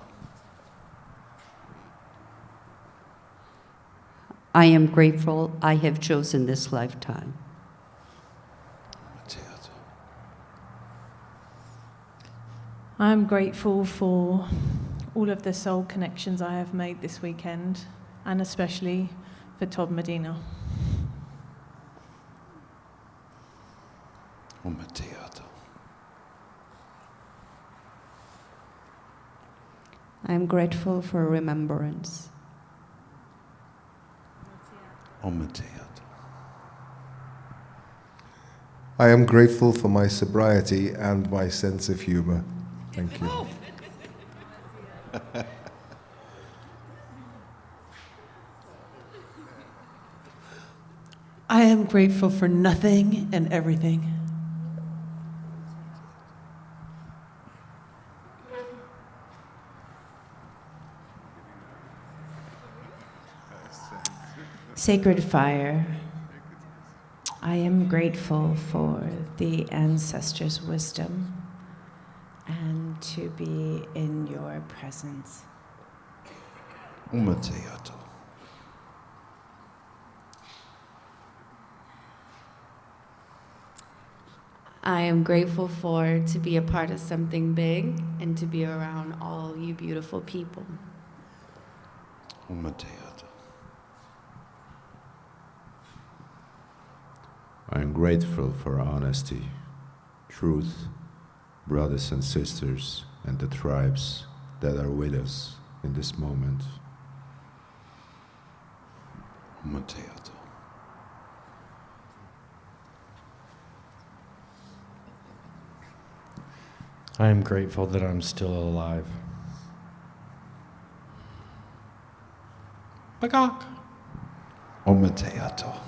I am grateful I have chosen this lifetime. I'm grateful for all of the soul connections I have made this weekend, and especially for Todd Medina. Omateato. I'm grateful for remembrance. Omateato. I am grateful for my sobriety and my sense of humor. Thank you. I am grateful for nothing and everything. Sacred fire, I am grateful for the ancestors' wisdom and to be in your presence. Omateato. I am grateful to be a part of something big and to be around all you beautiful people. Omateato. I am grateful for honesty, truth, brothers and sisters, and the tribes that are with us in this moment. Omateato. I am grateful that I'm still alive. Bagok. Omateato.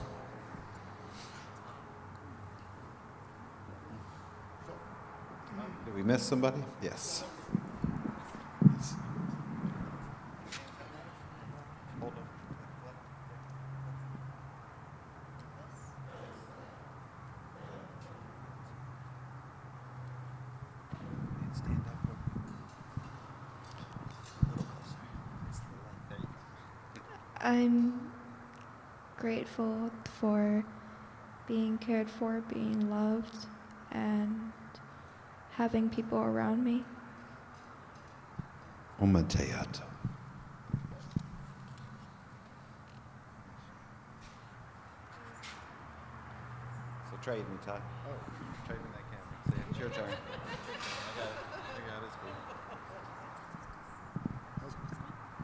Did we miss somebody? Yes. I'm grateful for being cared for, being loved, and having people around me. Omateato. So trade me, Ty. Oh, trade me that camera. See, it's your turn. I got it. It's cool.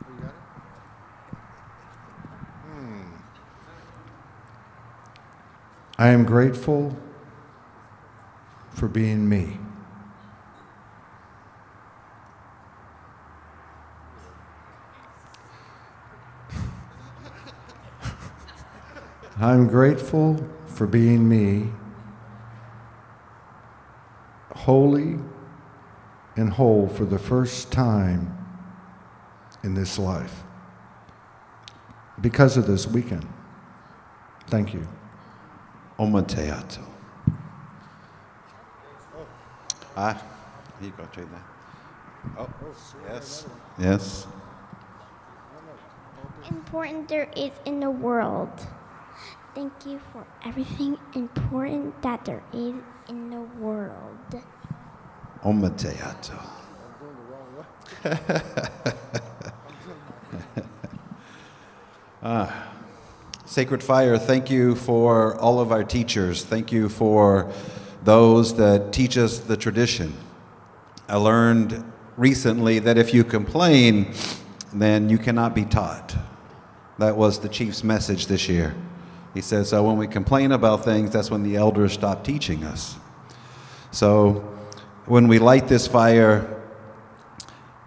Oh, you got it? I am grateful for being me. I'm grateful for being me, holy and whole for the first time in this life because of this weekend. Thank you. Omateato. Here you go, trade that. Oh, yes, yes. Important there is in the world. Thank you for everything important that there is in the world. Omateato. Sacred Fire, thank you for all of our teachers. Thank you for those that teach us the tradition. I learned recently that if you complain, then you cannot be taught. That was the chief's message this year. He says, so when we complain about things, that's when the elders stop teaching us. So when we light this fire,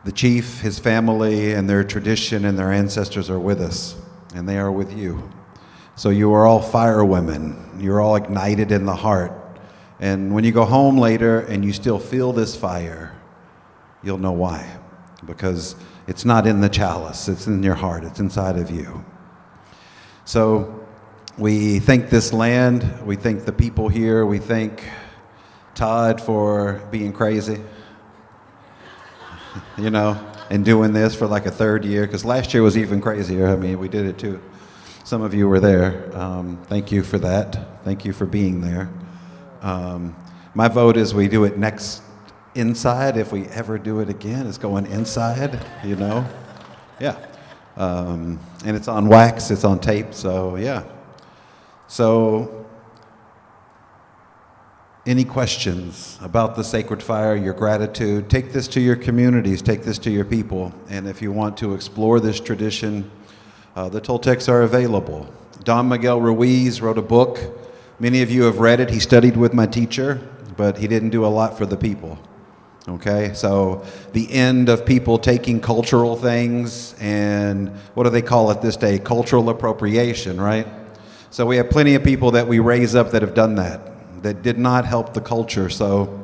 the chief, his family, and their tradition and their ancestors are with us, and they are with you. So you are all fire women. You're all ignited in the heart. And when you go home later and you still feel this fire, you'll know why. Because it's not in the chalice, it's in your heart, it's inside of you. So we thank this land, we thank the people here, we thank Todd for being crazy, you know, and doing this for like a third year, because last year was even crazier. I mean, we did it too. Some of you were there. Thank you for that. Thank you for being there. My vote is we do it next inside. If we ever do it again, it's going inside, you know? Yeah. And it's on wax, it's on tape, so yeah. So, any questions about the sacred fire, your gratitude? Take this to your communities, take this to your people. And if you want to explore this tradition, the Toltecs are available. Don Miguel Ruiz wrote a book. Many of you have read it. He studied with my teacher, but he didn't do a lot for the people. Okay, so the end of people taking cultural things and what do they call it this day? Cultural appropriation, right? So we have plenty of people that we raise up that have done that did not help the culture. So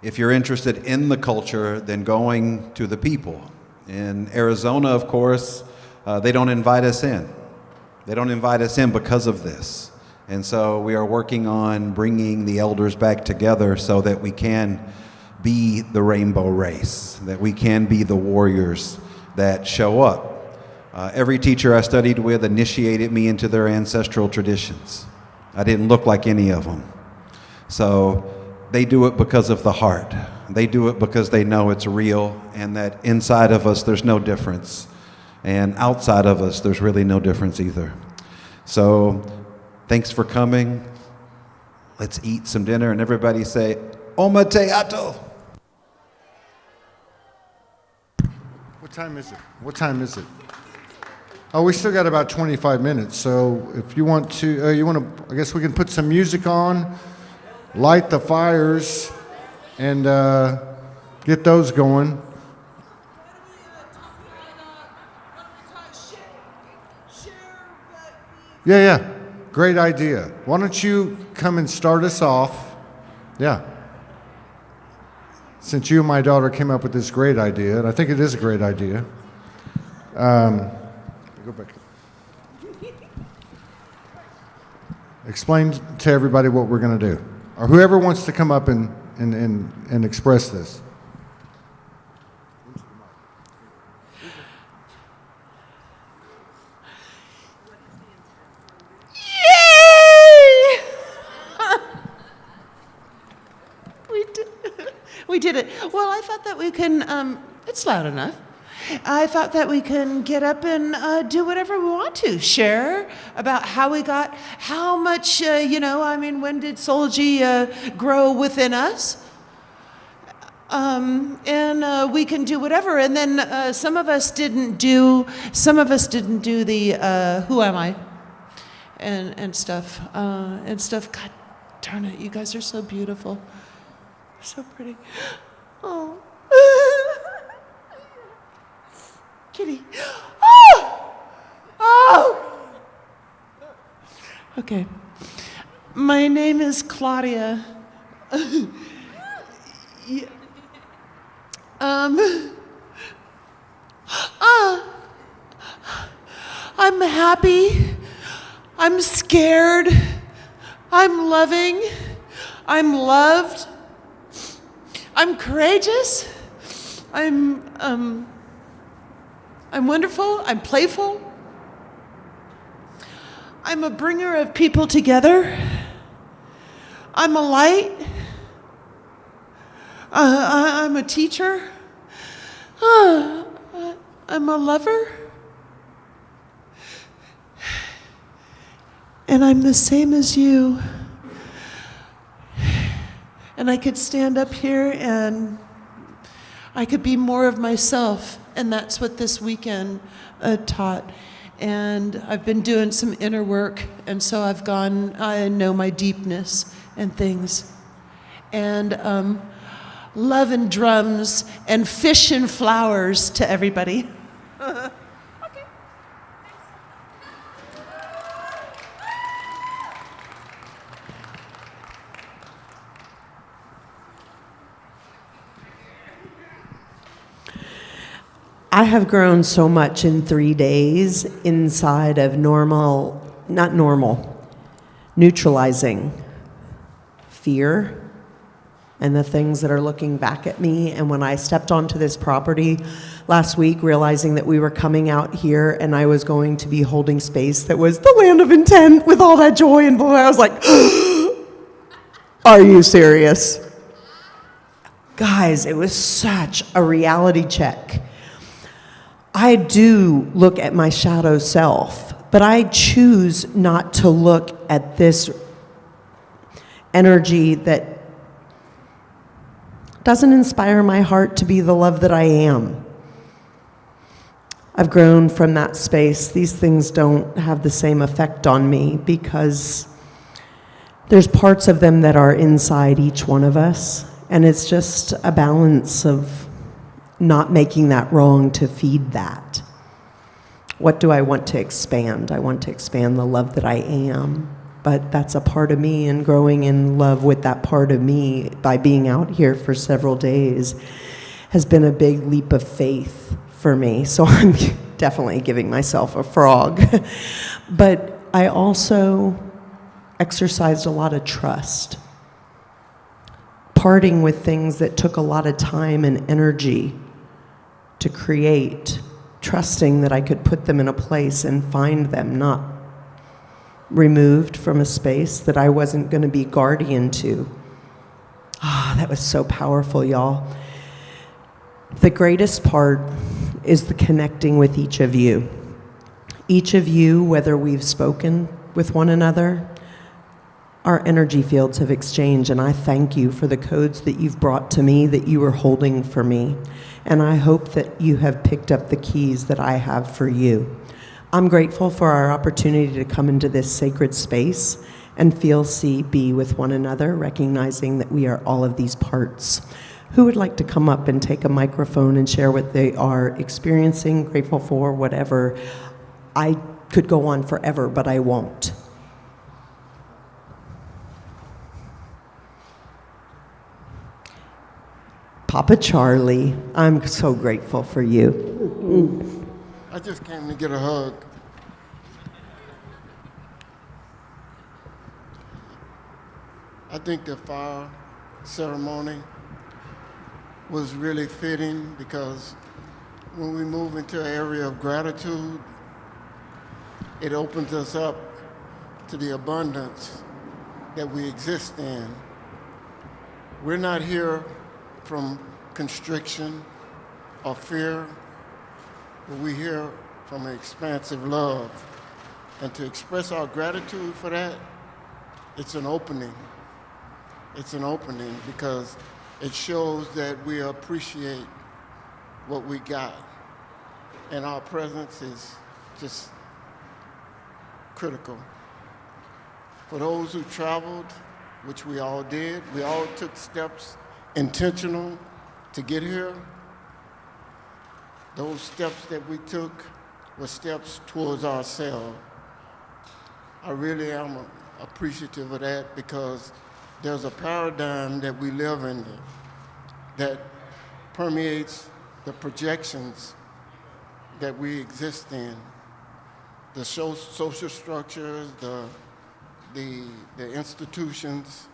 if you're interested in the culture, then going to the people. In Arizona, of course, they don't invite us in. They don't invite us in because of this. And so we are working on bringing the elders back together so that we can be the rainbow race, that we can be the warriors that show up. Every teacher I studied with initiated me into their ancestral traditions. I didn't look like any of them. So they do it because of the heart. They do it because they know it's real and that inside of us there's no difference. And outside of us there's really no difference either. So thanks for coming. Let's eat some dinner and everybody say, Omateato. What time is it? What time is it? Oh, we still got about 25 minutes. So if you want to, I guess we can put some music on, light the fires, and get those going. Yeah. Great idea. Why don't you come and start us off? Yeah. Since you and my daughter came up with this great idea, and I think it is a great idea. Go back. Explain to everybody what we're going to do. Or whoever wants to come up and express this. We did it. Well, I thought that we can, it's loud enough. I thought that we can get up and do whatever we want to, share about how we got, how much, when did Soulogy grow within us? And we can do whatever. And then some of us didn't do the who am I and stuff. God darn it, you guys are so beautiful. So pretty. Oh. Kitty. Oh! Okay. My name is Claudia. Yeah. I'm happy. I'm scared. I'm loving. I'm loved. I'm courageous. I'm wonderful. I'm playful. I'm a bringer of people together. I'm a light. I'm a teacher. I'm a lover. And I'm the same as you. And I could stand up here and I could be more of myself. And that's what this weekend taught. And I've been doing some inner work. And so I know my deepness and things. And love and drums and fish and flowers to everybody. I have grown so much in 3 days inside of neutralizing fear and the things that are looking back at me. And when I stepped onto this property last week, realizing that we were coming out here and I was going to be holding space that was the land of intent with all that joy and I was like, are you serious? Guys, it was such a reality check. I do look at my shadow self, but I choose not to look at this energy that doesn't inspire my heart to be the love that I am. I've grown from that space. These things don't have the same effect on me because there's parts of them that are inside each one of us, and it's just a balance of not making that wrong to feed that. What do I want to expand? I want to expand the love that I am, but that's a part of me, and growing in love with that part of me by being out here for several days has been a big leap of faith for me. So I'm definitely giving myself a frog. But I also exercised a lot of trust, parting with things that took a lot of time and energy to create, trusting that I could put them in a place and find them, not removed from a space that I wasn't going to be guardian to. That was so powerful, y'all. The greatest part is the connecting with each of you. Each of you, whether we've spoken with one another, our energy fields have exchanged, and I thank you for the codes that you've brought to me, that you are holding for me. And I hope that you have picked up the keys that I have for you. I'm grateful for our opportunity to come into this sacred space and feel, see, be with one another, recognizing that we are all of these parts. Who would like to come up and take a microphone and share what they are experiencing, grateful for, whatever? I could go on forever, but I won't. Papa Charlie, I'm so grateful for you. I just came to get a hug. I think the fire ceremony was really fitting because when we move into an area of gratitude, it opens us up to the abundance that we exist in. We're not here from constriction or fear, but we hear from an expansive love. And to express our gratitude for that, it's an opening. It's an opening because it shows that we appreciate what we got. And our presence is just critical. For those who traveled, which we all did, we all took steps intentional to get here. Those steps that we took were steps towards ourselves. I really am appreciative of that because there's a paradigm that we live in that permeates the projections that we exist in, the social structures, the institutions.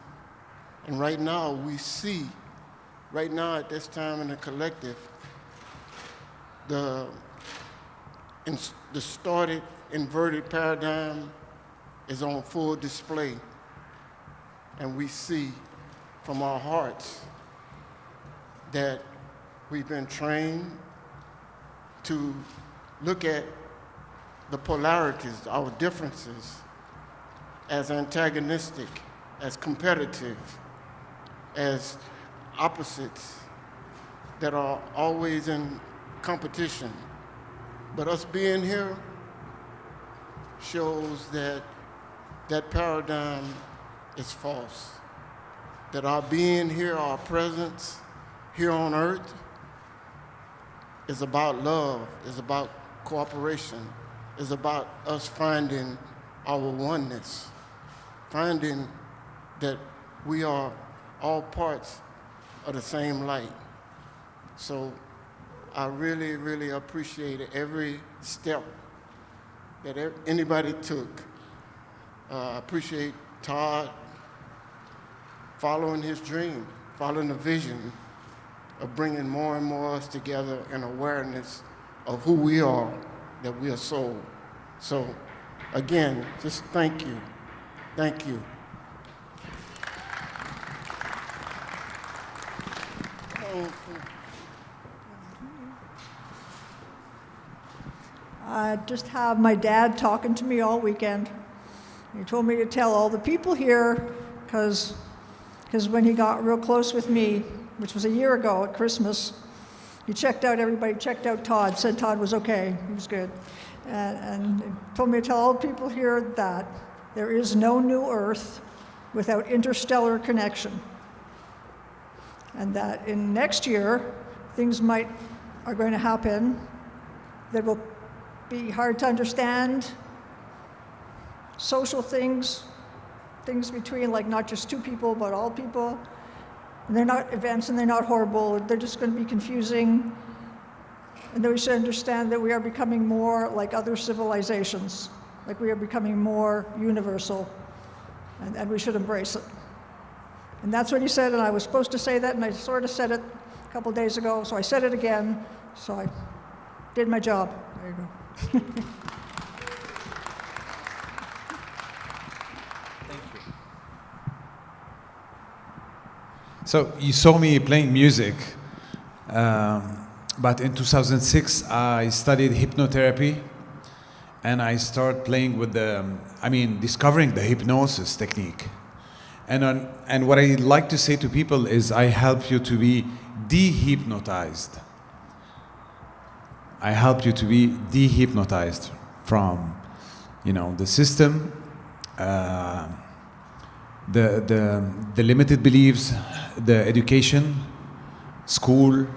And right now we see right now at this time in the collective, the distorted, inverted paradigm is on full display. And we see from our hearts that we've been trained to look at the polarities, our differences, as antagonistic, as competitive, as opposites that are always in competition. But us being here shows that that paradigm is false. That our being here, our presence here on earth is about love, is about cooperation, is about us finding our oneness, finding that we are all parts of the same light. So I really, really appreciate every step that anybody took. I appreciate Todd following his dream, following the vision of bringing more and more of us together in awareness of who we are, that we are soul. So again, just thank you. Thank you. I just have my dad talking to me all weekend. He told me to tell all the people here, because when he got real close with me, which was a year ago at Christmas, he checked out everybody, checked out Todd, said Todd was okay, he was good. And he told me to tell all the people here that there is no new Earth without interstellar connection. And that in next year, things are going to happen that will be hard to understand. Social things between like not just two people, but all people. And they're not events and they're not horrible, they're just going to be confusing. And then we should understand that we are becoming more like other civilizations, like we are becoming more universal, and we should embrace it. And that's what he said, and I was supposed to say that, and I sort of said it a couple days ago, so I said it again, so I did my job. There you go. So you saw me playing music, but in 2006 I studied hypnotherapy, and I started playing with discovering the hypnosis technique. And what I like to say to people is I help you to be dehypnotized. I help you to be dehypnotized from, the system, the limited beliefs, the education, school,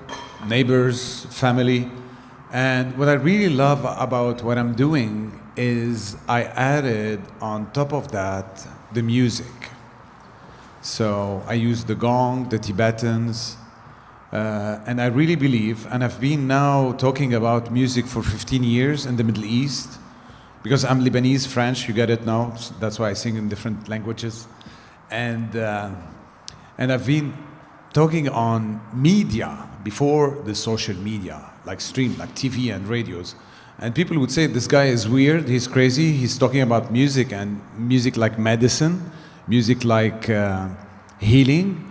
neighbors, family. And what I really love about what I'm doing is I added on top of that the music. So I use the gong, the Tibetans, and I really believe, and I've been now talking about music for 15 years in the Middle East, because I'm Lebanese, French, you get it now, that's why I sing in different languages. And I've been talking on media before the social media, like stream, like TV and radios. And people would say, this guy is weird, he's crazy, he's talking about music, and music like medicine, music like healing.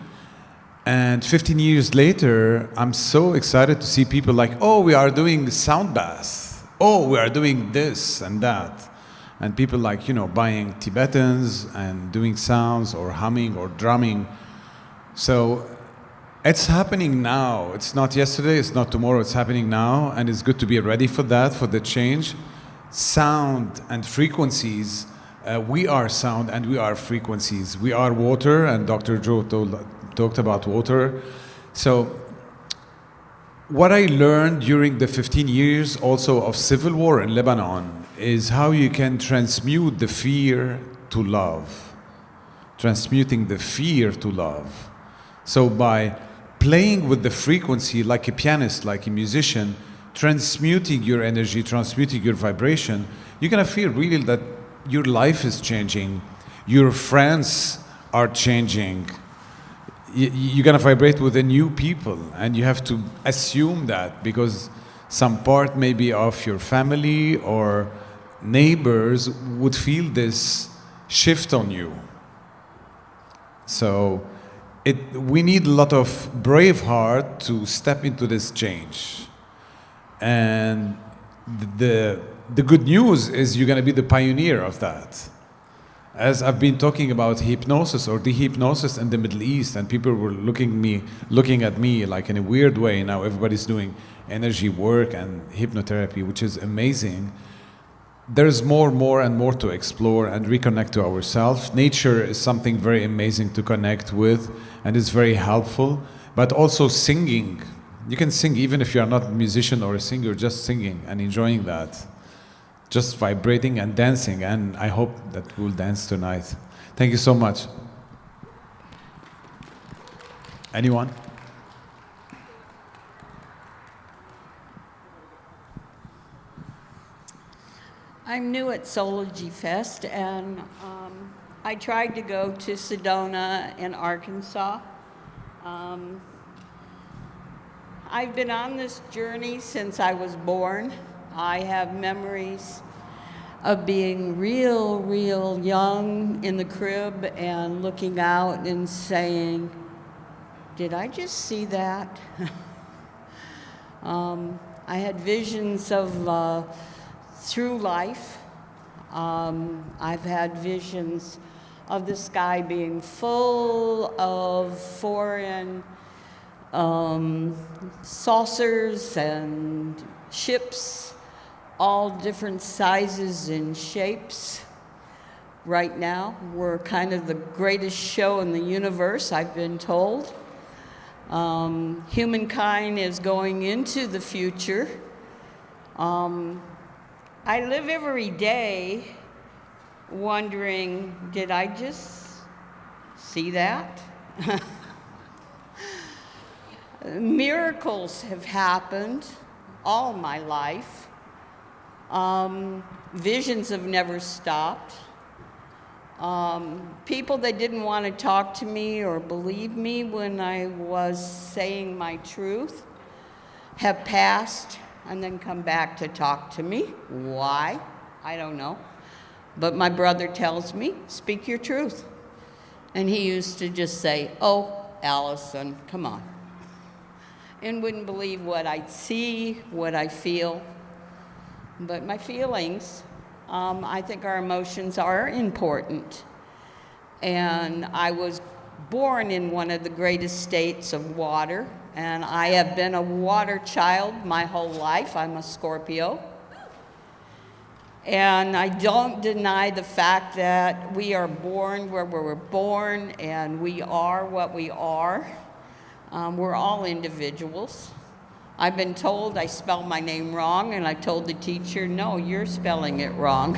And 15 years later, I'm so excited to see people like, oh, we are doing sound bath. Oh, we are doing this and that. And people like, buying Tibetans and doing sounds or humming or drumming. So it's happening now. It's not yesterday, it's not tomorrow, it's happening now. And it's good to be ready for that, for the change. Sound and frequencies, we are sound and we are frequencies. We are water, and Dr. Joe talked about water. So what I learned during the 15 years also of civil war in Lebanon is how you can transmute the fear to love. Transmuting the fear to love. So by playing with the frequency like a pianist, like a musician, transmuting your energy, transmuting your vibration, you're gonna feel really that your life is changing, your friends are changing, you're gonna vibrate with the new people, and you have to assume that because some part maybe of your family or neighbors would feel this shift on you. So we need a lot of brave heart to step into this change. And the good news is you're going to be the pioneer of that. As I've been talking about hypnosis or dehypnosis in the Middle East, and people were looking at me like in a weird way. Now everybody's doing energy work and hypnotherapy, which is amazing. There's more and more to explore and reconnect to ourselves. Nature is something very amazing to connect with, and it's very helpful. But also singing. You can sing even if you're not a musician or a singer, just singing and enjoying that. Just vibrating and dancing, and I hope that we'll dance tonight. Thank you so much. Anyone? I'm new at Soulogy Fest, and I tried to go to Sedona in Arkansas. I've been on this journey since I was born. I have memories of being real young in the crib and looking out and saying, did I just see that? I had visions of through life. I've had visions of the sky being full of foreign saucers and ships, all different sizes and shapes. Right now, we're kind of the greatest show in the universe, I've been told. Humankind is going into the future. I live every day wondering, did I just see that? Miracles have happened all my life. Visions have never stopped. People that didn't want to talk to me or believe me when I was saying my truth have passed and then come back to talk to me. Why? I don't know. But my brother tells me, speak your truth. And he used to just say, oh, Allison, come on. And wouldn't believe what I see, what I feel. But my feelings, I think our emotions are important. And I was born in one of the greatest states of water, and I have been a water child my whole life. I'm a Scorpio. And I don't deny the fact that we are born where we were born, and we are what we are. We're all individuals. I've been told I spelled my name wrong, and I told the teacher, no, you're spelling it wrong.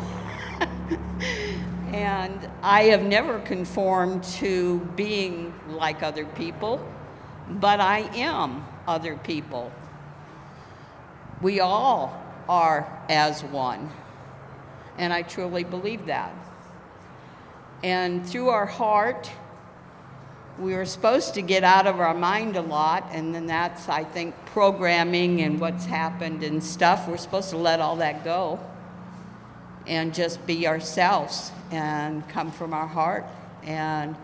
And I have never conformed to being like other people, but I am other people. We all are as one, and I truly believe that. And through our heart, we are supposed to get out of our mind a lot, and then that's, I think, programming and what's happened and stuff. We're supposed to let all that go and just be ourselves and come from our heart. And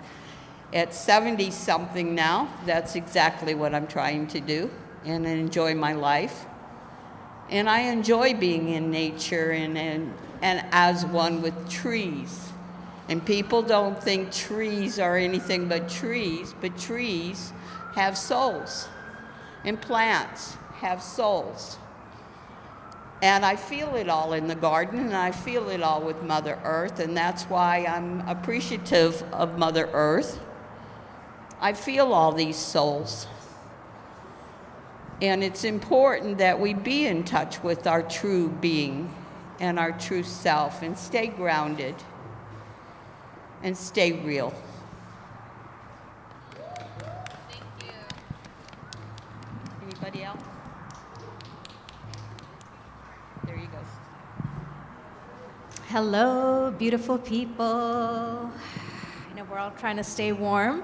at 70-something now, that's exactly what I'm trying to do and enjoy my life. And I enjoy being in nature and as one with trees. And people don't think trees are anything but trees have souls. And plants have souls. And I feel it all in the garden, and I feel it all with Mother Earth, and that's why I'm appreciative of Mother Earth. I feel all these souls. And it's important that we be in touch with our true being and our true self and stay grounded and stay real. Thank you. Anybody else? There you go. Hello, beautiful people. I know we're all trying to stay warm.